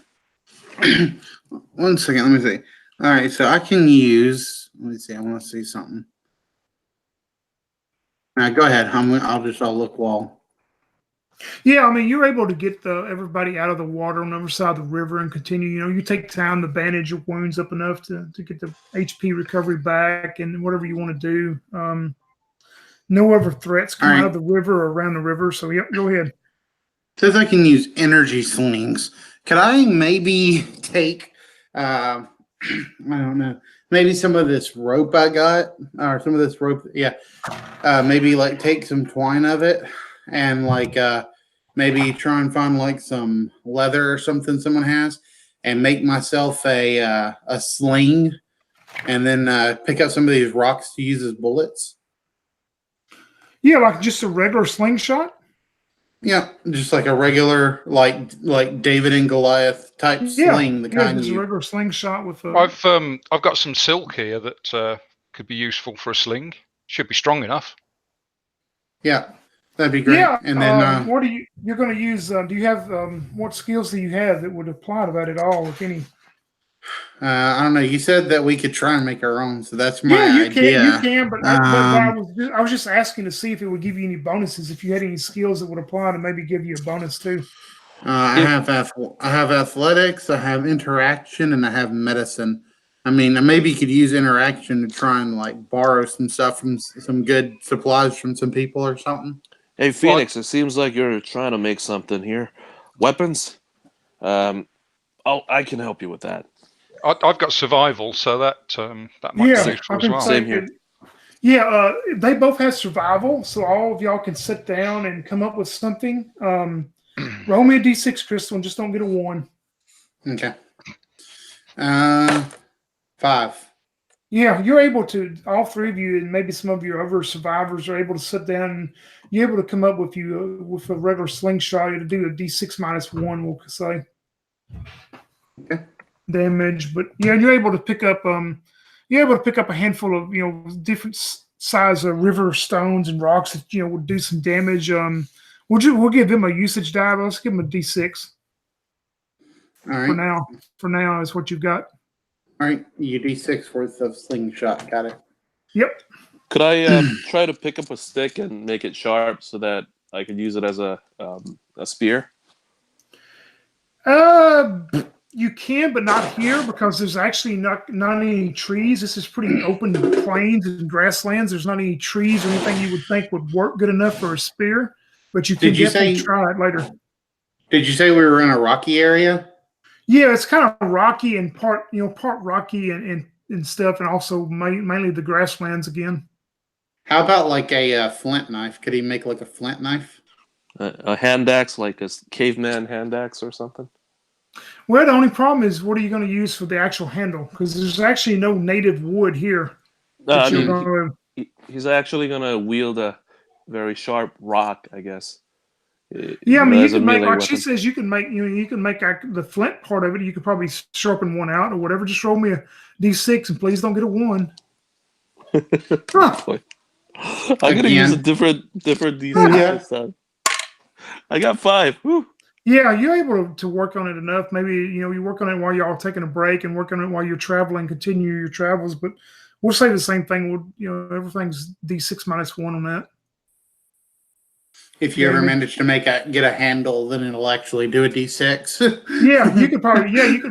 1 second, let me see. All right, so I can use, let me see, I want to see something. All right, go ahead. I'll look while. Yeah, I mean, you're able to get everybody out of the water on the other side of the river and continue. You take time to bandage your wounds up enough to get the HP recovery back and whatever you want to do. No other threats All come out right. of the river or around the river. So, yep, go ahead. Says I can use energy slings. Could I maybe take, I don't know, maybe some of this rope I got, or some of this rope, yeah. Maybe like take some twine of it and like maybe try and find like some leather or something someone has and make myself a sling and then pick up some of these rocks to use as bullets. Yeah, like just a regular slingshot. Yeah, just like a regular like David and Goliath type sling, the kind just a you. regular slingshot with a. I've got some silk here that could be useful for a sling. Should be strong enough. Yeah, that'd be great. Yeah, And then what you're going to use? Do you have what skills do you have that would apply to that at all, if any? I don't know. You said that we could try and make our own, so that's my Yeah, idea. you can, but I was just asking to see if it would give you any bonuses, if you had any skills that would apply to maybe give you a bonus too. I have athletics, I have interaction, and I have medicine. I mean, I maybe could use interaction to try and like borrow some stuff from some good supplies from some people or something. Hey, Phoenix, it seems like you're trying to make something here. Weapons? I can help you with that. I've got survival, so that might be useful as well. Same here. Yeah, they both have survival, so all of y'all can sit down and come up with something. Roll me a d6, Crystal, and just don't get a 1. Okay. 5. Yeah, you're able to, all three of you, and maybe some of your other survivors are able to sit down and you're able to come up with a regular slingshot to do a d6 minus 1, we'll say. Okay. Damage, but yeah, you're able to pick up a handful of different size of river stones and rocks that would do some damage. We'll give them a usage die. Let's give them a d6. All right. For now is what you've got. All right, you d6 worth of slingshot. Got it. Yep. Could I try to pick up a stick and make it sharp so that I could use it as a spear? You can, but not here because there's actually not any trees. This is pretty open plains and grasslands. There's not any trees or anything you would think would work good enough for a spear. But you can definitely try it later. Did you say we were in a rocky area? Yeah, it's kind of rocky and part rocky and stuff, and also mainly the grasslands again. How about like a flint knife? Could he make like a flint knife? A hand axe, like a caveman hand axe or something? Well, the only problem is, what are you going to use for the actual handle? Because there's actually no native wood here. He's actually going to wield a very sharp rock, I guess. Yeah, I mean, you can make, like she says, you can make the flint part of it. You could probably sharpen one out or whatever. Just roll me a d6 and please don't get a 1. Huh. I'm going to use a different d6 this time. I got 5. Whew. Yeah, you're able to work on it enough. Maybe, you work on it while y'all taking a break and work on it while you're traveling, continue your travels. But we'll say the same thing. Everything's d6 minus 1 on that. If you ever manage to get a handle, then it'll actually do a d6. Yeah, you could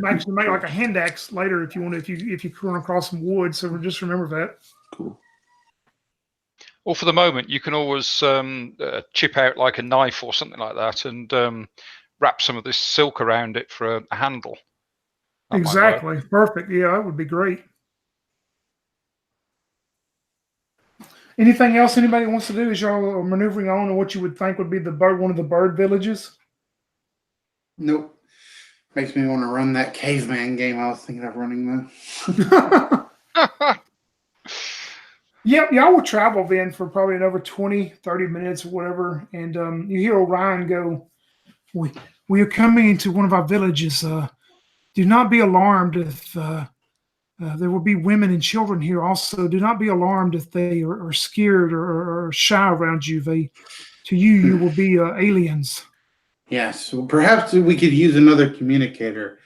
actually make like a hand axe later if you want. If you run across some wood, so just remember that. Cool. Or for the moment, you can always chip out like a knife or something like that and wrap some of this silk around it for a handle. That exactly. Perfect. Yeah, that would be great. Anything else anybody wants to do as y'all are maneuvering on, or what you would think would be one of the bird villages? Nope. Makes me want to run that caveman game I was thinking of running though. Yep, y'all will travel then for probably another 20, 30 minutes or whatever. And you hear Orion go, we are coming into one of our villages. Do not be alarmed if there will be women and children here also. Do not be alarmed if they are scared or shy around you. To you will be aliens. Yes, well, perhaps we could use another communicator.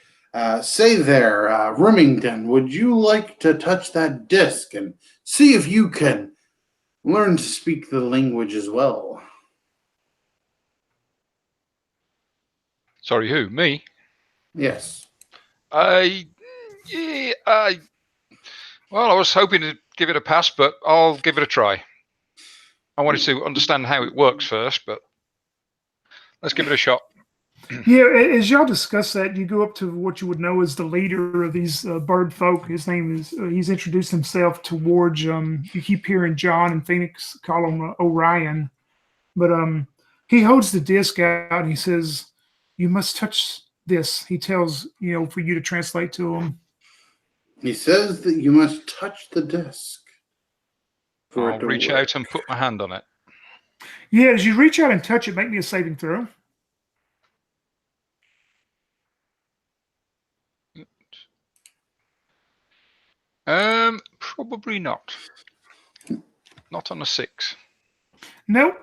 Say there, Remington, would you like to touch that disc and see if you can learn to speak the language as well? Sorry, who? Me? Yes. Well, I was hoping to give it a pass, but I'll give it a try. I wanted to understand how it works first, but let's give it a shot. Yeah, as y'all discuss that, you go up to what you would know as the leader of these bird folk. His name is, he's introduced himself towards, you keep hearing John and Phoenix call him Orion. But he holds the disc out and he says, "You must touch this." He tells, for you to translate to him. He says that you must touch the disc. I'll reach out and put my hand on it. Yeah, as you reach out and touch it, make me a saving throw. Probably not. Not on a 6. Nope.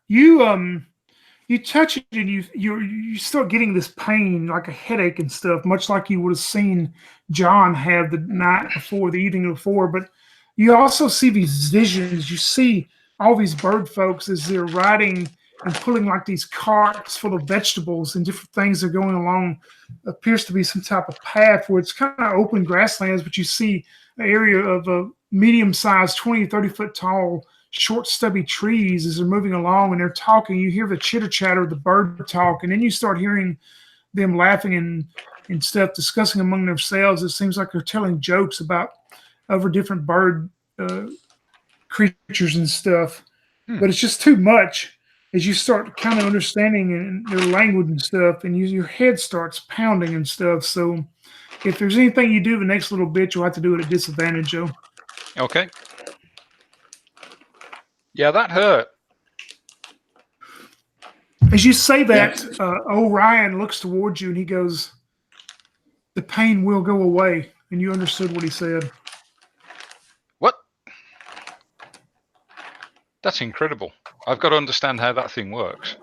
You touch it and you start getting this pain, like a headache and stuff, much like you would have seen John have the night before, the evening before. But you also see these visions. You see all these bird folks as they're riding and pulling like these carts full of vegetables and different things are going along. Appears to be some type of path where it's kind of open grasslands, but you see an area of a medium-sized, 20 or 30-foot tall, short, stubby trees as they're moving along and they're talking. You hear the chitter-chatter of the bird talk, and then you start hearing them laughing and stuff, discussing among themselves. It seems like they're telling jokes about other different bird creatures and stuff. But it's just too much as you start kind of understanding their language and stuff, and your head starts pounding and stuff. So if there's anything you do the next little bit, you'll have to do it at disadvantage, Joe. Okay. Yeah, that hurt. As you say that, Orion looks towards you and he goes, "The pain will go away." And you understood what he said. What? That's incredible. I've got to understand how that thing works.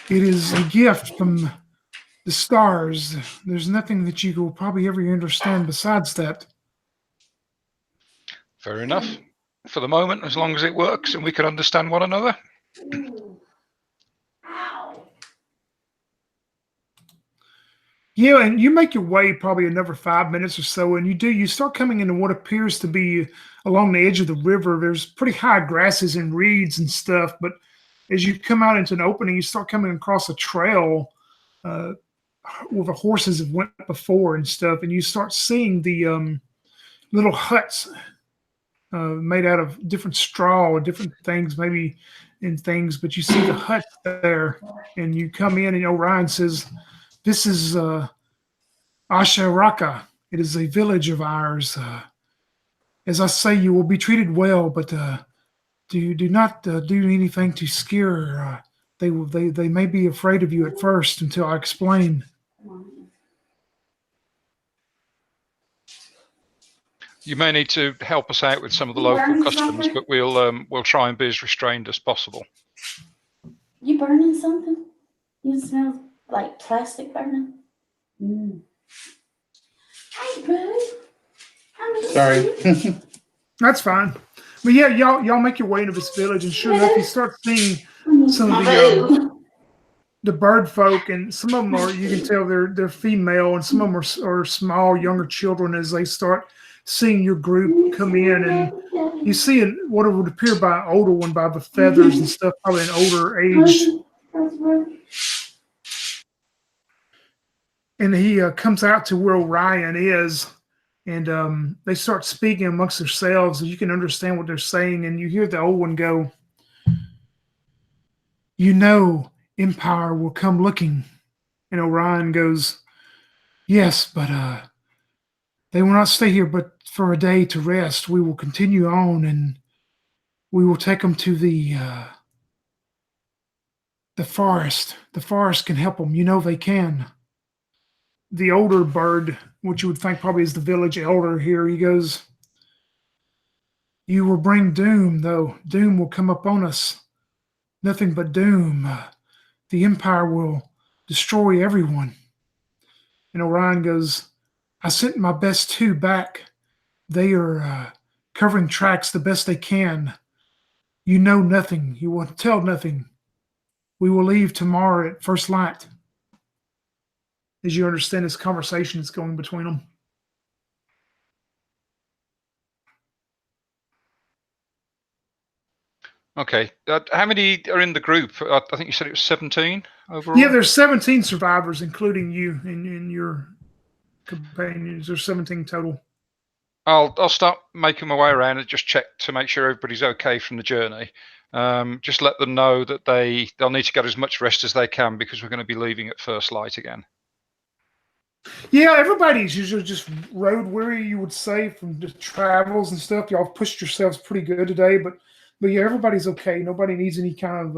It is a gift from the stars. There's nothing that you will probably ever understand besides that. Fair enough. For the moment, as long as it works and we can understand one another. Yeah, and you make your way probably another 5 minutes or so, and you start coming into what appears to be along the edge of the river. There's pretty high grasses and reeds and stuff, but as you come out into an opening, you start coming across a trail where the horses have went before and stuff, and you start seeing the little huts made out of different straw, different things, maybe in things, but you see the hut there, and you come in, and Orion says, "This is Asharaka. It is a village of ours. As I say, you will be treated well, but do not do anything to scare. They may be afraid of you at first until I explain." You may need to help us out with some of the local customs, but we'll try and be as restrained as possible. You burning something? You smell like plastic burning. Hey, boo. Sorry. That's fine. But yeah, y'all make your way into this village, and sure enough, you start seeing some of the bird folk, and some of them are, you can tell they're female, and some of them are small, younger children. As they start seeing your group come in, and you see what would appear by an older one by the feathers and stuff, probably an older age. And he comes out to where Orion is, and they start speaking amongst themselves, and you can understand what they're saying, and you hear the old one go, "Empire will come looking." And Orion goes, "Yes, but they will not stay here but for a day to rest. We will continue on, and we will take them to the forest. The forest can help them. They can." The older bird, which you would think probably is the village elder here, he goes, "You will bring doom, though. Doom will come upon us. Nothing but doom. The Empire will destroy everyone." And Orion goes, "I sent my best 2 back. They are covering tracks the best they can. You know nothing. You will tell nothing." We will leave tomorrow at first light. As you understand, this conversation is going between them. Okay. How many are in the group? I think you said it was 17 overall. Yeah, there's 17 survivors, including you and your companions. There's 17 total. I'll start making my way around and just check to make sure everybody's okay from the journey. Just let them know that they'll need to get as much rest as they can because we're going to be leaving at first light again. Yeah, everybody's usually just road weary, you would say, from the travels and stuff. Y'all pushed yourselves pretty good today, but yeah, everybody's okay. Nobody needs any kind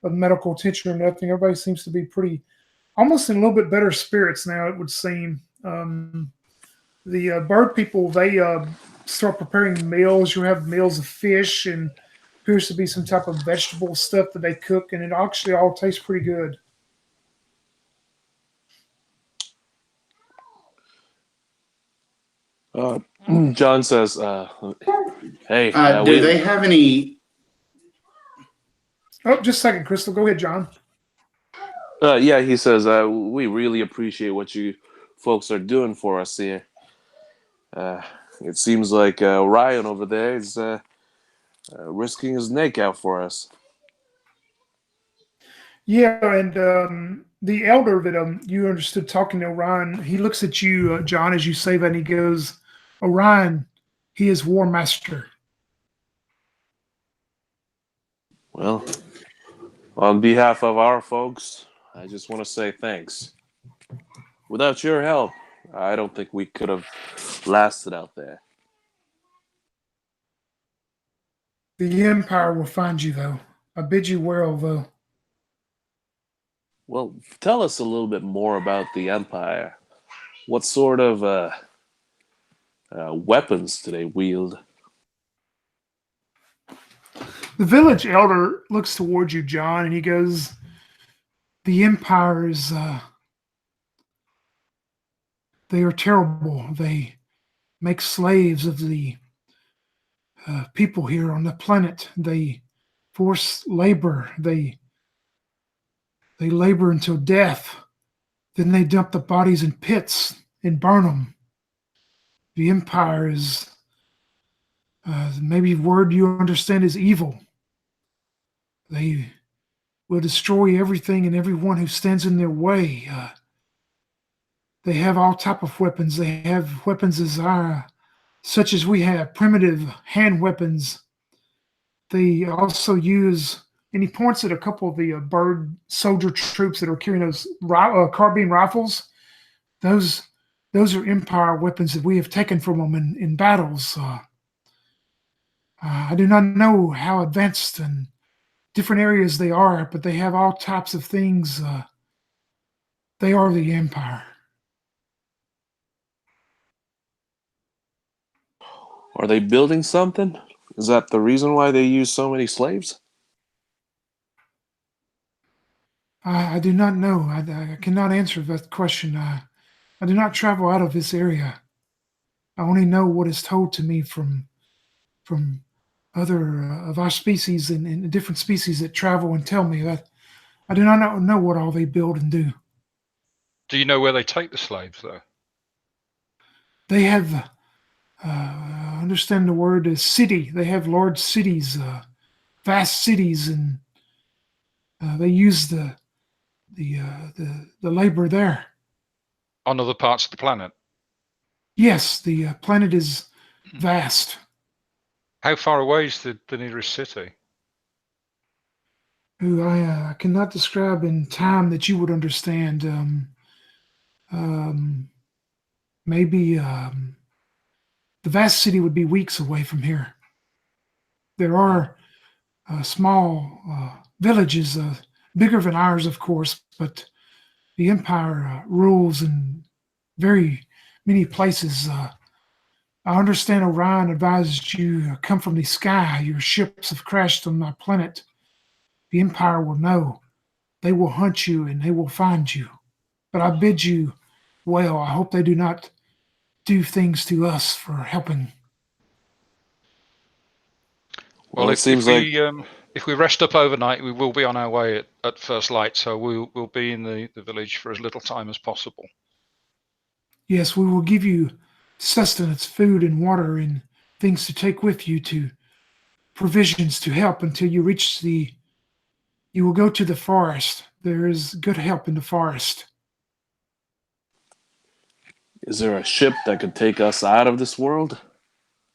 of medical attention or nothing. Everybody seems to be pretty, almost in a little bit better spirits now, it would seem. The bird people, they start preparing meals. You have meals of fish and appears to be some type of vegetable stuff that they cook, and it actually all tastes pretty good. John says, "Hey, do they have any?" Oh, just a second, Crystal. Go ahead, John. Yeah, he says, we really appreciate what you folks are doing for us here. It seems like Ryan over there is risking his neck out for us." Yeah, and the elder that you understood talking to Orion, he looks at you, John, as you say that, and he goes, "Orion, he is War Master." Well, on behalf of our folks, I just want to say thanks. Without your help, I don't think we could have lasted out there. The Empire will find you, though. I bid you well, though. Well, tell us a little bit more about the Empire. What sort of weapons do they wield? The village elder looks towards you, John, and he goes, "The Empire is, they are terrible. They make slaves of the people here on the planet. They force labor. They labor until death. Then they dump the bodies in pits and burn them. The Empire is, maybe a word you understand is evil. They will destroy everything and everyone who stands in their way. They have all type of weapons. They have weapons such as we have, primitive hand weapons. They also use," and he points at a couple of the bird soldier troops that are carrying those carbine rifles. Those are Empire weapons that we have taken from them in battles. I do not know how advanced and different areas they are, but they have all types of things. They are the Empire. Are they building something? Is that the reason why they use so many slaves? I do not know. I cannot answer that question. I do not travel out of this area. I only know what is told to me from other of our species and different species that travel and tell me that. I do not know what all they build and do. Do you know where they take the slaves, though? They have, understand the word is city. They have large cities, vast cities, and they use the labor there. On other parts of the planet? Yes, the planet is vast. How far away is the nearest city? Who I cannot describe in time that you would understand. Maybe the vast city would be weeks away from here. There are small villages, bigger than ours, of course, but the Empire rules in very many places. I understand Orion advised you come from the sky. Your ships have crashed on my planet. The Empire will know. They will hunt you and they will find you. But I bid you well. I hope they do not do things to us for helping. Well, it seems like if we rest up overnight, we will be on our way at first light, so we'll be in the village for as little time as possible. Yes, we will give you sustenance, food and water, and things to take with you, to provisions to help until you reach you will go to the forest. There is good help in the forest. Is there a ship that could take us out of this world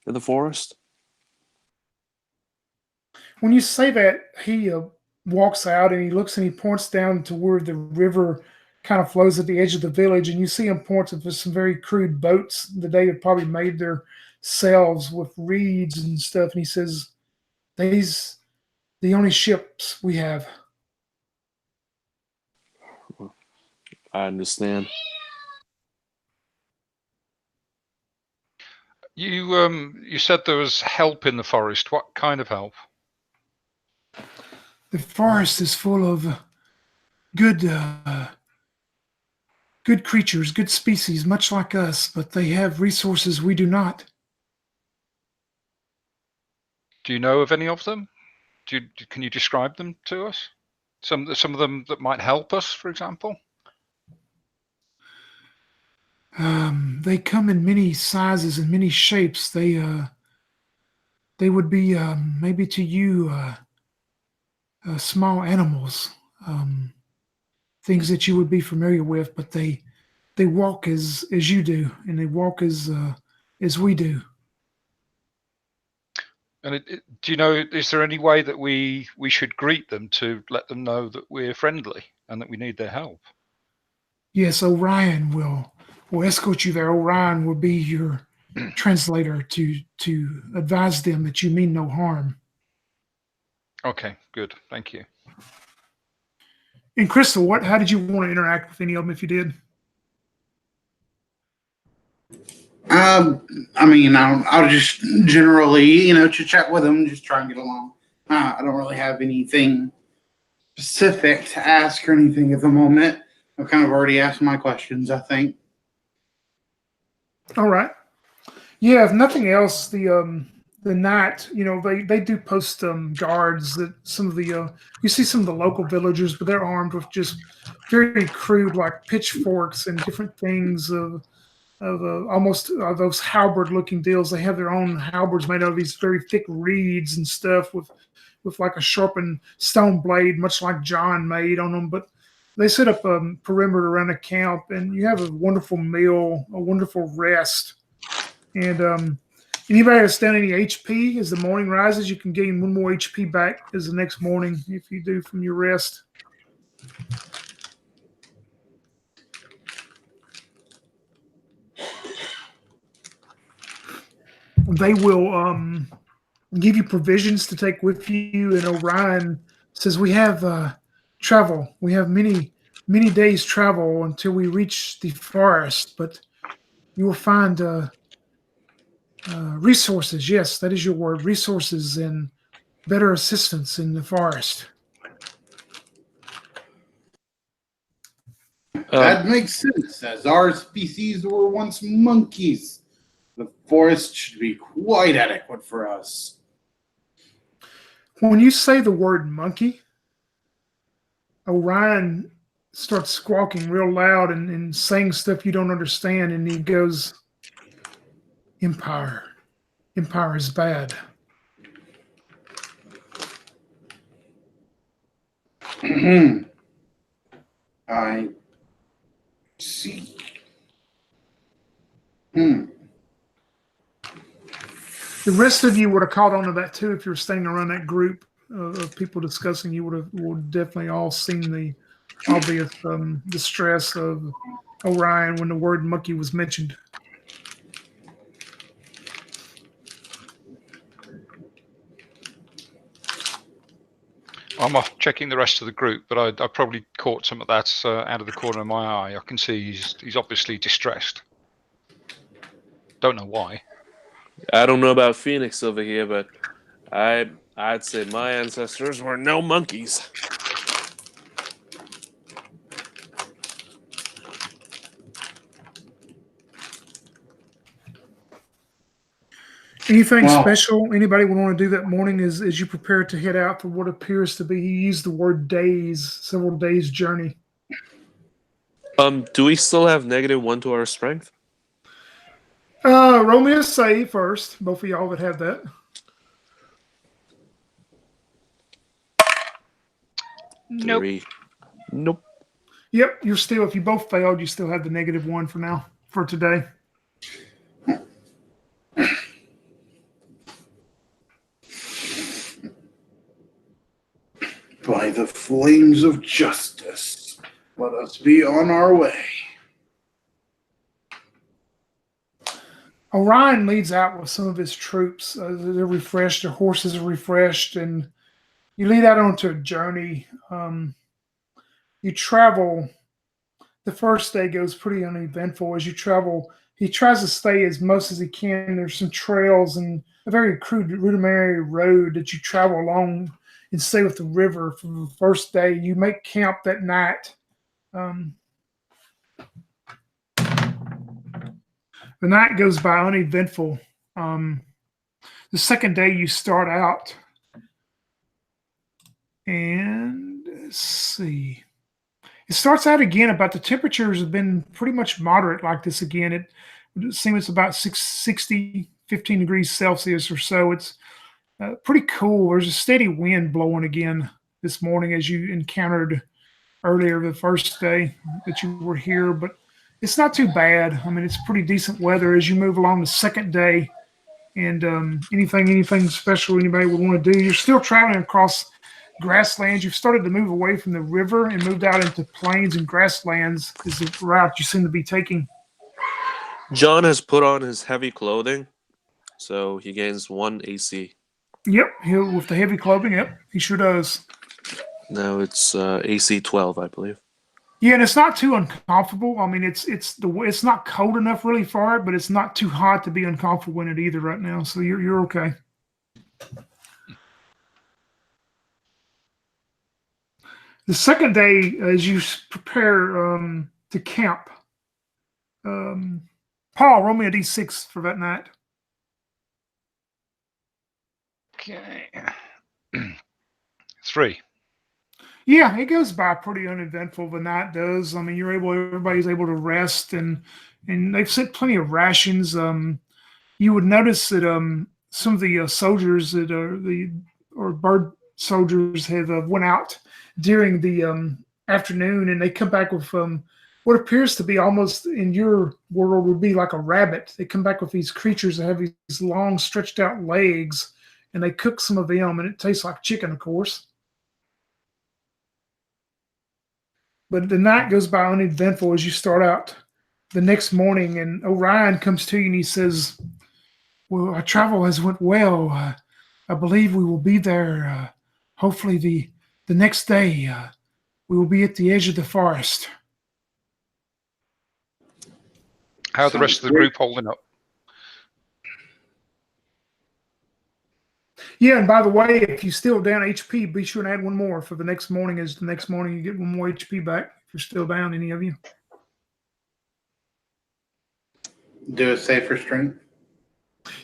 in the forest? When you say that, he walks out and he looks and he points down to where the river kind of flows at the edge of the village, and you see him point to some very crude boats that they had probably made their selves with reeds and stuff. And he says, "These the only ships we have." I understand. You said there was help in the forest. What kind of help? The forest is full of good good creatures, good species, much like us, but they have resources we do not. Do you know of any of them? Can you describe them to us? Some of them that might help us, for example. They come in many sizes and many shapes. They would be maybe to you small animals, things that you would be familiar with, but they walk as you do, and they walk as we do. And do you know, is there any way that we should greet them to let them know that we're friendly and that we need their help? Yes, Orion will escort you there. Orion will be your translator to advise them that you mean no harm. Okay, good. Thank you. And Crystal, how did you want to interact with any of them if you did? I mean, I'll just generally, chit chat with them, just try and get along. I don't really have anything specific to ask or anything at the moment. I've kind of already asked my questions, I think. All right. Yeah, if nothing else, the night, they do post guards that some of the you see some of the local villagers, but they're armed with just very crude like pitchforks and different things of almost those halberd looking deals. They have their own halberds made out of these very thick reeds and stuff with like a sharpened stone blade, much like John made on them. But they set up a perimeter around the camp, and you have a wonderful meal, a wonderful rest. And anybody that's down any HP as the morning rises, you can gain 1 more HP back as the next morning if you do from your rest. They will give you provisions to take with you. And Orion says, we have travel. We have many days travel until we reach the forest, but you will find resources. Yes, that is your word. Resources and better assistance in the forest. That makes sense, as our species were once monkeys. The forest should be quite adequate for us. When you say the word monkey, Orion starts squawking real loud and saying stuff you don't understand, and he goes, Empire. Empire is bad. I see. The rest of you would have caught on to that too if you were staying around that group of people discussing. You would have definitely all seen the obvious distress of Orion when the word monkey was mentioned. I'm off checking the rest of the group, but I probably caught some of that out of the corner of my eye. I can see he's obviously distressed. Don't know why. I don't know about Phoenix over here, but I'd say my ancestors were no monkeys. Anything Wow. special anybody would want to do that morning as you prepare to head out for what appears to be, he used the word days, several days journey. Do we still have -1 to our strength? Roll me a save first, both of y'all that have that. Nope. 3. Nope. Yep, you're still, if you both failed, you still have the -1 for now, for today. By the flames of justice, let us be on our way. Orion leads out with some of his troops. They're refreshed, their horses are refreshed, and you lead out onto a journey. You travel. The first day goes pretty uneventful. As you travel, he tries to stay as most as he can. There's some trails and a very crude, rudimentary road that you travel along and stay with the river for the first day. You make camp that night. The night goes by uneventful. The second day you start out, and let's see. It starts out again about the temperatures have been pretty much moderate like this again. It seems it's about 15 degrees Celsius or so. It's pretty cool. There's a steady wind blowing again this morning as you encountered earlier the first day that you were here, but it's not too bad. I mean, it's pretty decent weather as you move along the second day. And anything special anybody would want to do? You're still traveling across grasslands. You've started to move away from the river and moved out into plains and grasslands is the route you seem to be taking. John has put on his heavy clothing, so he gains 1 AC. Yep, with the heavy clothing, yep, he sure does. Now it's AC 12, I believe. Yeah, and it's not too uncomfortable. I mean, it's not cold enough really for it, but it's not too hot to be uncomfortable in it either right now. So you're okay. The second day, as you prepare to camp, Paul, roll me a d6 for that night. Okay. 3. Yeah, it goes by pretty uneventful. The night does. I mean, everybody's able to rest, and they've sent plenty of rations. You would notice that some of the soldiers that are bird soldiers have went out during the afternoon, and they come back with what appears to be almost in your world would be like a rabbit. They come back with these creatures that have these long, stretched out legs, and they cook some of them, and it tastes like chicken, of course. But the night goes by uneventful as you start out the next morning, and Orion comes to you and he says, well, our travel has went well. I believe we will be there. Hopefully the next day we will be at the edge of the forest. How are the rest of the group holding up? Yeah, and by the way, if you still down HP, be sure and add one more for the next morning. As the next morning you get one more HP back if you're still down, any of you. Do a save for strength.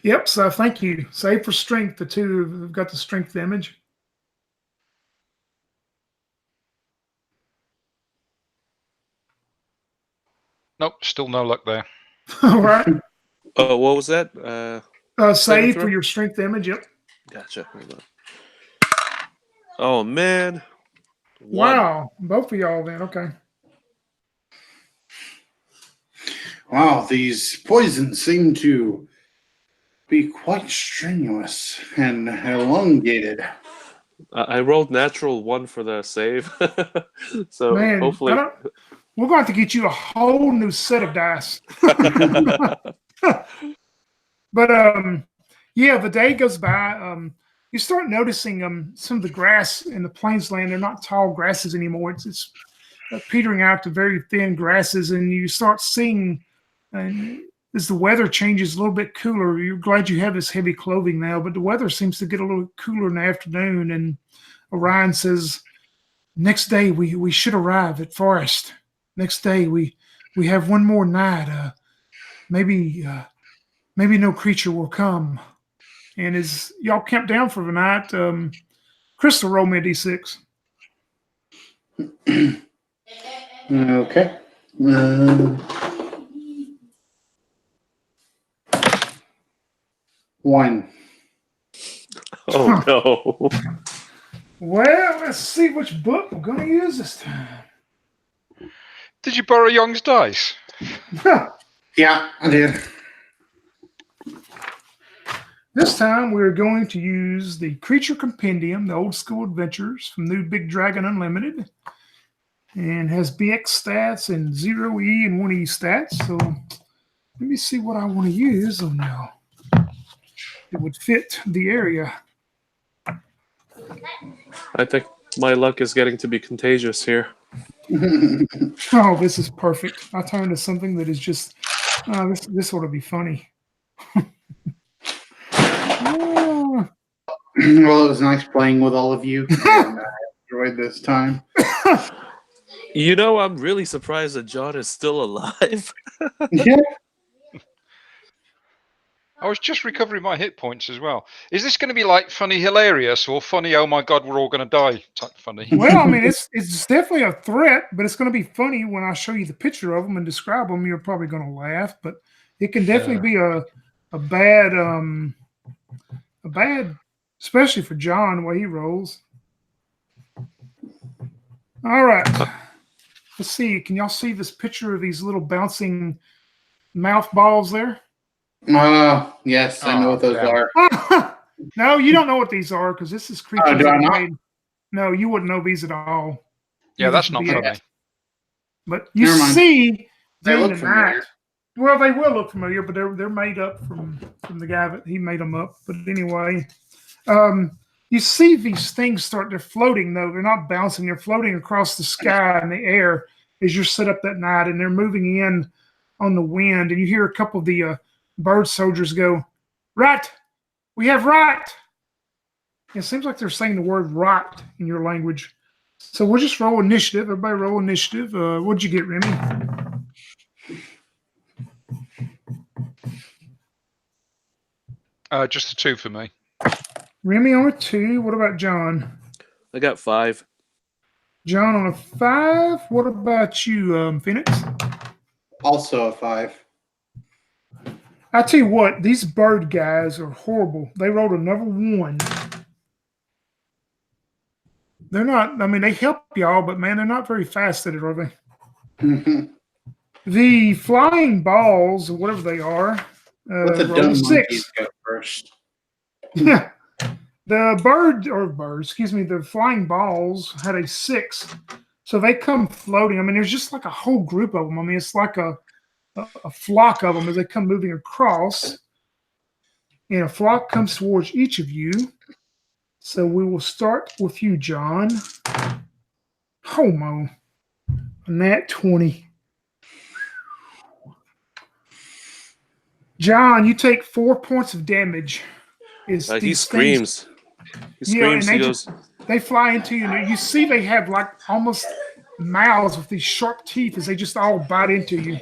Yep, so thank you. Save for strength, the two have got the strength damage. Nope, still no luck there. All right. Oh, what was that? Save for your strength damage, yep. Gotcha. Hold on. Oh, man. 1. Wow, both of y'all then, okay. Wow, these poisons seem to be quite strenuous and elongated. I rolled natural 1 for the save. So Man, hopefully. We're going to have to get you a whole new set of dice. But yeah, the day goes by. You start noticing some of the grass in the plains land. They're not tall grasses anymore. It's petering out to very thin grasses, and you start seeing, as the weather changes a little bit cooler, you're glad you have this heavy clothing now, but the weather seems to get a little cooler in the afternoon, and Orion says, next day we should arrive at forest. Next day we have one more night. Maybe no creature will come. And as y'all camp down for the night, Crystal, roll me a d6. Okay. 1. Oh no. Well, let's see which book we're going to use this time. Did you borrow Young's dice? Yeah, I did. This time we're going to use the Creature Compendium, the Old School Adventures from New Big Dragon Unlimited. And has BX stats and 0E and 1E stats. So let me see what I want to use on y'all. It would fit the area. I think my luck is getting to be contagious here. Oh, this is perfect. I turn to something that is just, this ought to be funny. Well, it was nice playing with all of you. And I enjoyed this time. You know, I'm really surprised that John is still alive. Yeah. I was just recovering my hit points as well. Is this going to be like funny hilarious or funny, oh my god, we're all going to die type funny? Well, I mean, it's definitely a threat, but it's going to be funny when I show you the picture of them and describe them. You're probably going to laugh, but it can definitely be a bad, especially for John, the way he rolls. All right. Let's see. Can y'all see this picture of these little bouncing mouth balls there? Yes, I know what those are. No, you don't know what these are because this is creatures. Do I not? No, you wouldn't know these at all. Yeah, that's not funny. But you see, they look the familiar. night. Well, they will look familiar, but they're made up from the guy that he made them up. But anyway, you see these things they're floating though. They're not bouncing. They're floating across the sky and the air as you're set up that night, and they're moving in on the wind. And you hear a couple of the bird soldiers go, "Right, we have right." It seems like they're saying the word "right" in your language. So we'll just roll initiative. Everybody roll initiative. What'd you get, Remy? Just a 2 for me. Remy on a 2. What about John? I got 5. John on a 5. What about you, Phoenix? Also a 5. I tell you what, these bird guys are horrible. They rolled another 1. They're not, I mean, they help y'all, but man, they're not very fast at it, are they? The flying balls, or whatever they are, Let the dumb monkeys go first. Yeah. The the flying balls had a 6. So they come floating. I mean, there's just like a whole group of them. I mean, it's like a flock of them as they come moving across. And a flock comes towards each of you. So we will start with you, John. Homo. Nat 20. John, you take 4 points of damage. He screams. He screams. He goes. They fly into you. And you see they have like almost mouths with these sharp teeth as they just all bite into you.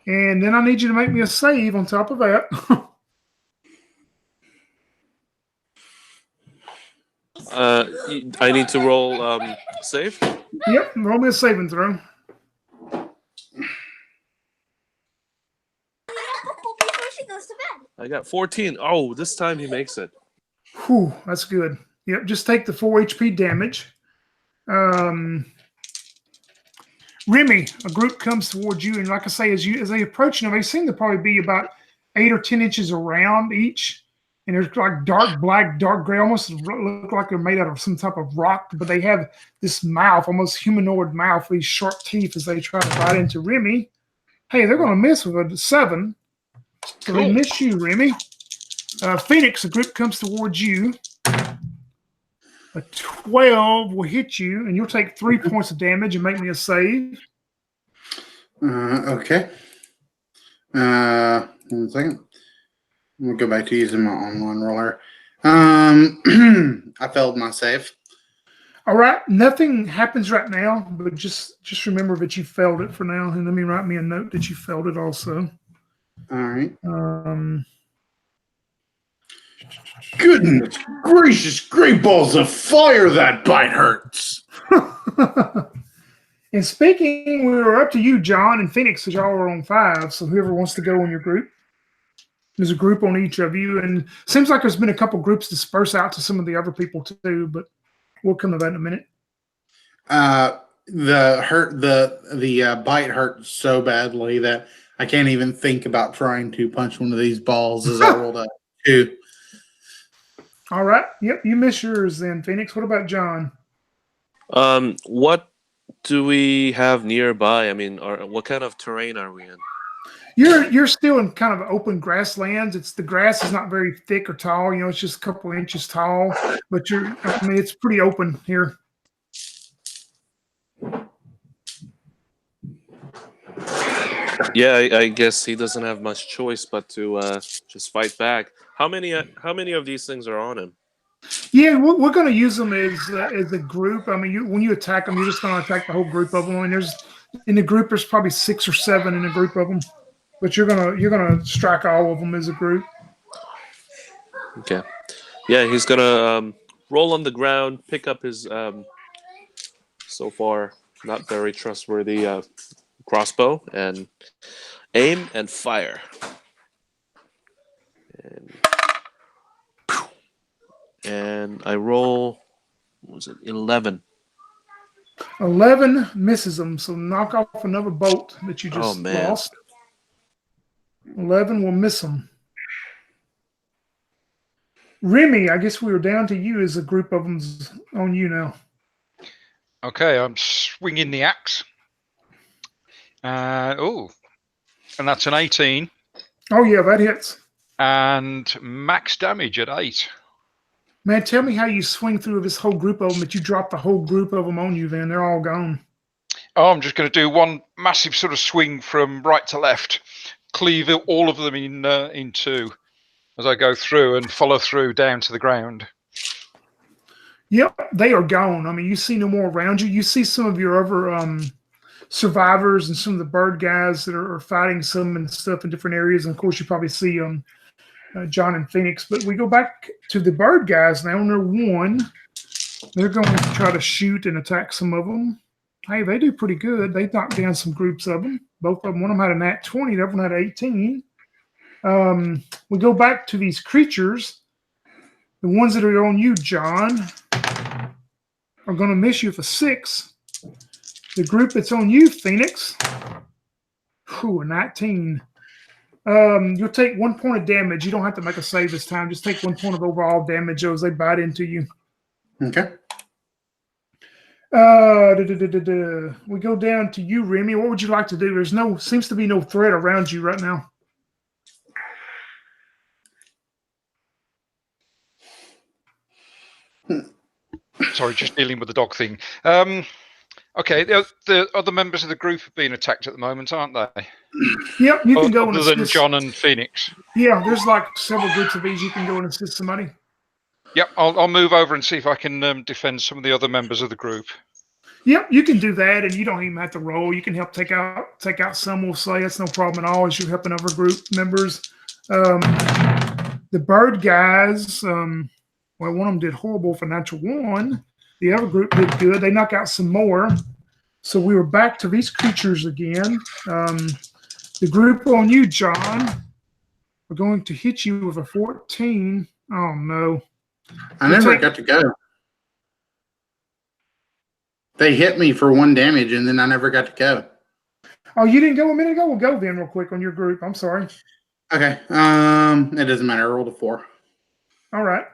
And then I need you to make me a save on top of that. I need to roll save? Yep, roll me a saving throw. I got 14. Oh, this time he makes it. Whew, that's good. Yep, just take the 4 HP damage. Remy, a group comes towards you, and like I say, as they approach, they seem to probably be about 8 or 10 inches around each, and they're like dark black, dark gray, almost look like they're made out of some type of rock, but they have this mouth, almost humanoid mouth, with these sharp teeth as they try to bite into Remy. Hey, they're going to miss with a 7. So they miss you, Remy. Phoenix, a group comes towards you. A 12 will hit you, and you'll take 3 points of damage and make me a save. Okay. 1 second. I'm going to go back to using my online roller. I failed my save. All right. Nothing happens right now, but just remember that you failed it for now, and let me write me a note that you failed it also. All right. Goodness gracious, great balls of fire, that bite hurts. And speaking, we were up to you, John and Phoenix, because y'all are on 5. So whoever wants to go in your group. There's a group on each of you, and seems like there's been a couple groups disperse out to some of the other people too, but we'll come to that in a minute. The bite hurt so badly that I can't even think about trying to punch one of these balls as I rolled up 2. All right. Yep, you miss yours then, Phoenix. What about John? What do we have nearby? I mean, what kind of terrain are we in? You're still in kind of open grasslands. The grass is not very thick or tall. It's just a couple inches tall, but it's pretty open here. Yeah, I guess he doesn't have much choice but to just fight back. How many of these things are on him? Yeah, we're going to use them as a group. I mean, when you attack them, you're just going to attack the whole group of them. And in the group, there's probably 6 or 7 in a group of them. But you're gonna strike all of them as a group. Okay. Yeah, he's gonna roll on the ground, pick up his so far not very trustworthy crossbow, and aim and fire. And I roll. What was it? 11. 11 misses them. So knock off another bolt that you just lost. 11 will miss them. Remy, I guess we were down to you as a group of them on you now. Okay, I'm swinging the axe. And that's an 18. Oh, yeah, that hits. And max damage at 8. Man, tell me how you swing through this whole group of them, but you drop the whole group of them on you then. They're all gone. Oh, I'm just going to do one massive sort of swing from right to left. Cleave all of them in 2 as I go through and follow through down to the ground. Yep, they are gone. I mean, you see no more around you. You see some of your other survivors and some of the bird guys that are fighting some and stuff in different areas. And of course, you probably see John and Phoenix. But we go back to the bird guys now, and they're 1. They're going to try to shoot and attack some of them. Hey, they do pretty good. They knocked down some groups of them. Both of them. One of them had a nat 20. The other one had 18. We go back to these creatures. The ones that are on you, John, are going to miss you for 6. The group that's on you, Phoenix, a 19. You'll take 1 point of damage. You don't have to make a save this time. Just take 1 point of overall damage as they bite into you. Okay. We go down to you, Remy. What would you like to do? Seems to be no threat around you right now. Sorry, just dealing with the dog thing. Okay, the other members of the group have been attacked at the moment, aren't they? Yep, you can go and assist. Other than assist. John and Phoenix. Yeah, there's like several groups of these. You can go and assist somebody. Yep, I'll move over and see if I can defend some of the other members of the group. Yep, you can do that, and you don't even have to roll. You can help take out some. We'll say that's no problem at all as you're helping other group members. The bird guys, one of them did horrible for natural 1. The other group did good. They knock out some more. So we were back to these creatures again. The group on you, John, are going to hit you with a 14. Oh, no. I never got to go. They hit me for 1 damage, and then I never got to go. Oh, you didn't go a minute ago? We'll go then real quick on your group. I'm sorry. Okay. It doesn't matter. I rolled a 4. All right.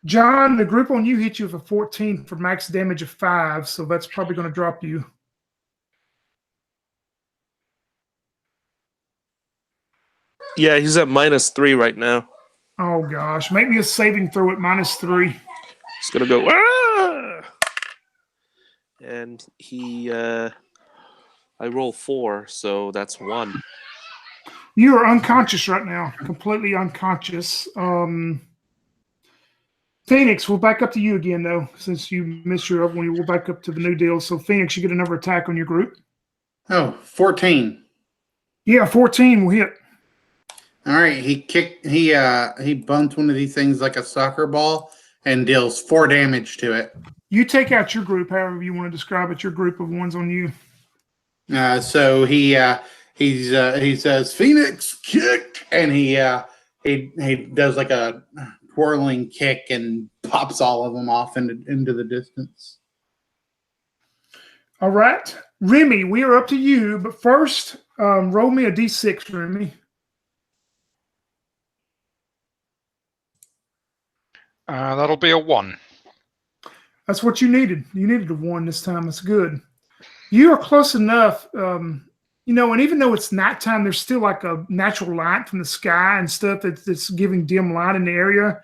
John, the group on you hit you with a 14 for max damage of 5, so that's probably going to drop you. Yeah, he's at -3 right now. Oh, gosh. Make me a saving throw at -3. He's going to go, ah! And I roll 4, so that's 1. You are unconscious right now, completely unconscious. Phoenix, we'll back up to you again, though, since you missed your other one. We'll back up to the new deal. So, Phoenix, you get another attack on your group. Oh, 14. Yeah, 14 will hit. All right, he bumped one of these things like a soccer ball and deals 4 damage to it. You take out your group, however you want to describe it. Your group of ones on you. So he says Phoenix kick, and he does like a twirling kick and pops all of them off into the distance. All right, Remy, we are up to you. But first, roll me a d6, Remy. That'll be a 1. That's what you needed. You needed a 1 this time. That's good. You are close enough, and even though it's nighttime, there's still like a natural light from the sky and stuff that's giving dim light in the area.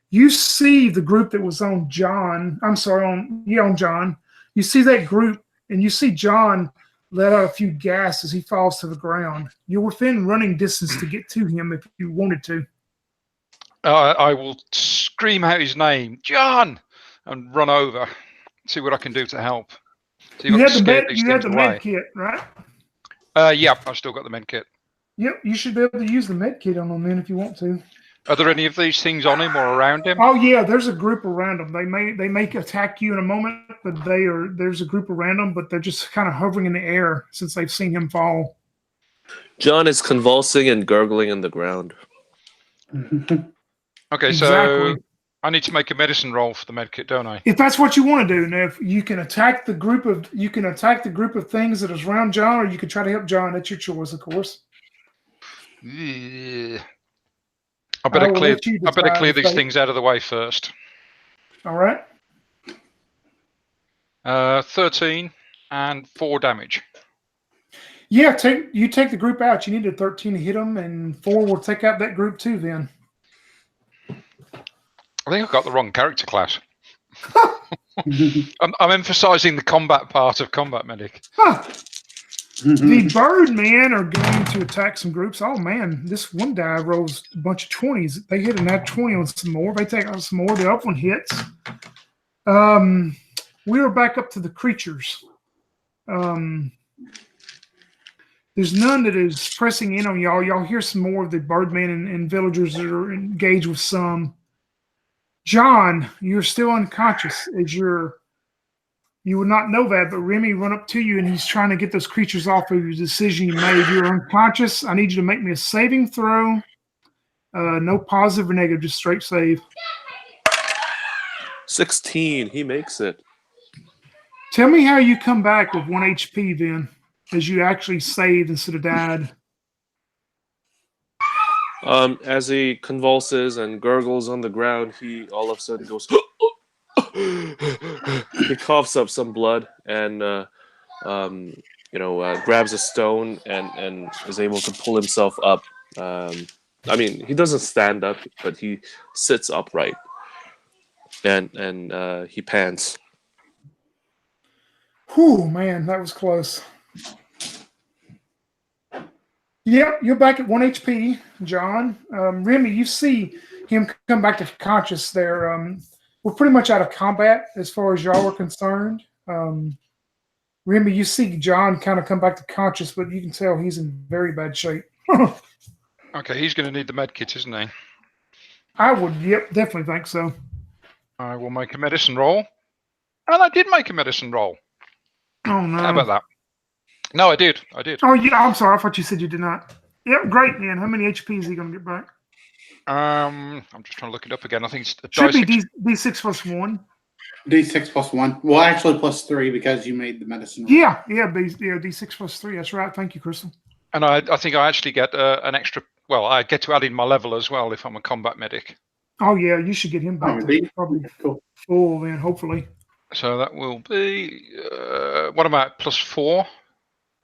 You see the group that was on John. I'm sorry, on John. You see that group, and you see John let out a few gasps as he falls to the ground. You're within running distance to get to him if you wanted to. I will scream out his name, John, and run over, see what I can do to help. You had the med kit, right? Yeah, I've still got the med kit. Yep, you should be able to use the med kit on him then if you want to. Are there any of these things on him or around him? Oh yeah, there's a group around him. They may attack you in a moment, but there's a group around them, but they're just kind of hovering in the air since they've seen him fall. John is convulsing and gurgling in the ground. Okay, Exactly. So I need to make a medicine roll for the medkit, don't I? If that's what you want to do, now if you can attack the group of things that is around John, or you can try to help John. That's your choice, of course. I better clear these things out of the way first. All right. 13 and 4 damage. Yeah, you take the group out. You need a 13 to hit them, and 4 will take out that group too. Then. I think I've got the wrong character class. I'm emphasizing the combat part of combat medic. Huh. The Birdmen are going to attack some groups. Oh man, this one guy rolls a bunch of 20s. They hit a nat 20 on some more. They take out some more. The other one hits. We are back up to the creatures. There's none that is pressing in on y'all. Y'all hear some more of the Birdmen and villagers that are engaged with some. John, you're still unconscious as you would not know that, but Remy run up to you and he's trying to get those creatures off of your decision you made. You're unconscious. I need you to make me a saving throw. No positive or negative, just straight save. 16. He makes it. Tell me how you come back with 1 HP then, as you actually saved instead of died. As he convulses and gurgles on the ground, he all of a sudden goes. He coughs up some blood and grabs a stone and is able to pull himself up. He doesn't stand up, but he sits upright and he pants. Whew, man, that was close. Yep, you're back at 1 HP, John. Remy, you see him come back to conscious there. We're pretty much out of combat as far as y'all are concerned. Remy, you see John kind of come back to conscious, but you can tell he's in very bad shape. Okay, he's going to need the med kit, isn't he? I would, definitely think so. I will make a medicine roll. And I did make a medicine roll. Oh, no. How about that? No, I did. Oh, yeah, I'm sorry. I thought you said you did not. Yep, great, man. How many HP is he going to get back? I'm just trying to look it up again. I think it's should be D6 plus 1. D6 plus 1. Well, actually plus 3 because you made the medicine roll. Yeah, D6 plus 3. That's right. Thank you, Crystal. And I think I actually get an extra. Well, I get to add in my level as well if I'm a combat medic. Oh yeah, you should get him back to probably full then, hopefully. So that will be what am I at? Plus 4.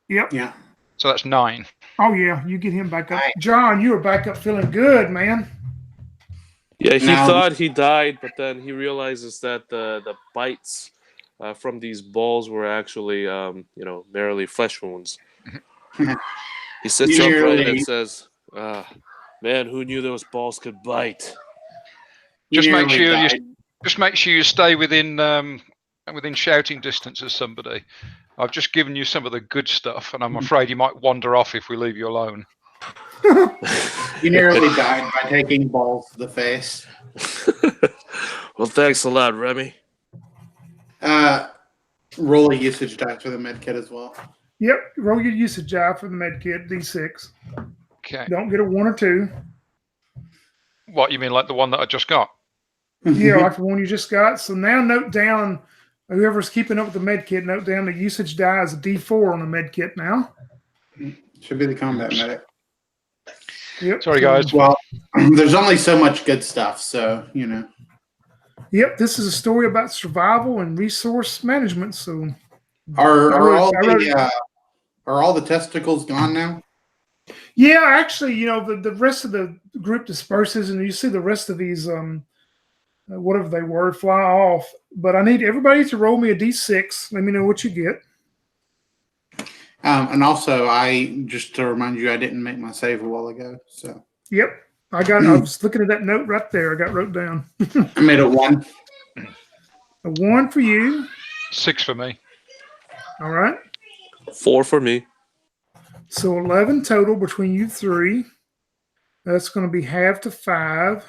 Yep. Yeah. So that's 9. Oh yeah, you get him back up. John, you were back up feeling good, man. Yeah, he thought he died, but then he realizes that the bites from these balls were actually, merely flesh wounds. He sits upright and says, "Man, who knew those balls could bite?" Just make sure you stay within shouting distance of somebody. I've just given you some of the good stuff, and I'm afraid you might wander off if we leave you alone. You nearly died by taking balls to the face. Well, thanks a lot, Remy. Roll a usage dice for the med kit as well. Yep, roll your usage die for the med kit, D6. Okay. Don't get a 1 or 2. What, you mean like the one that I just got? Yeah, like the one you just got. So now note down, whoever's keeping up with the med kit, note down the usage die is a D4 on the med kit now. Should be the combat medic. Yep. Sorry, guys. Well, there's only so much good stuff, so, you know. Yep, this is a story about survival and resource management. So, Are all the testicles gone now? yeah, actually, the rest of the group disperses, and you see the rest of these, whatever they were, fly off. But I need everybody to roll me a D6. Let me know what you get. And also, just to remind you, I didn't make my save a while ago. So. Yep, I was looking at that note right there. I got wrote down. I made a 1. A 1 for you. 6 for me. All right. 4 for me. So 11 total between you three. That's going to be half to 5.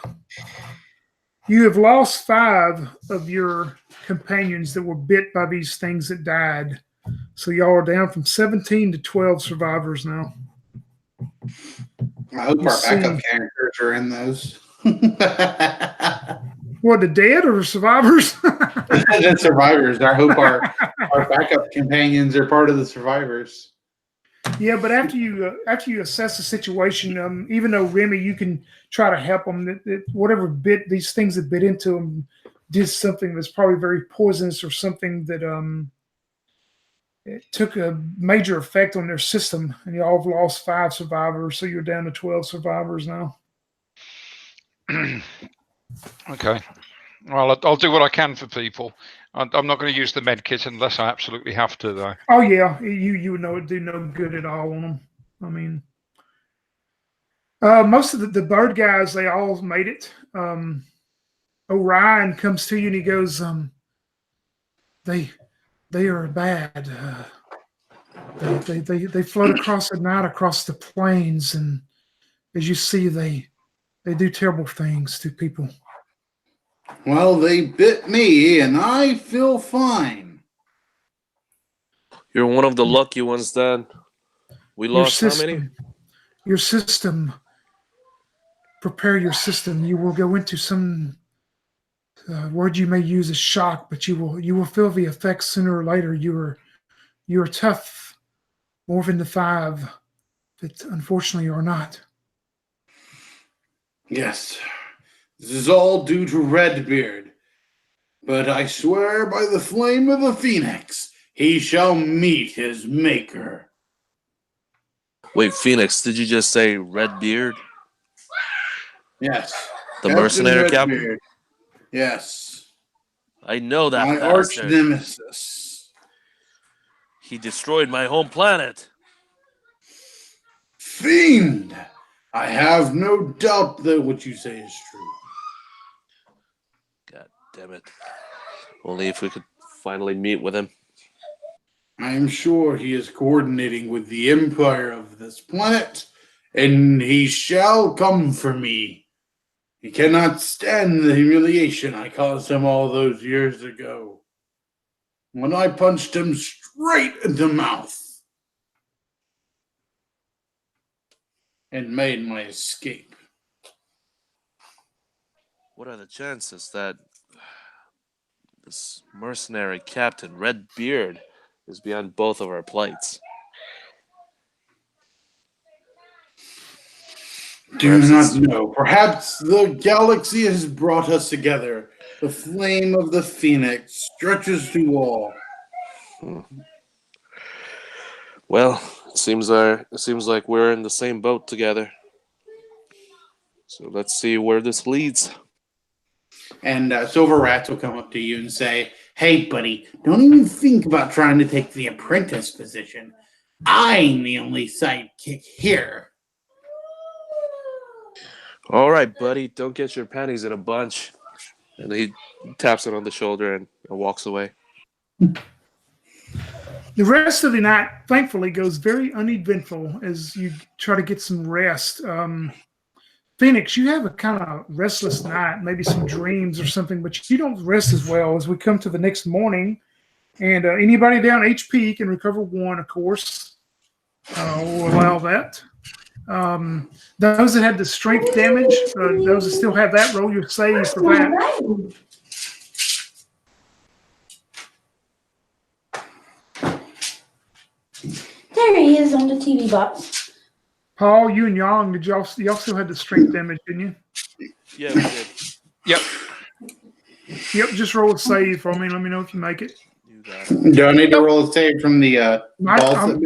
You have lost 5 of your companions that were bit by these things that died. So y'all are down from 17 to 12 survivors now. I hope our backup characters are in those. What, the dead or the survivors? The survivors. I hope our backup companions are part of the survivors. Yeah, but after you assess the situation, even though Remy, you can try to help them. Whatever bit these things that bit into them did something that's probably very poisonous or something that it took a major effect on their system, and you all have lost 5 survivors, so you're down to 12 survivors now. Okay. Well, I'll do what I can for people. I'm not going to use the med kit unless I absolutely have to, though. Oh yeah, you would know it do no good at all on them. I mean, most of the bird guys, they all made it. Orion comes to you and he goes, they are bad. They float across at night across the plains, and as you see, they do terrible things to people. Well, they bit me, and I feel fine. You're one of the lucky ones, then. We lost how many? Your system. Prepare your system. You will go into some word you may use is shock, but you will feel the effects sooner or later. You are tough, more than the 5 that unfortunately are not. Yes, this is all due to Redbeard. But I swear by the flame of the phoenix, he shall meet his maker. Wait, Phoenix, did you just say Redbeard? Yes. The mercenary captain? Yes. I know that my bastard. Arch nemesis. He destroyed my home planet. Fiend! I have no doubt that what you say is true. God damn it. Only if we could finally meet with him. I am sure he is coordinating with the empire of this planet, and he shall come for me. He cannot stand the humiliation I caused him all those years ago, when I punched him straight in the mouth and made my escape. What are the chances that this mercenary captain, Redbeard, is beyond both of our plights? Do not know. Perhaps the galaxy has brought us together. The flame of the phoenix stretches to all. Well, it seems like we're in the same boat together. So let's see where this leads. And Silver Rats will come up to you and say, "Hey, buddy, don't even think about trying to take the apprentice position. I'm the only sidekick here." All right, buddy, don't get your panties in a bunch. And he taps it on the shoulder and walks away. The rest of the night, thankfully, goes very uneventful as you try to get some rest. Phoenix, you have a kind of restless night, maybe some dreams or something, but you don't rest as well as we come to the next morning. And anybody down HP can recover 1, of course. We'll allow that. Those that had the strength damage, those that still have that, roll your save for that. There he is on the TV box. Paul, you and Yang, did y'all still had the strength damage, didn't you? Yeah, we did. Yep. Yep, just roll a save for me. Let me know if you make it. You got it. Do I need to roll a save from the balls?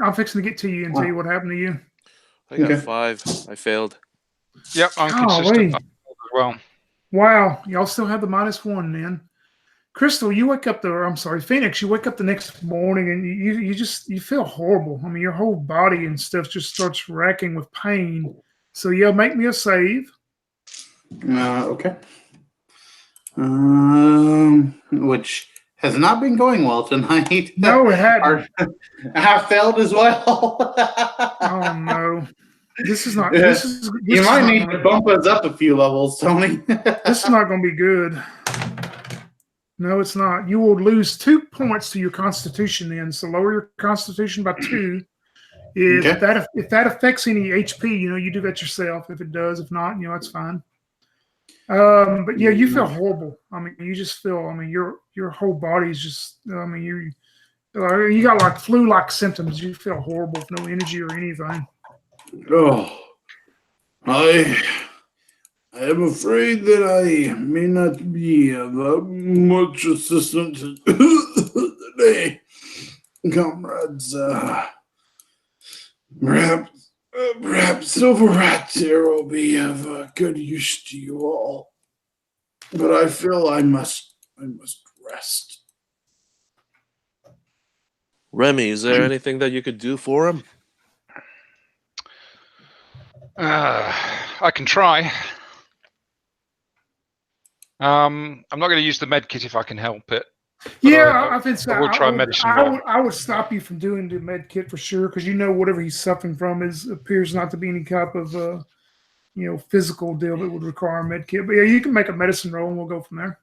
I'm fixing to get to you and tell you what happened to you. I got Okay. 5. I failed. Yep, I'm Golly. consistent as well. Wow, y'all still have the -1 then. Crystal, you wake up Phoenix, you wake up the next morning and you feel horrible. I mean, your whole body and stuff just starts racking with pain. So yeah, make me a save. Okay. Which has not been going well tonight. No, it hadn't. I have failed as well. Oh no. This is not. You might need to bump us up a few levels, Tony. This is not going to be good. No, it's not. You will lose 2 points to your Constitution then. So lower your Constitution by 2. If that affects any HP, you do that yourself. If it does, if not, it's fine. But yeah, you feel horrible. I mean, you just feel. I mean, your whole body's just. I mean, you got like flu-like symptoms. You feel horrible with no energy or anything. Oh, I am afraid that I may not be of much assistance today, comrades. Perhaps Silver Rat here will be of good use to you all. But I feel I must rest. Remy, is there anything that you could do for him? I can try. I'm not going to use the med kit if I can help it. Yeah, I think so. I will try medicine. I would stop you from doing the med kit for sure, because whatever he's suffering from appears not to be any type of physical deal that would require a med kit. But yeah, you can make a medicine roll and we'll go from there.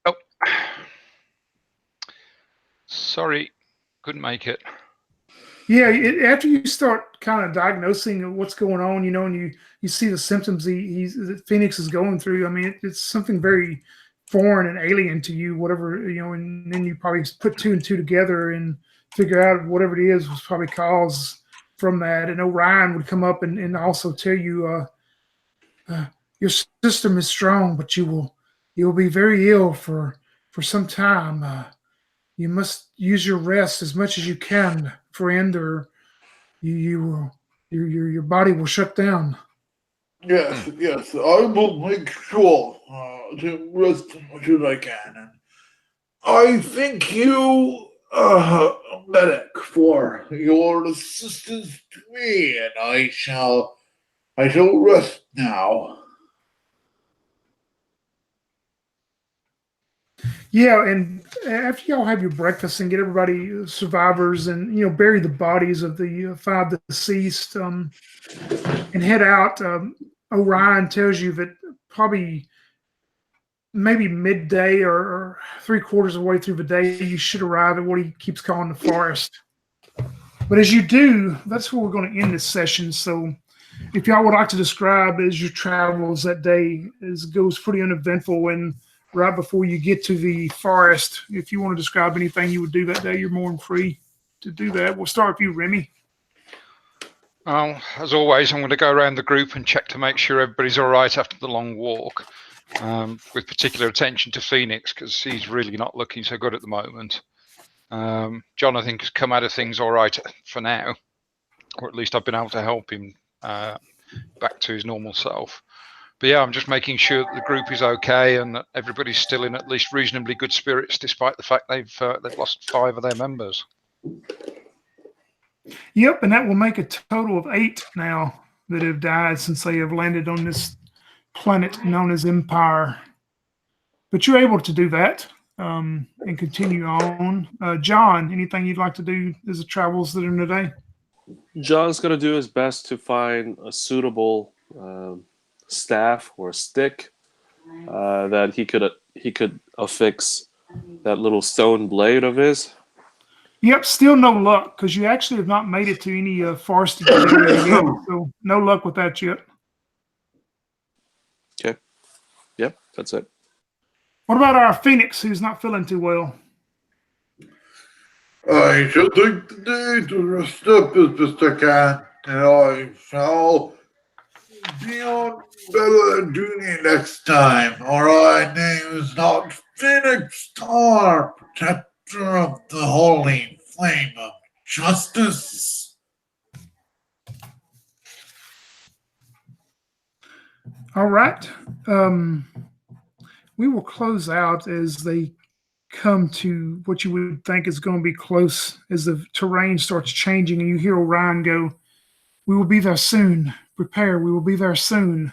Oh, sorry, couldn't make it. Yeah, after you start kind of diagnosing what's going on, and you see the symptoms that Phoenix is going through. I mean, it's something very foreign and alien to you, whatever, and then you probably put 2 and 2 together and figure out whatever it is was probably caused from that. And Orion would come up and also tell you, your system is strong, but you will be very ill for some time. You must use your rest as much as you can, friend, or your body will shut down. Yes, I will make sure to rest as much as I can. And I thank you, medic, for your assistance to me, and I shall rest now. Yeah, and after y'all have your breakfast and get everybody, survivors, and bury the bodies of the 5 deceased, and head out, Orion tells you that probably maybe midday or 3/4 of the way through the day, you should arrive at what he keeps calling the forest. But as you do, that's where we're going to end this session. So if y'all would like to describe as your travels that day, it goes pretty uneventful, and right before you get to the forest, if you want to describe anything you would do that day, you're more than free to do that. We'll start with you, Remy. As always, I'm going to go around the group and check to make sure everybody's all right after the long walk, with particular attention to Phoenix, because he's really not looking so good at the moment. John, I think, has come out of things all right for now, or at least I've been able to help him back to his normal self. But yeah, I'm just making sure that the group is okay and that everybody's still in at least reasonably good spirits, despite the fact they've lost 5 of their members. Yep, and that will make a total of 8 now that have died since they have landed on this planet known as Empire. But you're able to do that. and continue on. John, anything you'd like to do as it travels during the day? John's gonna do his best to find a suitable staff or stick that he could affix that little stone blade of his. Yep, still no luck because you actually have not made it to any forested area yet, so no luck with that yet. Okay. Yep, that's it. What about our Phoenix, who's not feeling too well? I shall take the day to rest up as best I can, and I shall be on better duty next time. Alright, name is not Phoenix Star, protector of the holy flame of justice. All right. We will close out as they come to what you would think is going to be close as the terrain starts changing and you hear Orion go, "We will be there soon. Prepare, we will be there soon."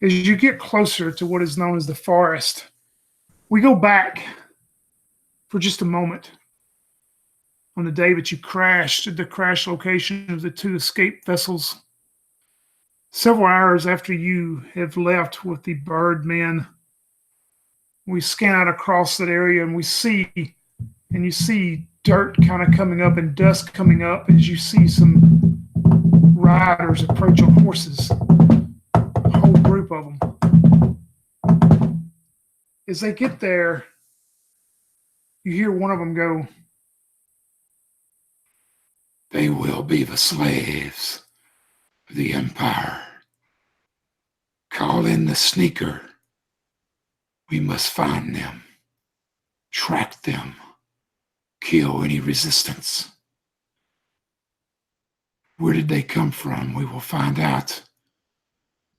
As you get closer to what is known as the forest, we go back for just a moment on the day that you crashed at the crash location of the two escape vessels. Several hours after you have left with the bird men, we scan out across that area and you see dirt kind of coming up and dust coming up as you see some riders approach on horses, a whole group of them. As they get there, you hear one of them go, "They will be the slaves of the Empire. Call in the sneaker. We must find them, track them, kill any resistance. Where did they come from? We will find out.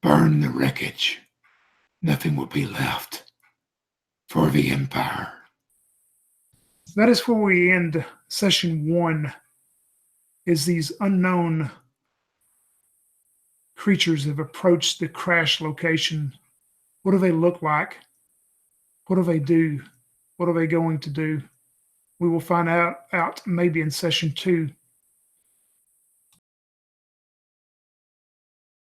Burn the wreckage. Nothing will be left for the Empire." That is where we end session 1, is these unknown creatures have approached the crash location. What do they look like? What do they do? What are they going to do? We will find out maybe in session 2.